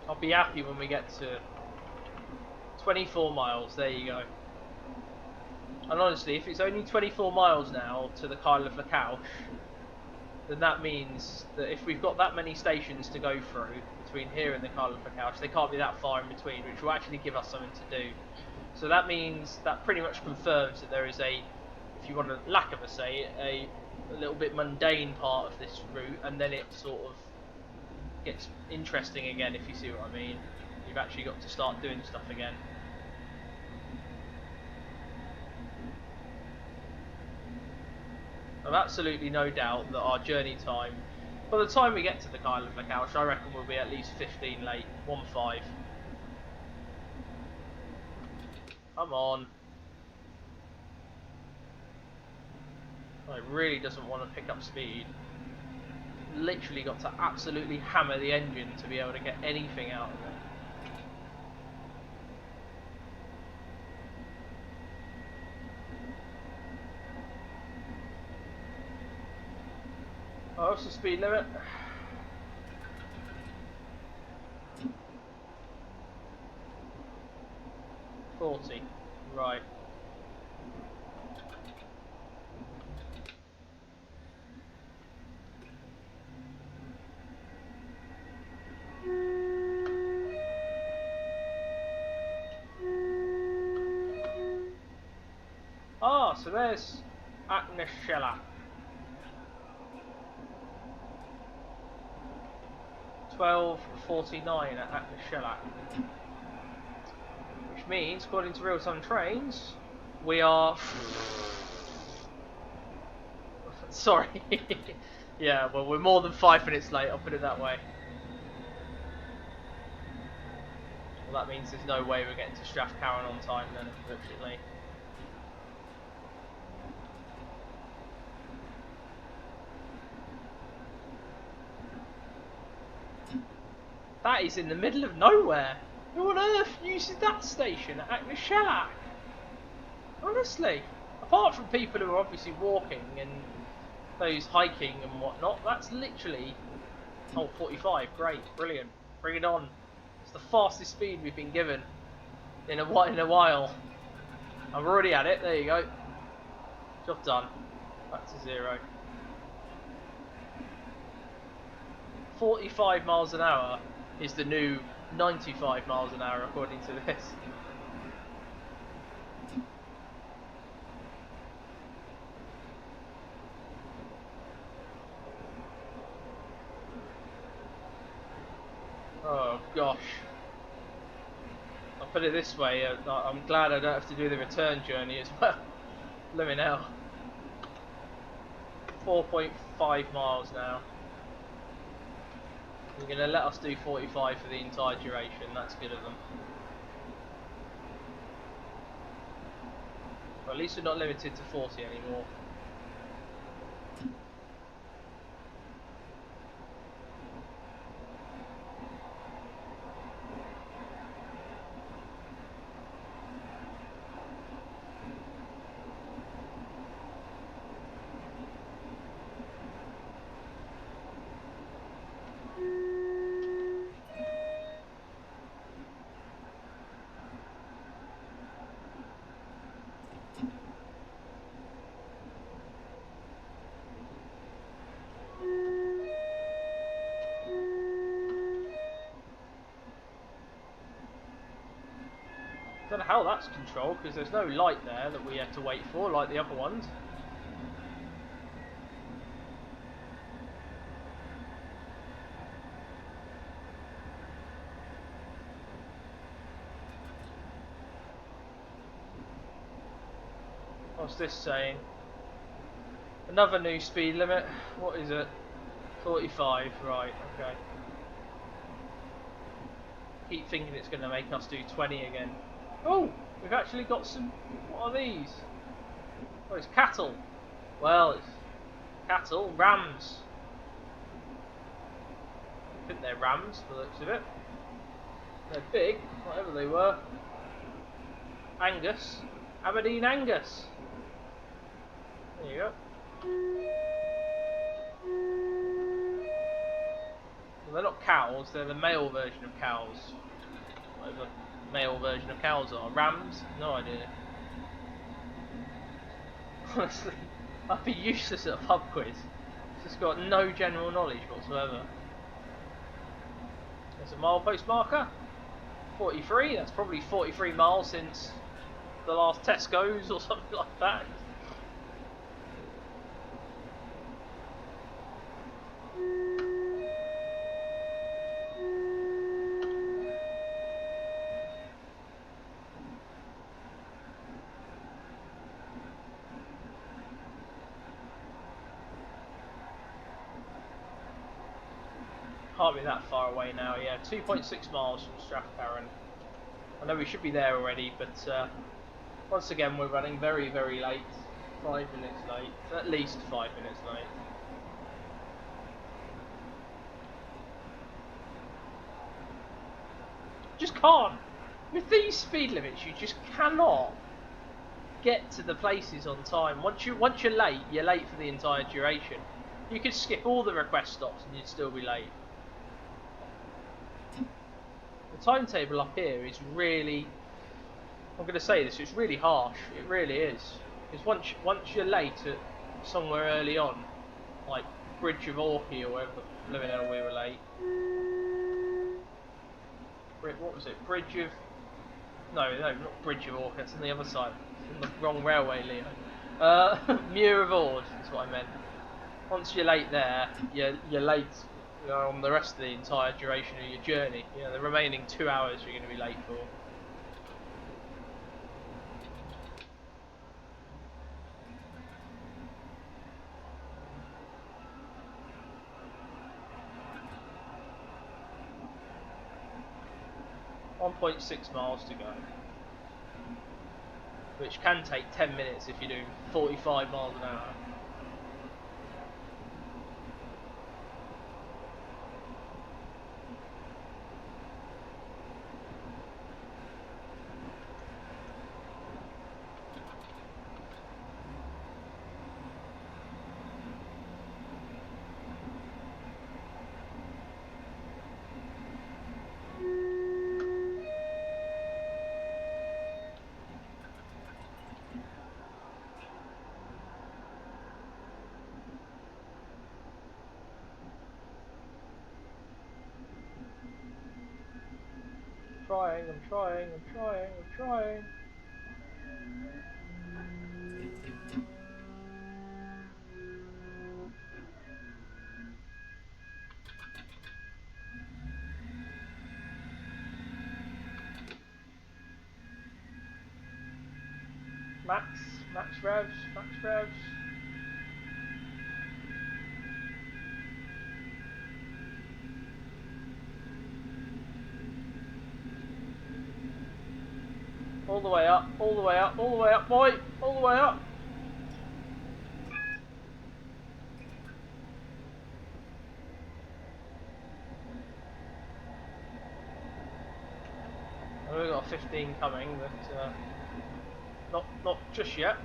I'll be happy when we get to 24 miles. There you go. And honestly, if it's only 24 miles now to the Kyle of Lochalsh, then that means that if we've got that many stations to go through between here and the Kyle of Lochalsh, they can't be that far in between, which will actually give us something to do. So that means that pretty much confirms that there is a, if you want a lack of a say, a little bit mundane part of this route, and then it sort of gets interesting again, if you see what I mean. You've actually got to start doing stuff again. I've absolutely no doubt that our journey time, by the time we get to the Kyle of Lochalsh, I reckon we'll be at least 15 late, 1-5. Come on. It really doesn't want to pick up speed. Literally got to absolutely hammer the engine to be able to get anything out of it. Oh, what's the speed limit? $40. Right. Ah, so there's Add-ons. 12:49 at Add-ons. Which means, according to real-time trains, we are... Sorry. Yeah, well, we're more than 5 minutes late, I'll put it that way. Well, that means there's no way we're getting to Strathcarron on time then, unfortunately. That is in the middle of nowhere. Who on earth uses that station at Add-ons? Honestly, apart from people who are obviously walking and those hiking and whatnot, that's literally... Oh, 45, great, brilliant, bring it on. It's the fastest speed we've been given in a while. I'm already at it, there you go. Job done, back to 0. 45 miles an hour is the new 95 miles an hour according to this. Oh gosh. I'll put it this way, I'm glad I don't have to do the return journey as well. Let me know. 4.5 miles now. You're going to let us do 45 for the entire duration, that's good of them. Well, at least we're not limited to 40 anymore. Don't know how that's controlled because there's no light there that we had to wait for like the other ones. What's this saying? Another new speed limit. What is it? 45, right, okay. Keep thinking it's going to make us do 20 again. Oh, we've actually got some... What are these? Oh, it's cattle. Well, it's cattle, rams. I think they're rams, by the looks of it. They're big, whatever they were. Angus. Aberdeen Angus. There you go. Well, they're not cows, they're the male version of cows. Whatever male version of cows are. Rams? No idea. Honestly, I'd be useless at a pub quiz. Just got no general knowledge whatsoever. There's a milepost marker. 43. That's probably 43 miles since the last Tesco's or something like that. Can't be that far away now, yeah. 2.6 miles from Strathcarron. I know we should be there already, but once again we're running very, very late. 5 minutes late. At least 5 minutes late. Just can't. With these speed limits, you just cannot get to the places on time. Once you're late for the entire duration. You could skip all the request stops and you'd still be late. The timetable up here is really, I'm going to say this, it's really harsh. It really is. Because once you're late at somewhere early on, like Bridge of Orkney or wherever the living hell we were late. What was it? No, not Bridge of Orkney. That's on the other side. It's on the wrong railway, Leo. Muir of Ord is what I meant. Once you're late there, you're late. On the rest of the entire duration of your journey. The remaining 2 hours you're going to be late for. .6 miles to go. Which can take 10 minutes if you do 45 miles an hour. I'm trying. Max revs. All the way up, boy! All the way up! We've got 15 coming, but not just yet.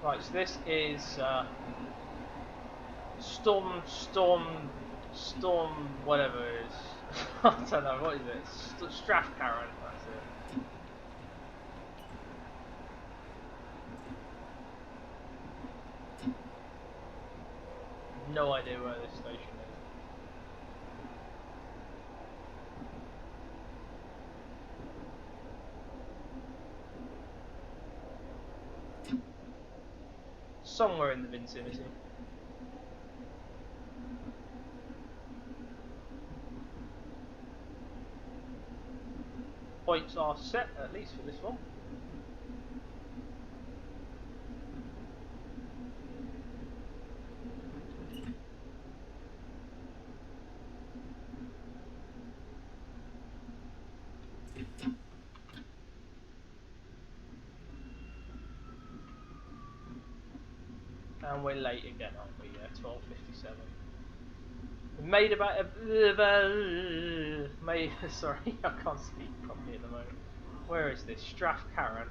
Right, so this is Storm, whatever it is. I don't know, what is it? Strathcarron, that's it. No idea where this station is. Somewhere in the vicinity. Points are set, at least for this one. And we're late again, aren't we? Yeah, 12:57. Made about made sorry, I can't speak properly at the moment. Where is this? Strathcarron,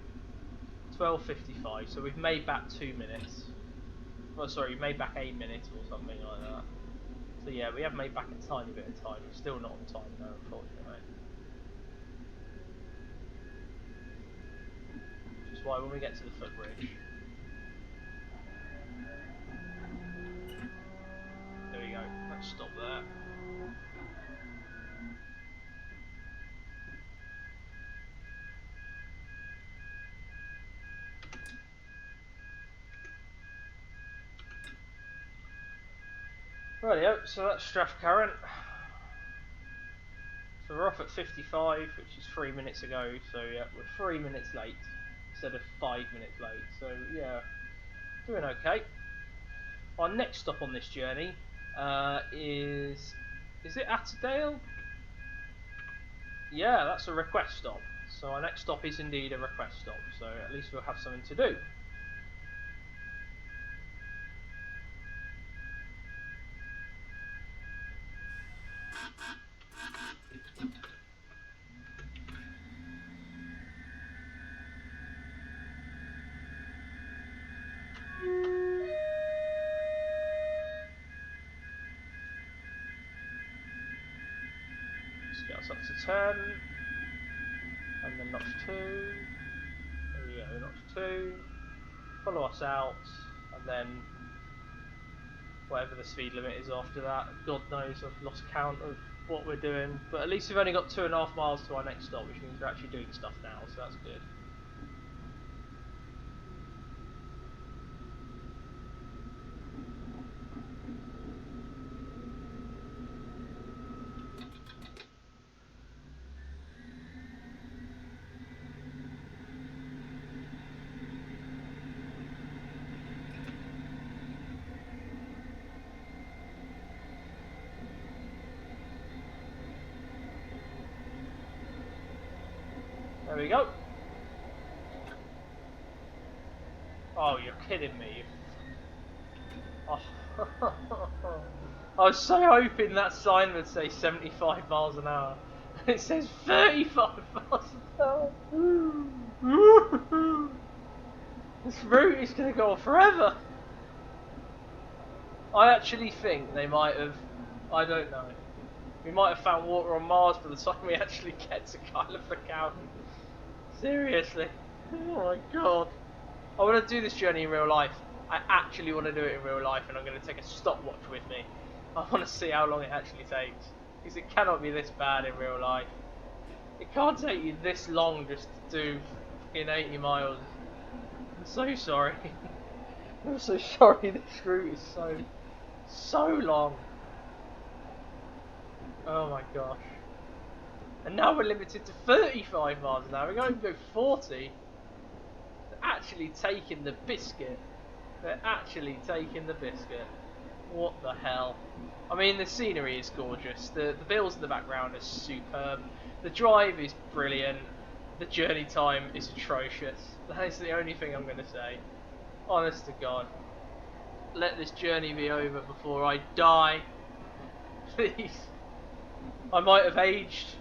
12:55. So we've made back 2 minutes. Well, sorry, made back 8 minutes or something like that. So yeah, we have made back a tiny bit of time. We're still not on time though, unfortunately. Which is why when we get to the footbridge, there we go. Let's stop there. Rightio, so that's Strathcarron. So we're off at 55, which is 3 minutes ago. So yeah, we're 3 minutes late instead of 5 minutes late. So yeah, doing okay. Our next stop on this journey is it Attadale? Yeah, that's a request stop. So our next stop is indeed a request stop. So at least we'll have something to do. Let's get us up to 10. And then notch 2. There we go, notch 2. Follow us out. And then whatever the speed limit is after that. God knows, I've lost count of what we're doing. But at least we've only got 2.5 miles to our next stop, which means we're actually doing stuff now, so that's good. There we go. Oh, you're kidding me. Oh. I was so hoping that sign would say 75 miles an hour. It says 35 miles an hour. This route is going to go on forever. I actually think they might have, I don't know. We might have found water on Mars by the time we actually get to Kyle of Lochalsh. Seriously. Oh my god. I want to do this journey in real life. I actually want to do it in real life, and I'm going to take a stopwatch with me. I want to see how long it actually takes. Because it cannot be this bad in real life. It can't take you this long just to do fucking 80 miles. I'm so sorry. I'm so sorry this route is so long. Oh my gosh. And now we're limited to 35 miles an hour. We're going to go 40. They're actually taking the biscuit. They're actually taking the biscuit. What the hell? I mean, the scenery is gorgeous. The bills in the background are superb. The drive is brilliant. The journey time is atrocious. That is the only thing I'm going to say. Honest to God. Let this journey be over before I die. Please. I might have aged.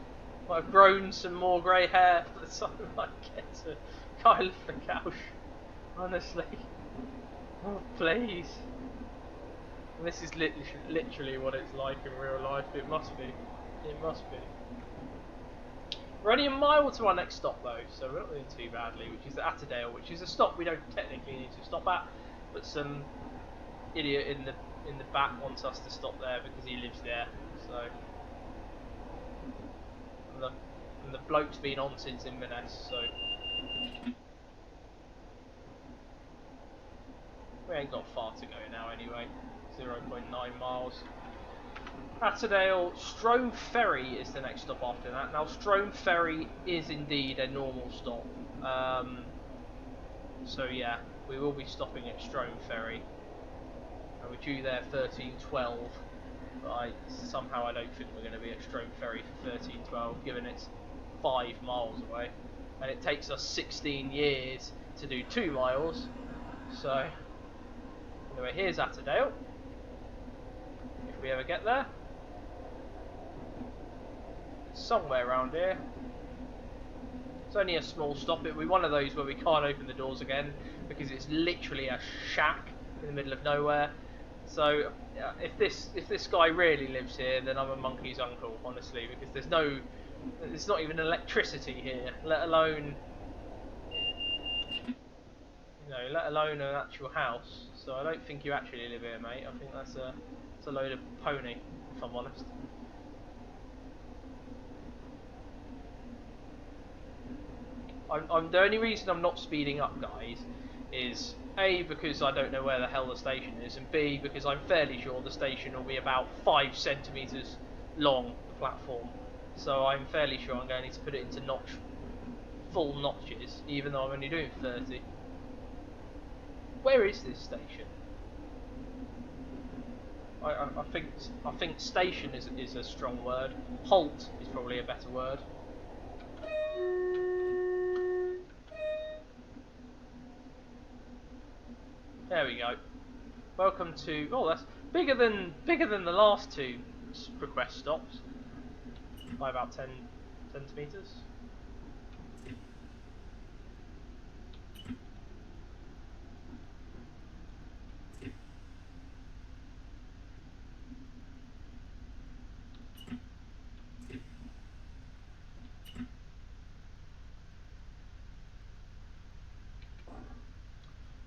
Might have grown some more grey hair by the time I get to Kyle of Lochalsh. Honestly. Oh, please. And this is literally what it's like in real life. It must be. It must be. We're only a mile to our next stop though, so we're not doing too badly, which is Attadale, which is a stop we don't technically need to stop at, but some idiot in the back wants us to stop there because he lives there. So and the bloke's been on since Inverness, so we ain't got far to go now anyway. 0.9 miles. Attadale, Strome Ferry is the next stop after that. Now Strome Ferry is indeed a normal stop. So yeah, we will be stopping at Strome Ferry. And we're due there 13:12. But somehow I don't think we're going to be at Strome Ferry for 13:12, given it's 5 miles away. And it takes us 16 years to do 2 miles. So anyway, here's Attadale. If we ever get there. somewhere around here. It's only a small stop. It'll be one of those where we can't open the doors again because it's literally a shack in the middle of nowhere. So if this guy really lives here, then I'm a monkey's uncle, honestly, because there's not even electricity here, let alone an actual house. So I don't think you actually live here, mate. I think that's a load of pony, if I'm honest. The only reason I'm not speeding up, guys, is A, because I don't know where the hell the station is, and B, because I'm fairly sure the station will be about 5 centimetres long, the platform. So I'm fairly sure I'm going to need to put it into full notches, even though I'm only doing 30. Where is this station? I think station is a strong word. Halt is probably a better word. There we go. Welcome to. Oh, that's bigger than the last two request stops by about 10 centimeters.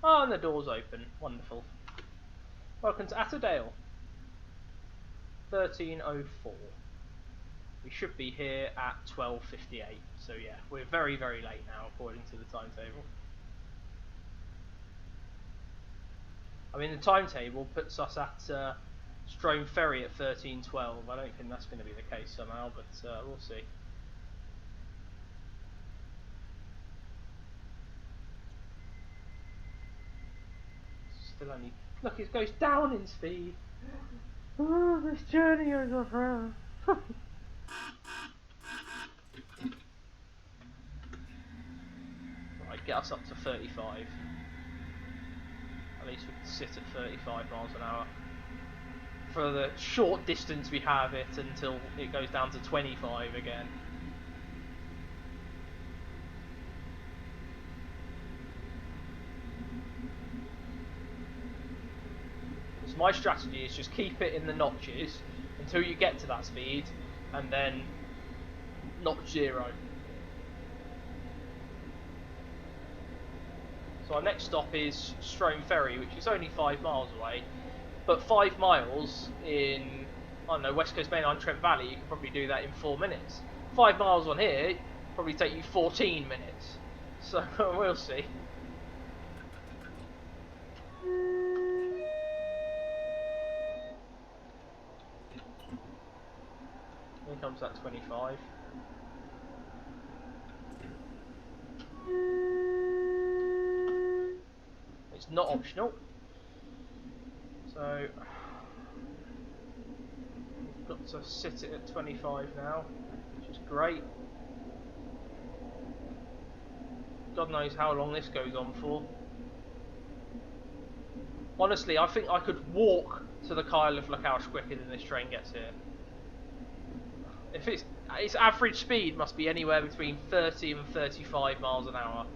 Oh, and the door's open. Wonderful. Welcome to Atterdale. 13:04. We should be here at 12:58. So yeah, we're very, very late now according to the timetable. I mean, the timetable puts us at Strome Ferry at 13:12. I don't think that's going to be the case somehow, but we'll see. Still only... Look, it goes down in speed. Oh, this journey goes on forever. Right, get us up to 35. At least we can sit at 35 miles an hour. For the short distance we have it until it goes down to 25 again. My strategy is just keep it in the notches until you get to that speed, and then notch 0. So our next stop is Strome Ferry, which is only 5 miles away, but 5 miles in, I don't know, West Coast Main Line, Trent Valley, you can probably do that in 4 minutes. 5 miles on here probably take you 14 minutes. So we'll see. Here comes that 25. It's not optional. So we've got to sit it at 25 now, which is great. God knows how long this goes on for. Honestly, I think I could walk to the Kyle of Lochalsh quicker than this train gets here. If its average speed must be anywhere between 30 and 35 miles an hour.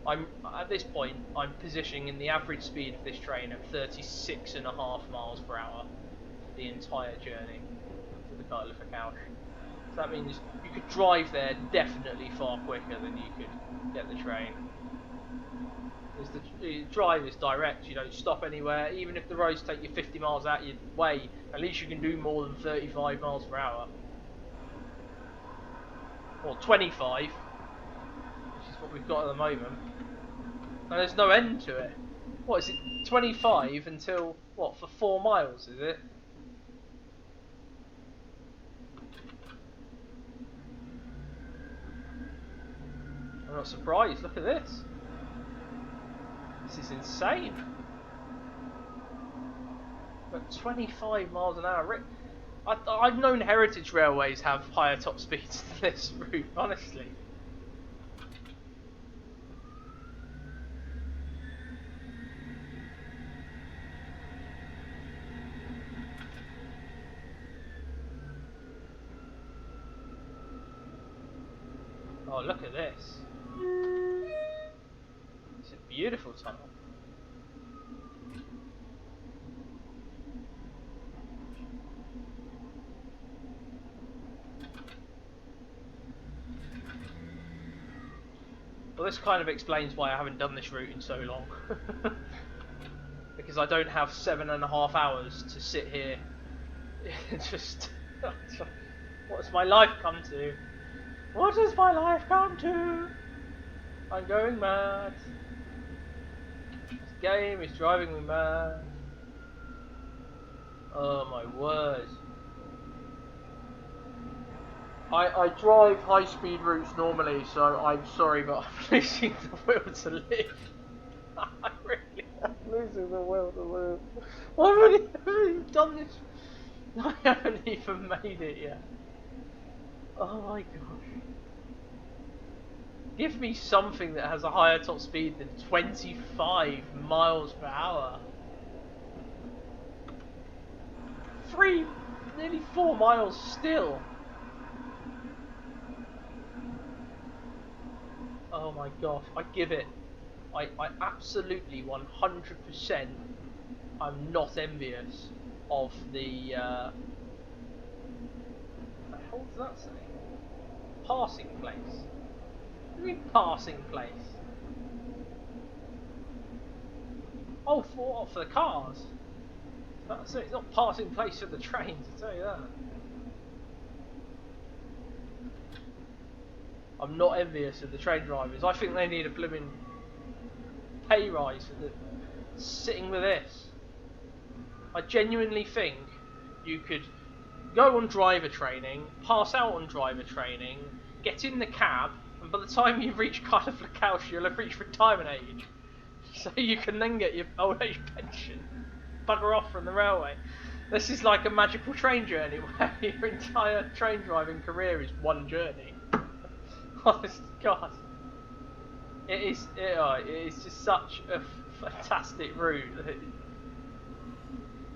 At this point, I'm positioning in the average speed of this train at 36.5 miles per hour for the entire journey to the Kyle of Lochalsh. So that means you could drive there definitely far quicker than you could get the train. The drive is direct, you don't stop anywhere. Even if the roads take you 50 miles out of your way, at least you can do more than 35 miles per hour. Or 25, which is what we've got at the moment. And there's no end to it. What is it, 25 until, what, for 4 miles, is it? I'm not surprised, look at this. This is insane. But 25 miles an hour. I've known heritage railways have higher top speeds than this route, honestly. Oh, look at this. It's a beautiful tunnel. Well, this kind of explains why I haven't done this route in so long. Because I don't have 7.5 hours to sit here. Just... What's my life come to? What has my life come to? I'm going mad. This game is driving me mad. Oh my word. I drive high speed routes normally, so I'm sorry, but I'm losing the will to live. I really am losing the will to live. I haven't even done this. I haven't even made it yet. Oh my gosh. Give me something that has a higher top speed than 25 miles per hour. Nearly 4 miles still. Oh my gosh, I give it. I absolutely 100%. I'm not envious of the. What the hell does that say? Passing place. What do you mean passing place? Oh, for the cars. That's it. It's not passing place for the trains. I tell you that. I'm not envious of the train drivers. I think they need a blooming pay rise for sitting with this. I genuinely think you could go on driver training, pass out on driver training, get in the cab, and by the time you reach Kyle of Lochalsh, you'll have reached retirement age. So you can then get your old age pension. Bugger off from the railway. This is like a magical train journey where your entire train driving career is one journey. Honest God, it is just such a fantastic route.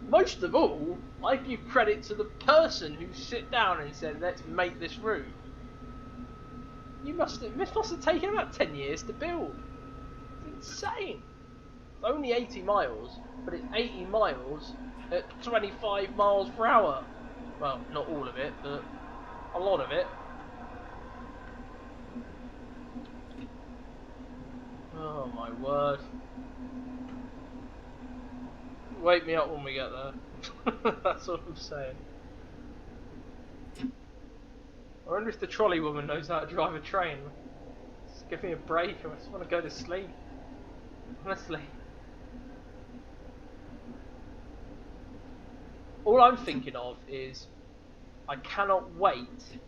Most of all, I give credit to the person who sit down and said, "Let's make this route." This must have taken about 10 years to build. It's insane. It's only 80 miles, but it's 80 miles at 25 miles per hour. Well, not all of it, but a lot of it. Oh my word. Wake me up when we get there. That's all I'm saying. I wonder if the trolley woman knows how to drive a train. Just give me a break, I just want to go to sleep. Honestly. All I'm thinking of is I cannot wait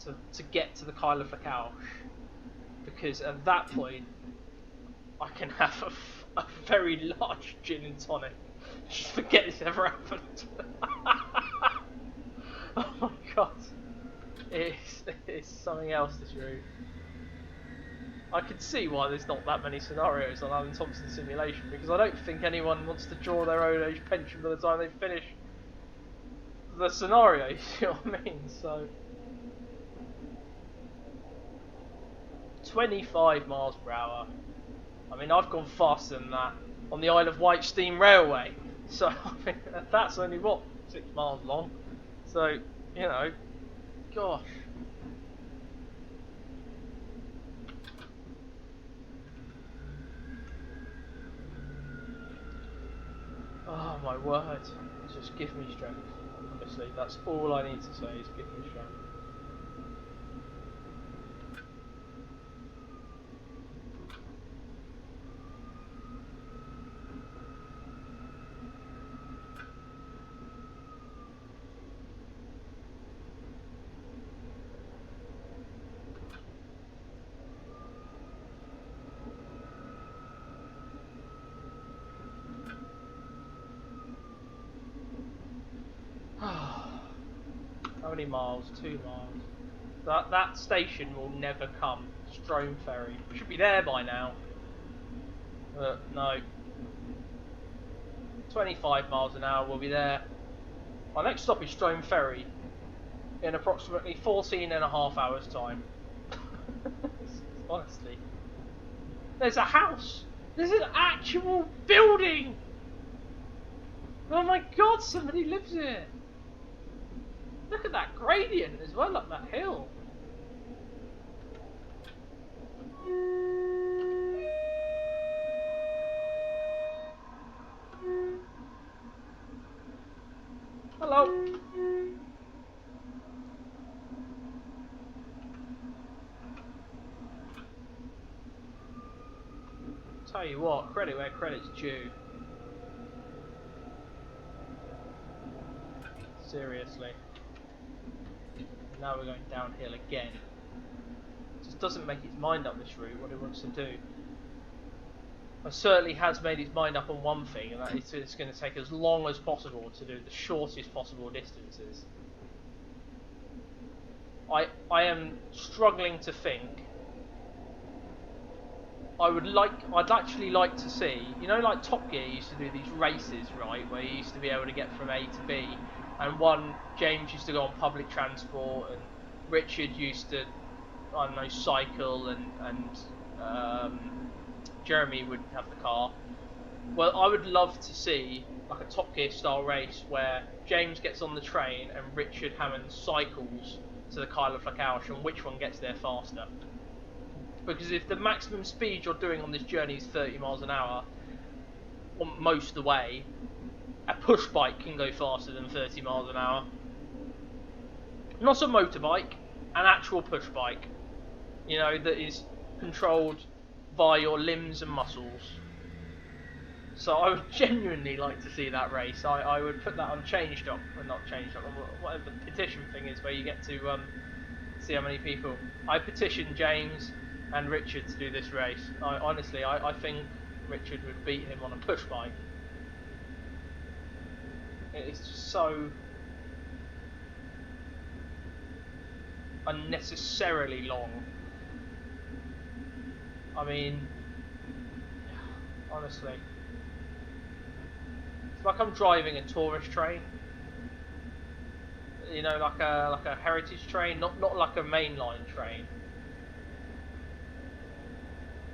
to get to the Kyle of Lochalsh, because at that point I can have a very large gin and tonic. Just forget this ever happened. Oh my god. It's something else, this route. I can see why there's not that many scenarios on Alan Thompson's simulation, because I don't think anyone wants to draw their own age pension by the time they finish the scenario, you see what I mean? So 25 miles per hour. I mean, I've gone faster than that on the Isle of Wight Steam Railway. So I mean, that's only what, 6 miles long. So, you know, gosh. Oh my word. Just give me strength. Honestly, that's all I need to say is give me strength. How many miles? 2 miles. That station will never come. Strome Ferry. We should be there by now. But no. 25 miles an hour, we'll be there. Our next stop is Strome Ferry in approximately 14.5 hours time. honestly. There's a house! There's an actual building! Oh my god, somebody lives here! Look at that gradient as well up that hill. Hello. Tell you what, credit where credit's due. Seriously. Now we're going downhill again. It just doesn't make its mind up this route, what it wants to do. It certainly has made its mind up on one thing, and that is it's going to take as long as possible to do the shortest possible distances. I am struggling to think. I'd actually like to see, you know, like Top Gear used to do these races, right, where you used to be able to get from A to B, and James used to go on public transport, and Richard used to, I don't know, cycle, and Jeremy would have the car. Well, I would love to see like a Top Gear style race where James gets on the train and Richard Hammond cycles to the Kyle of Lochalsh, and which one gets there faster. Because if the maximum speed you're doing on this journey is 30 miles an hour, on most of the way, a push bike can go faster than 30 miles an hour. Not a motorbike, an actual push bike. You know, that is controlled by your limbs and muscles. So I would genuinely like to see that race. I would put that on Change.com, or not Change.com, whatever the petition thing is where you get to see how many people. I petitioned James and Richard to do this race. Honestly, I think Richard would beat him on a push bike. It's just so unnecessarily long. I mean, honestly, it's like I'm driving a tourist train. You know, like a heritage train, not like a mainline train.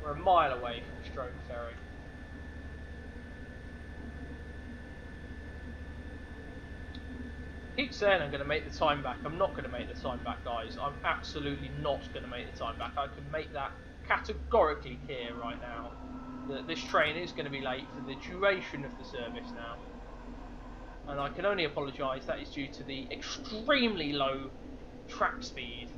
We're a mile away from Stroke Ferry. I keep saying I'm going to make the time back. I'm not going to make the time back, guys. I'm absolutely not going to make the time back. I can make that categorically clear right now. That this train is going to be late for the duration of the service now. And I can only apologise, that is due to the extremely low track speed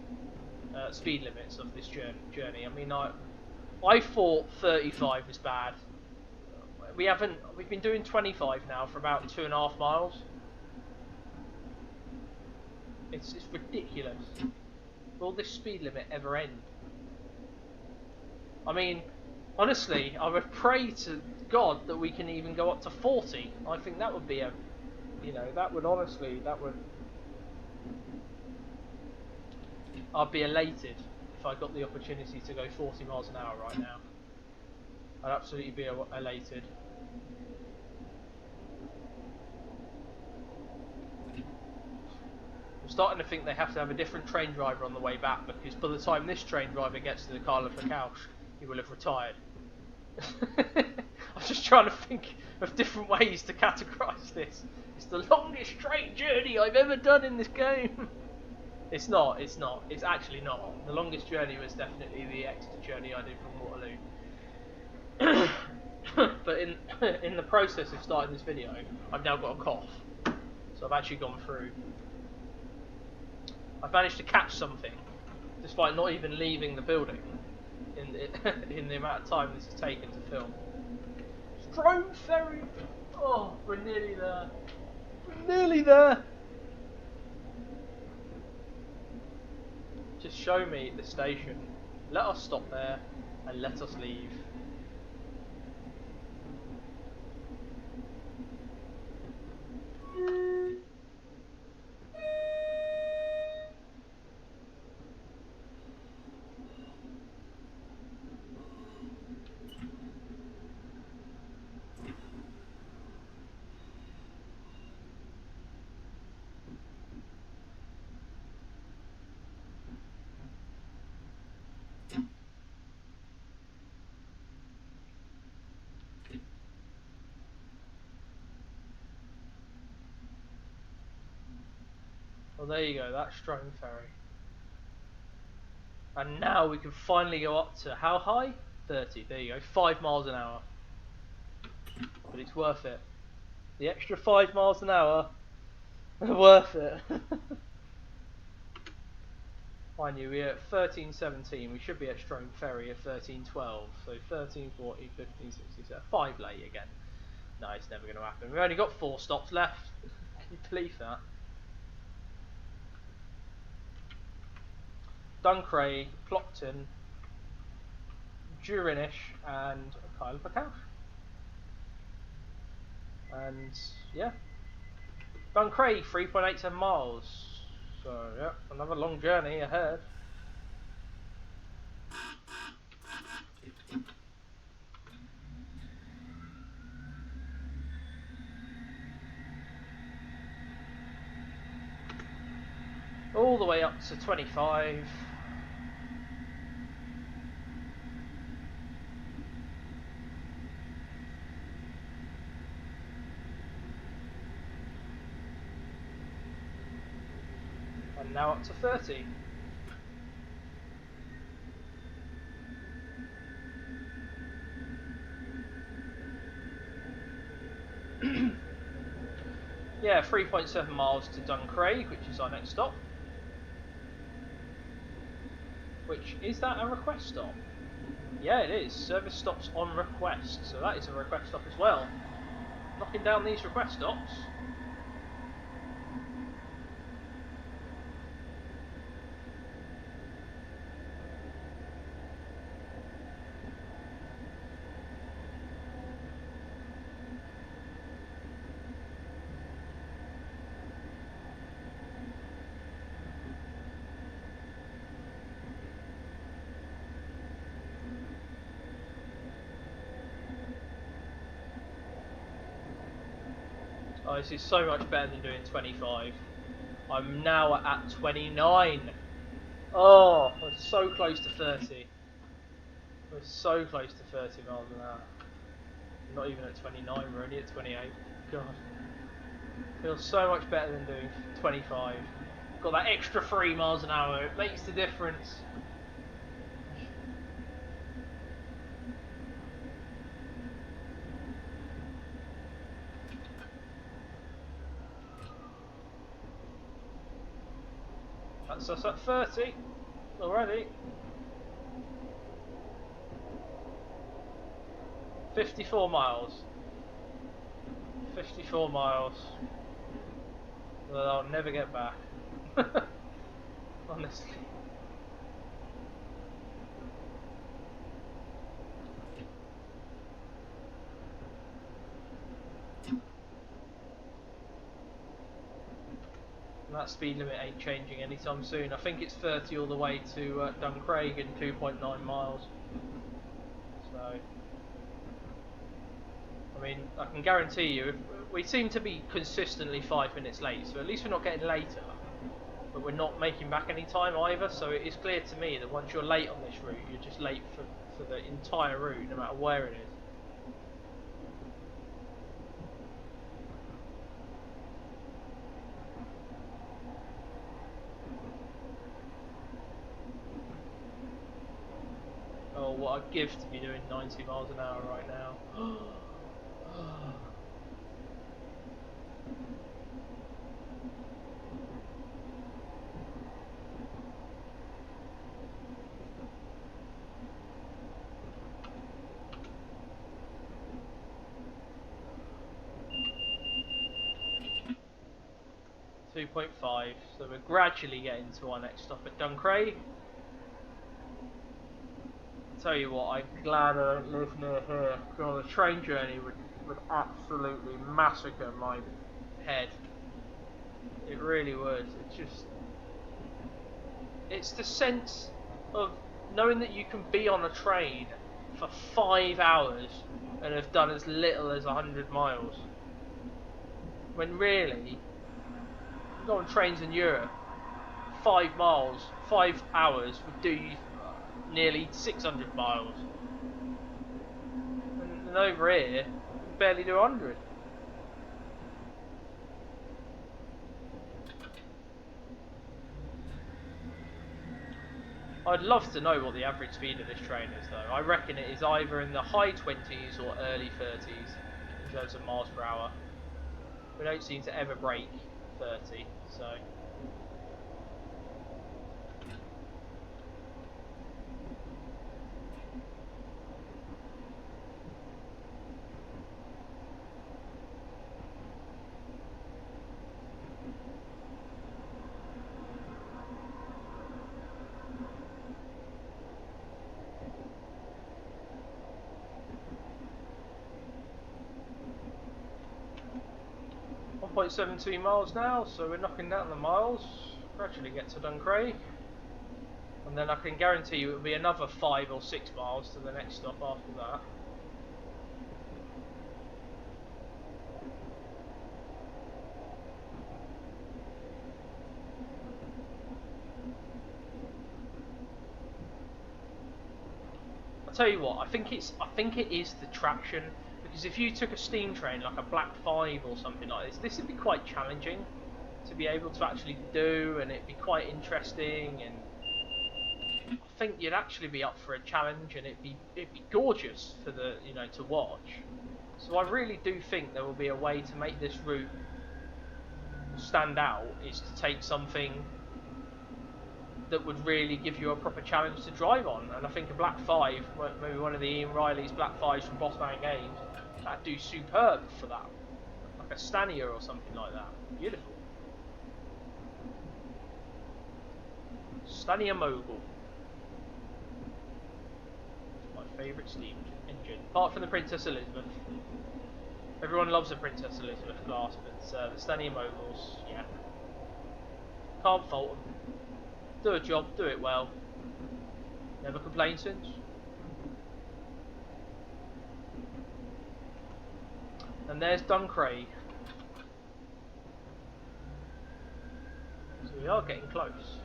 limits of this journey. I mean, I thought 35 was bad. We've been doing 25 now for about 2.5 miles. It's ridiculous. Will this speed limit ever end? I mean, honestly, I would pray to God that we can even go up to 40. I think that would be I'd be elated if I got the opportunity to go 40 miles an hour right now. I'd absolutely be elated. I'm starting to think they have to have a different train driver on the way back, because by the time this train driver gets to the Kyle of Lochalsh, he will have retired. I'm just trying to think of different ways to categorise this. It's the longest train journey I've ever done in this game. It's not. It's actually not. The longest journey was definitely the Exeter journey I did from Waterloo. But in the process of starting this video, I've now got a cough. So I've actually gone through. I've managed to catch something, despite not even leaving the building, in the amount of time this has taken to film. Stroke Ferry! Oh, we're nearly there. We're nearly there! Just show me the station. Let us stop there, and let us leave. Well, there you go, that's Strome Ferry. And now we can finally go up to how high? 30, there you go, 5 miles an hour. But it's worth it. The extra 5 miles an hour, worth it. Mind you, we're at 13:17, we should be at Strome Ferry at 13:12, so 13:40, 15:67, 5 late again. No, it's never going to happen. We've only got 4 stops left. Can you believe that? Duncraig, Plockton, Inverness, and Kyle of Lochalsh. And yeah, Duncraig 3.87 miles. So yeah, another long journey ahead. All the way up to 25. And now up to 30. Yeah, 3.7 miles to Duncraig, which is our next stop. Which, is that a request stop? Yeah, it is. Service stops on request, so that is a request stop as well. Knocking down these request stops. Oh, this is so much better than doing 25. I'm now at 29. Oh, we're so close to 30. We're so close to 30 miles an hour. Not even at 29, we're only at 28. God. Feels so much better than doing 25. Got that extra 3 miles an hour, it makes the difference. That's us at 30 already. 54 miles. 54 miles. That I'll never get back. Honestly. And that speed limit ain't changing anytime soon. I think it's 30 all the way to Duncraig in 2.9 miles. So, I mean, I can guarantee you, if we seem to be consistently 5 minutes late, so at least we're not getting later. But we're not making back any time either, so it is clear to me that once you're late on this route, you're just late for the entire route, no matter where it is. Oh, what a gift to be doing 90 miles an hour right now. 2.5, so we're gradually getting to our next stop at Duncraig. Tell you what, I'm glad I don't live near here, because the train journey would absolutely massacre my head. It really would. It's the sense of knowing that you can be on a train for 5 hours and have done as little as 100 miles. When really, you go on trains in Europe, 5 miles, 5 hours would do you nearly 600 miles. And over here, you barely do 100. I'd love to know what the average speed of this train is though. I reckon it is either in the high 20s or early 30s in terms of miles per hour. We don't seem to ever break 30, so... 1.72 miles now, so we're knocking down the miles. Gradually get to Duncraig, and then I can guarantee you it'll be another 5 or 6 miles to the next stop after that. I'll tell you what, I think it is the traction. Because if you took a steam train like a Black 5 or something like this would be quite challenging to be able to actually do, and it'd be quite interesting, and I think you'd actually be up for a challenge, and it'd be gorgeous for the to watch. So I really do think there will be a way to make this route stand out, is to take something that would really give you a proper challenge to drive on, and I think a Black 5, maybe one of the Ian Riley's Black 5s from Bossman Games, that'd do superb for that, like a Stania or something like that. Beautiful. Stania Mogul. It's my favourite steam engine, apart from the Princess Elizabeth. Everyone loves the Princess Elizabeth class, but the Stania Moguls, yeah, can't fault them. Do a job, do it well. Never complained since. And there's Duncraig. So we are getting close.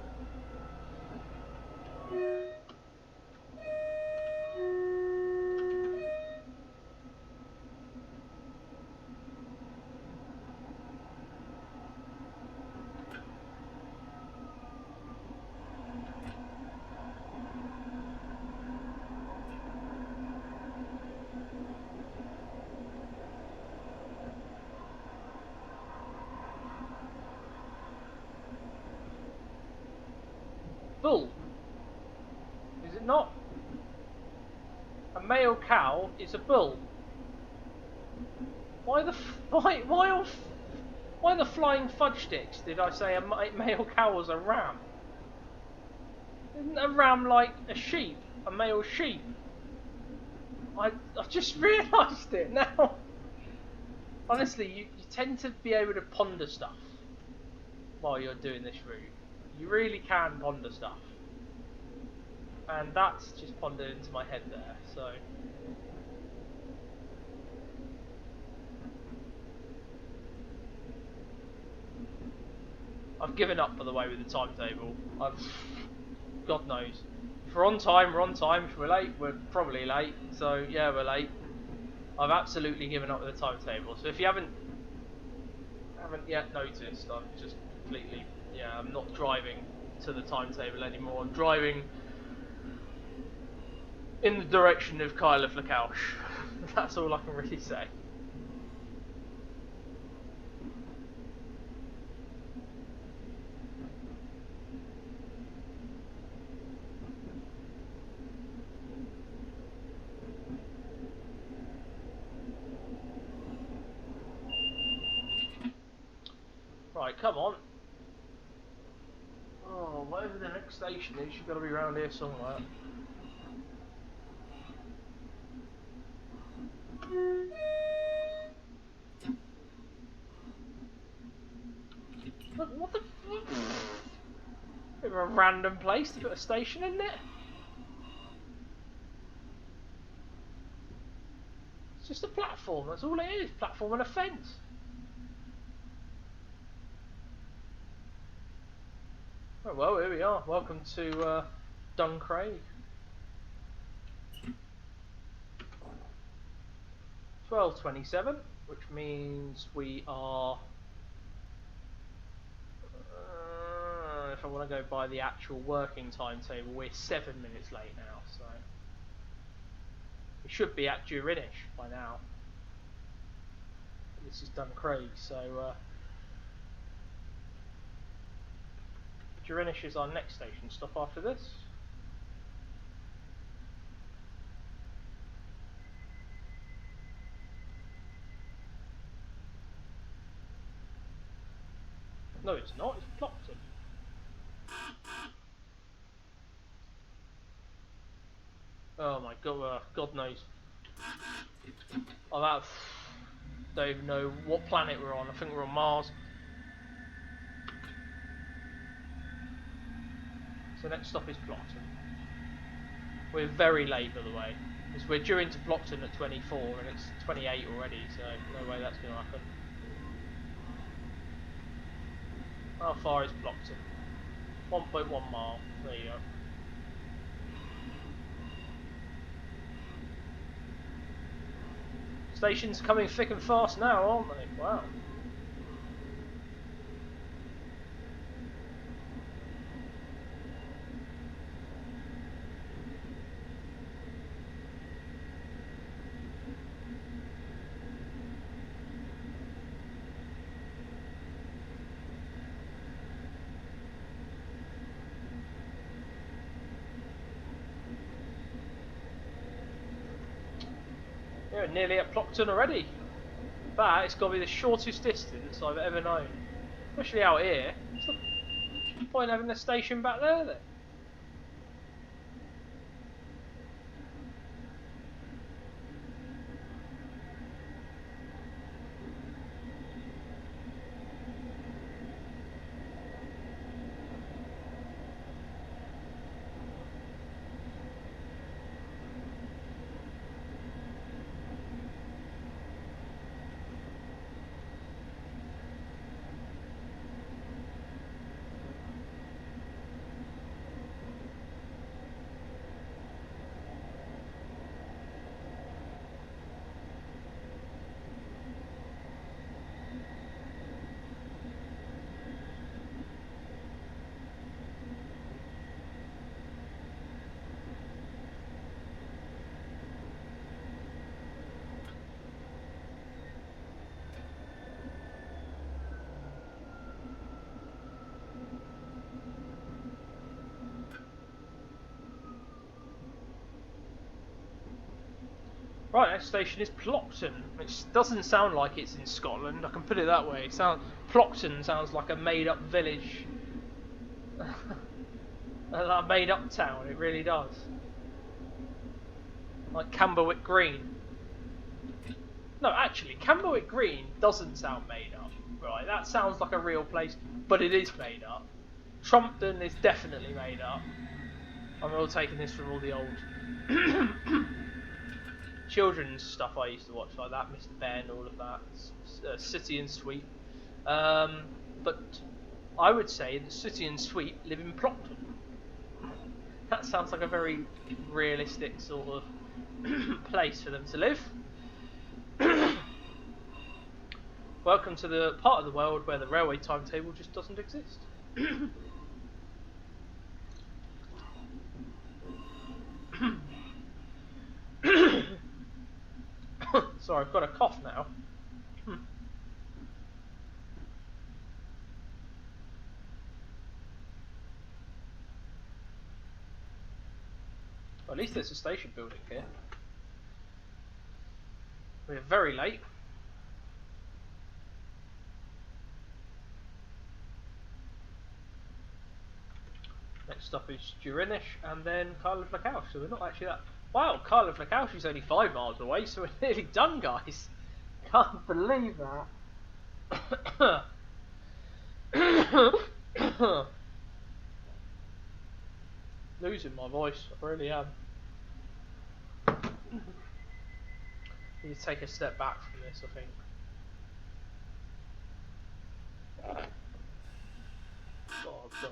Bull, is it not? A male cow is a bull. Why the flying fudge sticks did I say a male cow was a ram? Isn't a ram like a sheep, a male sheep? I just realised it now. Honestly, you tend to be able to ponder stuff while you're doing this route. You really can ponder stuff, and that's just pondered into my head there. So I've given up, by the way, with the timetable. God knows, if we're on time, we're on time. If we're late, we're probably late. So yeah, we're late. I've absolutely given up with the timetable. So if you haven't yet noticed, I've just completely, I'm not driving to the timetable anymore. I'm driving in the direction of Kyle of Lochalsh. That's all I can really say. Right, come on. Oh, whatever the next station is, you've got to be around here somewhere. Look, what the... Bit of a random place to put a station, isn't it? It's just a platform, that's all it is. Platform and a fence. Oh well, here we are. Welcome to Duncraig. 12:27, which means we are, if if I want to go by the actual working timetable, we're 7 minutes late now, so we should be at Inverness by now. This is Duncraig, so Inverness is our next station stop after this. No, it's not. It's Plockton. Oh my god! God knows. I don't even know what planet we're on. I think we're on Mars. So next stop is Plockton. We're very late, by the way, because we're due into Plockton at 24 and it's 28 already. So no way that's going to happen. How far is Plockton? 1.1 mile. There you go. Stations coming thick and fast now, aren't they? Wow. We're nearly at Plockton already. But it's got to be the shortest distance I've ever known. Especially out here. What's the point having the station back there then? Right, next station is Plockton, which doesn't sound like it's in Scotland, I can put it that way. Plockton sounds like a made-up village. A made-up town, it really does. Like Camberwick Green. No, actually, Camberwick Green doesn't sound made up. Right, that sounds like a real place, but it is made up. Trumpton is definitely made up. I'm all taking this from all the old children's stuff I used to watch, like that, Mr. Ben, all of that, City and Sweep. But I would say that City and Sweep live in Plockton. That sounds like a very realistic sort of place for them to live. Welcome to the part of the world where the railway timetable just doesn't exist. Sorry, I've got a cough now. Well, at least there's a station building here. We're very late. Next stop is Inverness and then Kyle of Lochalsh. So we're not actually that. Wow, Kyle of Lochalsh is only 5 miles away, so we're nearly done, guys. Can't believe that. Losing my voice, I really am. Need to take a step back from this, I think. Oh, God.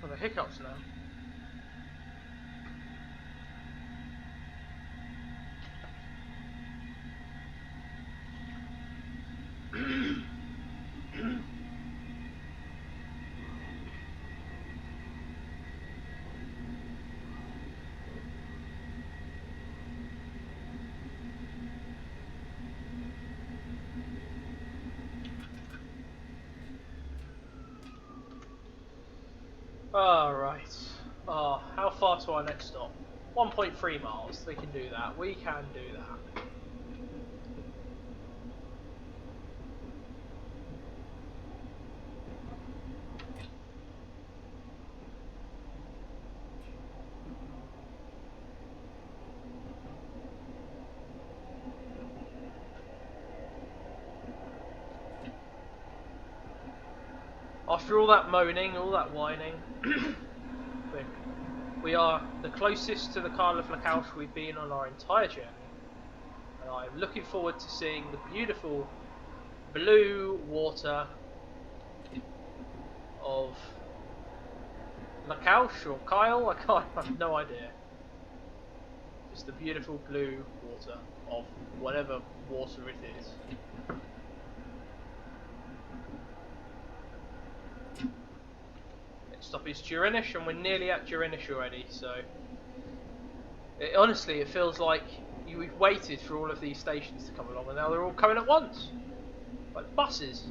Oh, the hiccups now. Alright. Oh, how far to our next stop? 1.3 miles. We can do that. We can do that. After all that moaning, all that whining, we are the closest to the Kyle of Lochalsh we've been on our entire journey, and I'm looking forward to seeing the beautiful blue water of Lochalsh or Kyle. I have no idea. Just the beautiful blue water of whatever water it is. Stop is Inverness, and we're nearly at Inverness already, so honestly it feels like we've waited for all of these stations to come along and now they're all coming at once, like buses.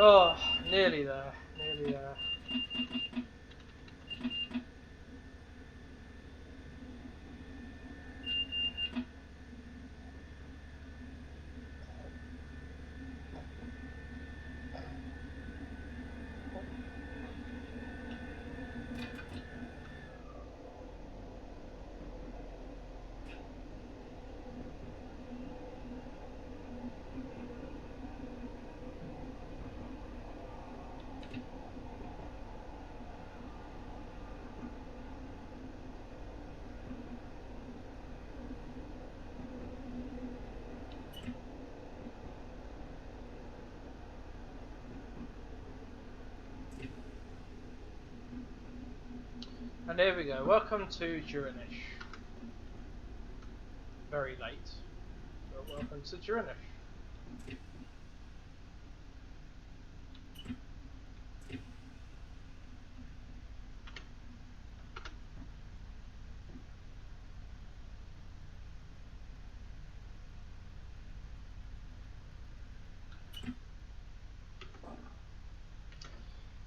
Oh, nearly there, nearly there. And there we go. Welcome to Inverness. Very late, but welcome to Inverness.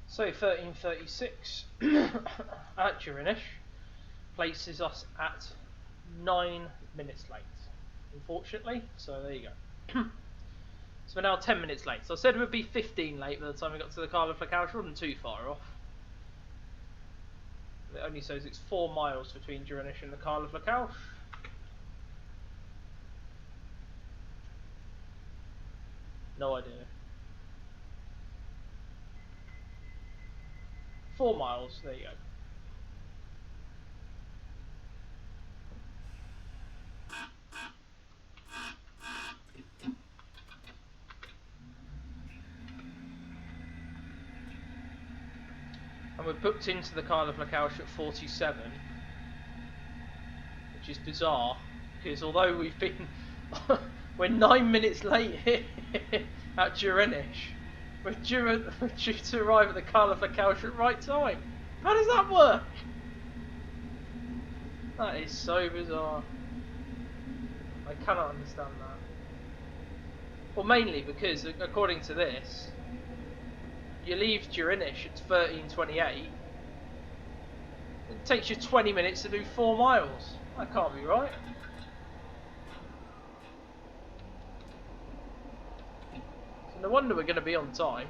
So 13:36 at Inverness places us at 9 minutes late, unfortunately. So there you go. So we're now 10 minutes late. So I said we'd be 15 late by the time we got to the Kyle of Lochalsh. Wasn't too far off. It only says it's 4 miles between Inverness and the Kyle of Lochalsh. No idea. 4 miles, there you go. And we're booked into the Kyle of Lochalsh at 47, which is bizarre, because although we've been, we're 9 minutes late here at Inverness, we're due to arrive at the Kyle of Lochalsh at the right time. How does that work? That is so bizarre. I cannot understand that. Well, mainly because, according to this, you leave Inverness at 13:28. It takes you 20 minutes to do 4 miles. That can't be right. So no wonder we're going to be on time.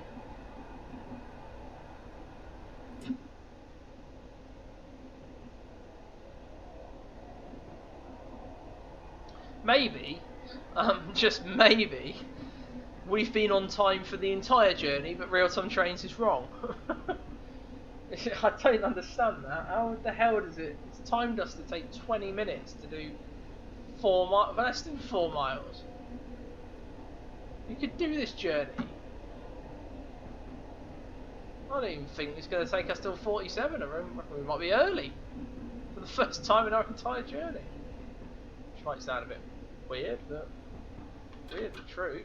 maybe, just maybe, we've been on time for the entire journey, but Real-Time Trains is wrong. I don't understand that. How the hell does it's timed us to take 20 minutes to do less than 4 miles. You could do this journey. I don't even think it's going to take us till 47. I reckon we might be early for the first time in our entire journey. Which might sound a bit weird, but weird but true.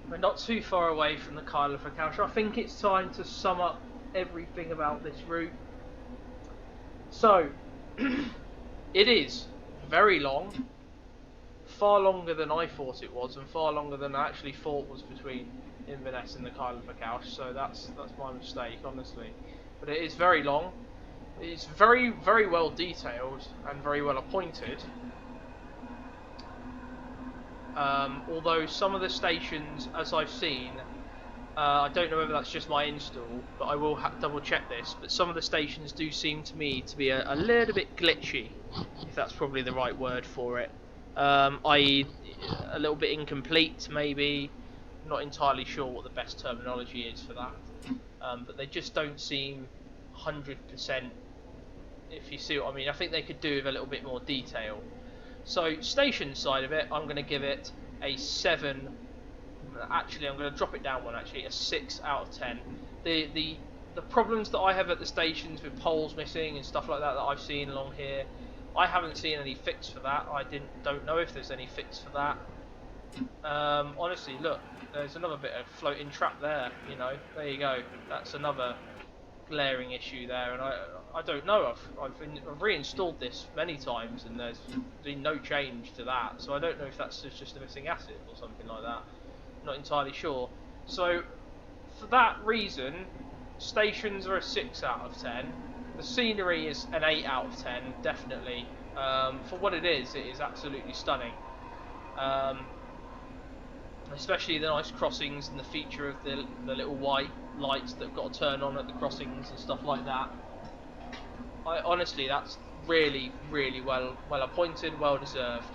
We're not too far away from the Kyle of Lochalsh. I think it's time to sum up everything about this route. So, it is very long, far longer than I thought it was, and far longer than I actually thought was between Inverness and the Kyle of Lochalsh. So that's my mistake, honestly. But it is very long. It's very, very well detailed and very well appointed. Although some of the stations, as I've seen, I don't know whether that's just my install, but I will double check this, but some of the stations do seem to me to be a little bit glitchy, if that's probably the right word for it, i.e. a little bit incomplete maybe. I'm not entirely sure what the best terminology is for that, but they just don't seem 100%, if you see what I mean. I think they could do with a little bit more detail. So, station side of it, I'm going to give it a 7. Actually, I'm going to drop it down one. Actually, a 6 out of 10. The problems that I have at the stations with poles missing and stuff like that I've seen along here, I haven't seen any fix for that. I don't know if there's any fix for that. Honestly, look, there's another bit of floating trap there. You know, there you go. That's another glaring issue there, and I don't know. I've reinstalled this many times, and there's been no change to that. So I don't know if that's just a missing asset or something like that. Not entirely sure. So for that reason, stations are a 6 out of 10. The scenery is an 8 out of 10, definitely. For what it is absolutely stunning. Especially the nice crossings and the feature of the little white lights that have got to turn on at the crossings and stuff like that. Honestly, that's really, really well appointed, well deserved.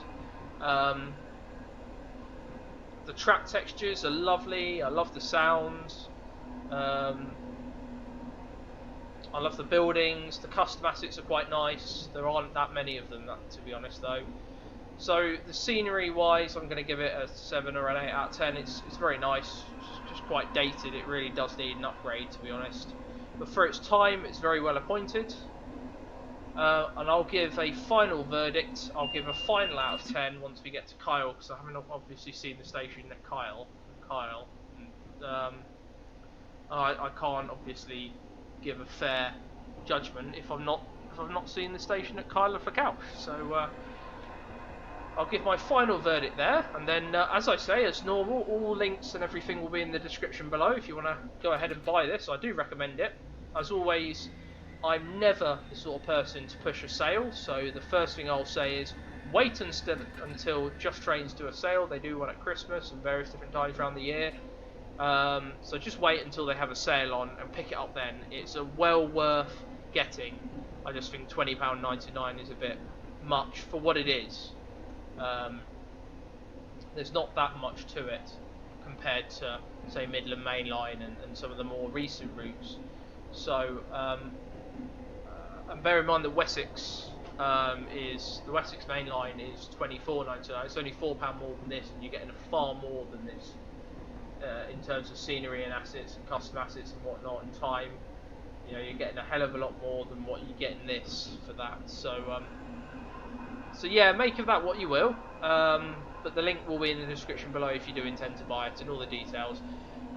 The track textures are lovely. I love the sounds. I love the buildings. The custom assets are quite nice. There aren't that many of them, to be honest, though. So the scenery wise, I'm going to give it a 7 or an 8 out of 10. It's very nice. It's just quite dated. It really does need an upgrade, to be honest. But for its time, it's very well appointed. And I'll give a final verdict. I'll give a final out of 10 once we get to Kyle, because I haven't obviously seen the station at Kyle. I can't obviously give a fair judgment if I've not seen the station at Kyle of Lochalsh. So I'll give my final verdict there, and then as I say, as normal, all links and everything will be in the description below if you want to go ahead and buy this. I do recommend it. As always, I'm never the sort of person to push a sale, so the first thing I'll say is wait until Just Trains do a sale. They do one at Christmas and various different times around the year. So just wait until they have a sale on and pick it up then. It's a well worth getting. I just think £20.99 is a bit much for what it is. There's not that much to it compared to, say, Midland Main Line and some of the more recent routes. So, and bear in mind that Wessex the Wessex Main Line is £24.99. It's only £4 more than this, and you're getting far more than this in terms of scenery and assets and custom assets and whatnot and time. You know, you're getting a hell of a lot more than what you get in this for that. So, so yeah, make of that what you will. But the link will be in the description below if you do intend to buy it, and all the details.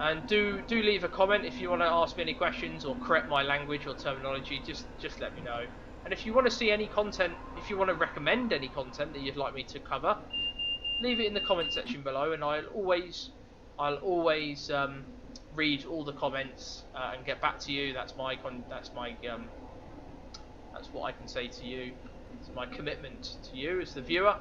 And do leave a comment if you want to ask me any questions or correct my language or terminology. Just let me know. And if you want to see any content, if you want to recommend any content that you'd like me to cover, leave it in the comment section below, and I'll always read all the comments and get back to you. That's what I can say to you. It's my commitment to you as the viewer.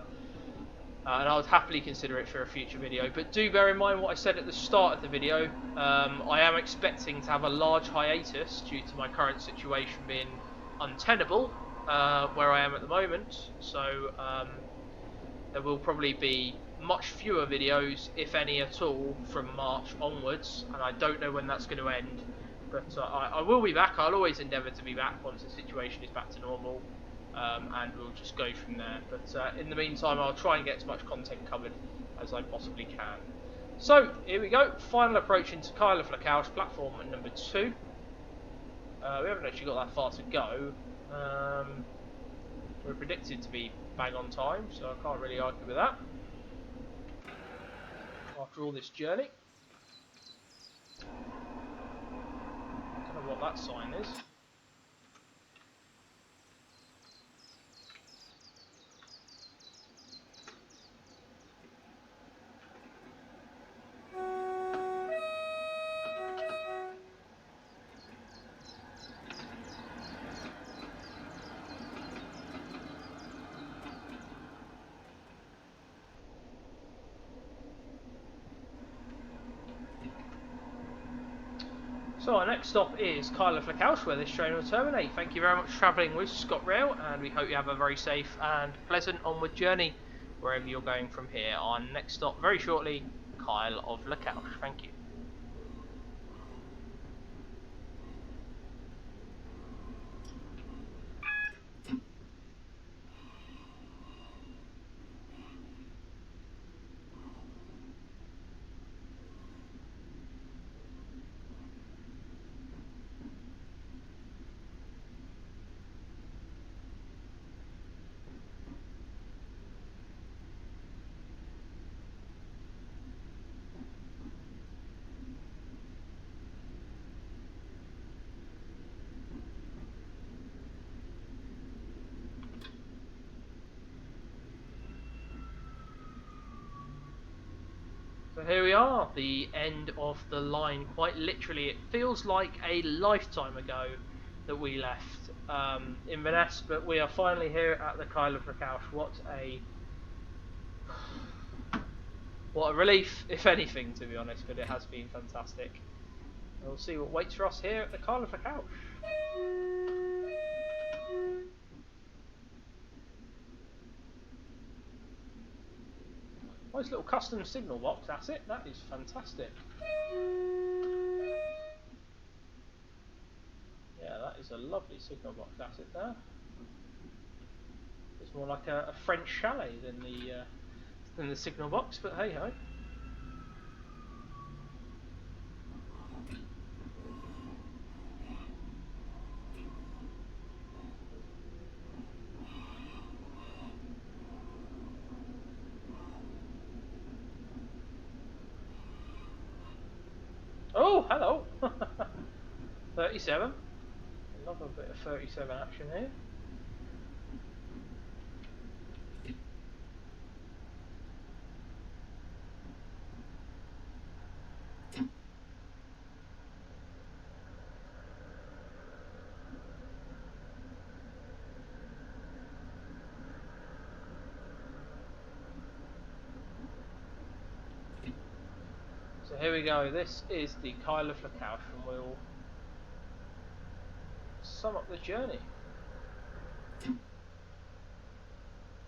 And I would happily consider it for a future video. But do bear in mind what I said at the start of the video. I am expecting to have a large hiatus due to my current situation being untenable where I am at the moment. So there will probably be much fewer videos, if any at all, from March onwards. And I don't know when that's going to end. But I will be back. I'll always endeavour to be back once the situation is back to normal. And we'll just go from there. But in the meantime, I'll try and get as much content covered as I possibly can. So, here we go. Final approach into Kyle of Lochalsh, platform number 2. We haven't actually got that far to go. We're predicted to be bang on time, so I can't really argue with that. After all this journey. I don't know what that sign is. So our next stop is Kyle of Lochalsh, where this train will terminate. Thank you very much for travelling with ScotRail, and we hope you have a very safe and pleasant onward journey wherever you're going from here. Our next stop very shortly, Kyle of Lochalsh. Thank you. So here we are, the end of the line. Quite literally, it feels like a lifetime ago that we left Inverness, but we are finally here at the Kyle of Lochalsh. What a relief, if anything, to be honest, but it has been fantastic. We'll see what waits for us here at the Kyle of Lochalsh. Nice little custom signal box, that's it, that is fantastic. Yeah, that is a lovely signal box, that's it there. It's more like a French chalet than the signal box, but hey ho. Oh, hello! 37. Love a bit of 37 action here. So here we go, this is the Kyle of Lochalsh, and we'll sum up the journey.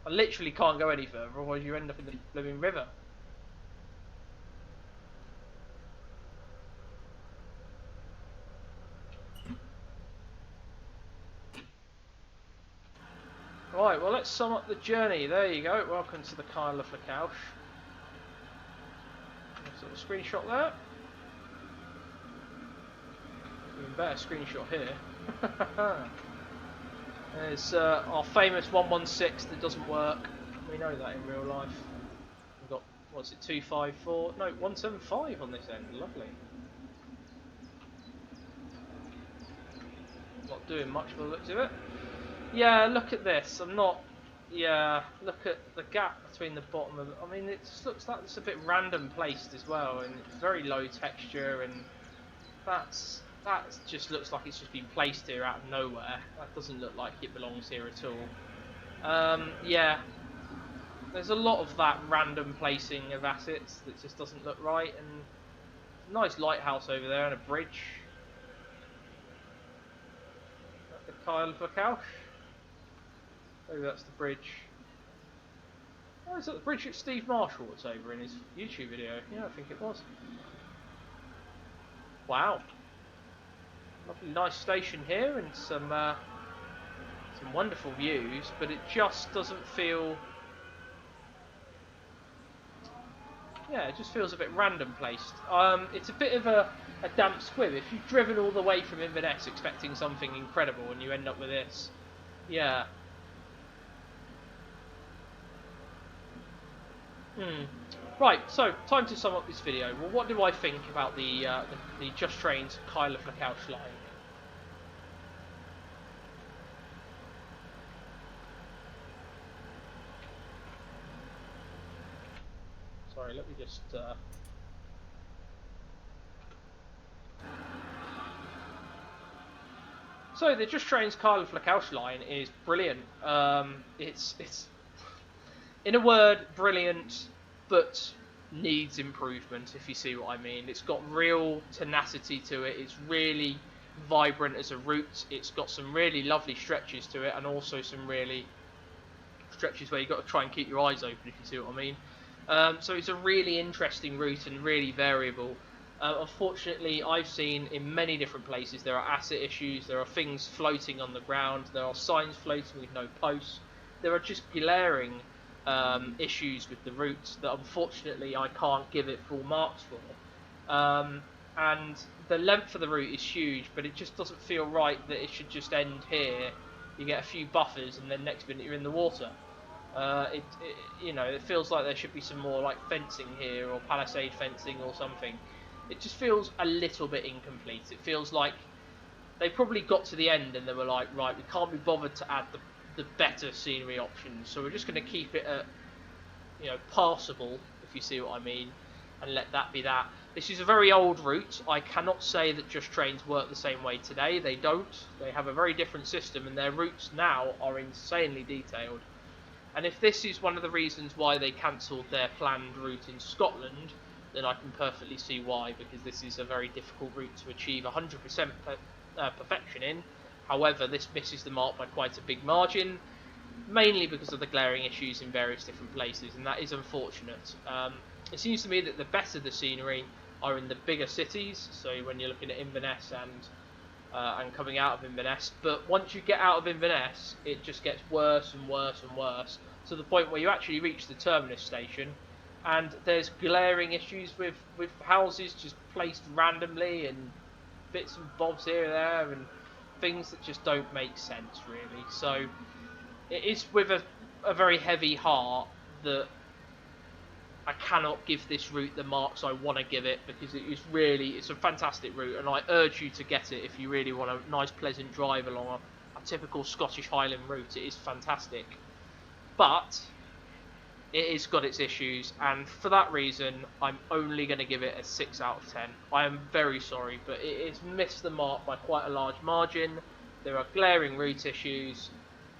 I literally can't go any further, otherwise you end up in the blooming river. Right, well let's sum up the journey. There you go, welcome to the Kyle of Lochalsh. Sort of screenshot there. Even better screenshot here. There's our famous 116 that doesn't work. We know that in real life. We've got, what's it, 254? No, 175 on this end. Lovely. Not doing much by the looks of it. Yeah, look at this. I'm not. Yeah, look at the gap between the bottom of. I mean, it just looks like it's a bit random placed as well, and it's very low texture, and that just looks like it's just been placed here out of nowhere. That doesn't look like it belongs here at all. Yeah, there's a lot of that random placing of assets that just doesn't look right, and nice lighthouse over there and a bridge. The Kyle of Lochalsh. Maybe that's the bridge. Oh, is that the bridge that Steve Marshall was over in his YouTube video? Yeah, I think it was. Wow. Lovely nice station here and some wonderful views, but it just doesn't feel... Yeah, it just feels a bit random placed. It's a bit of a damp squib. If you've driven all the way from Inverness expecting something incredible and you end up with this, yeah. Right, so time to sum up this video. Well, what do I think about the Just Trains Kyle of Lochalsh line? Sorry, let me just. So the Just Trains Kyle of Lochalsh line is brilliant. It's in a word, brilliant, but needs improvement, if you see what I mean. It's got real tenacity to it. It's really vibrant as a route. It's got some really lovely stretches to it, and also some really stretches where you've got to try and keep your eyes open, if you see what I mean. So it's a really interesting route and really variable. Unfortunately, I've seen in many different places there are asset issues, there are things floating on the ground, there are signs floating with no posts. There are just glaring issues with the route that unfortunately I can't give it full marks for. And the length of the route is huge, but it just doesn't feel right that it should just end here. You get a few buffers and then next minute you're in the water. It feels like there should be some more like fencing here or palisade fencing or something. It just feels a little bit incomplete. It feels like they probably got to the end and they were like, right, we can't be bothered to add the better scenery options, so we're just going to keep it at, passable, if you see what I mean, and let that be that. This is a very old route. I cannot say that Just Trains work the same way today. They don't. They have a very different system, and their routes now are insanely detailed. And if this is one of the reasons why they cancelled their planned route in Scotland, then I can perfectly see why, because this is a very difficult route to achieve 100% perfection in. However, this misses the mark by quite a big margin, mainly because of the glaring issues in various different places, and that is unfortunate. It seems to me that the better the scenery are in the bigger cities, so when you're looking at Inverness and coming out of Inverness, but once you get out of Inverness, it just gets worse and worse and worse, to the point where you actually reach the terminus station, and there's glaring issues with houses just placed randomly, and bits and bobs here and there, and things that just don't make sense, really. So it is with a very heavy heart that I cannot give this route the marks I want to give it, because it's a fantastic route, and I urge you to get it if you really want a nice pleasant drive along a typical Scottish Highland route. It is fantastic, but it has got its issues, and for that reason I'm only going to give it a 6 out of 10. I am very sorry, but it has missed the mark by quite a large margin. There are glaring route issues.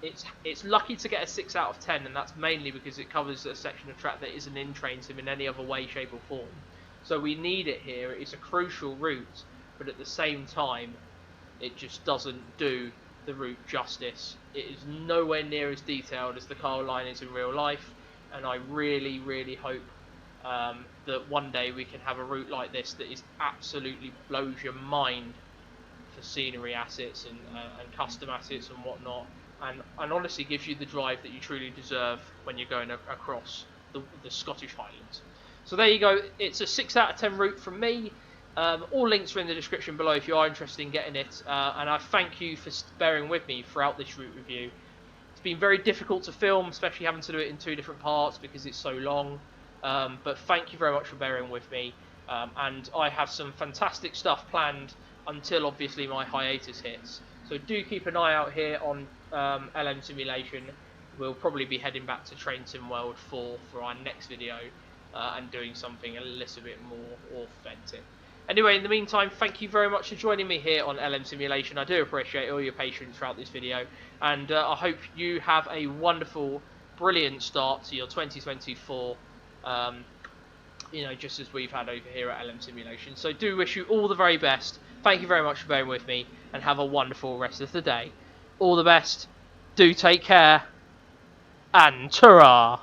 It's lucky to get a 6 out of 10, and that's mainly because it covers a section of track that isn't in train sim in any other way, shape or form. So we need it here. It's a crucial route, but at the same time it just doesn't do the route justice. It is nowhere near as detailed as the Kyle line is in real life, and I really, really hope that one day we can have a route like this that is absolutely blows your mind for scenery assets and custom assets and whatnot, and honestly gives you the drive that you truly deserve when you're going across the Scottish Highlands. So there you go. It's a 6 out of 10 route from me. All links are in the description below if you are interested in getting it, and I thank you for bearing with me throughout this route review. It's been very difficult to film, especially having to do it in 2 different parts because it's so long, but thank you very much for bearing with me, and I have some fantastic stuff planned until obviously my hiatus hits. So do keep an eye out here on LM Simulation. We'll probably be heading back to Train Sim World 4 for our next video and doing something a little bit more authentic. Anyway, in the meantime, thank you very much for joining me here on LM Simulation. I do appreciate all your patience throughout this video, and I hope you have a wonderful, brilliant start to your 2024, you know, just as we've had over here at LM Simulation. So do wish you all the very best. Thank you very much for being with me, and have a wonderful rest of the day. All the best, do take care, and ta-ra!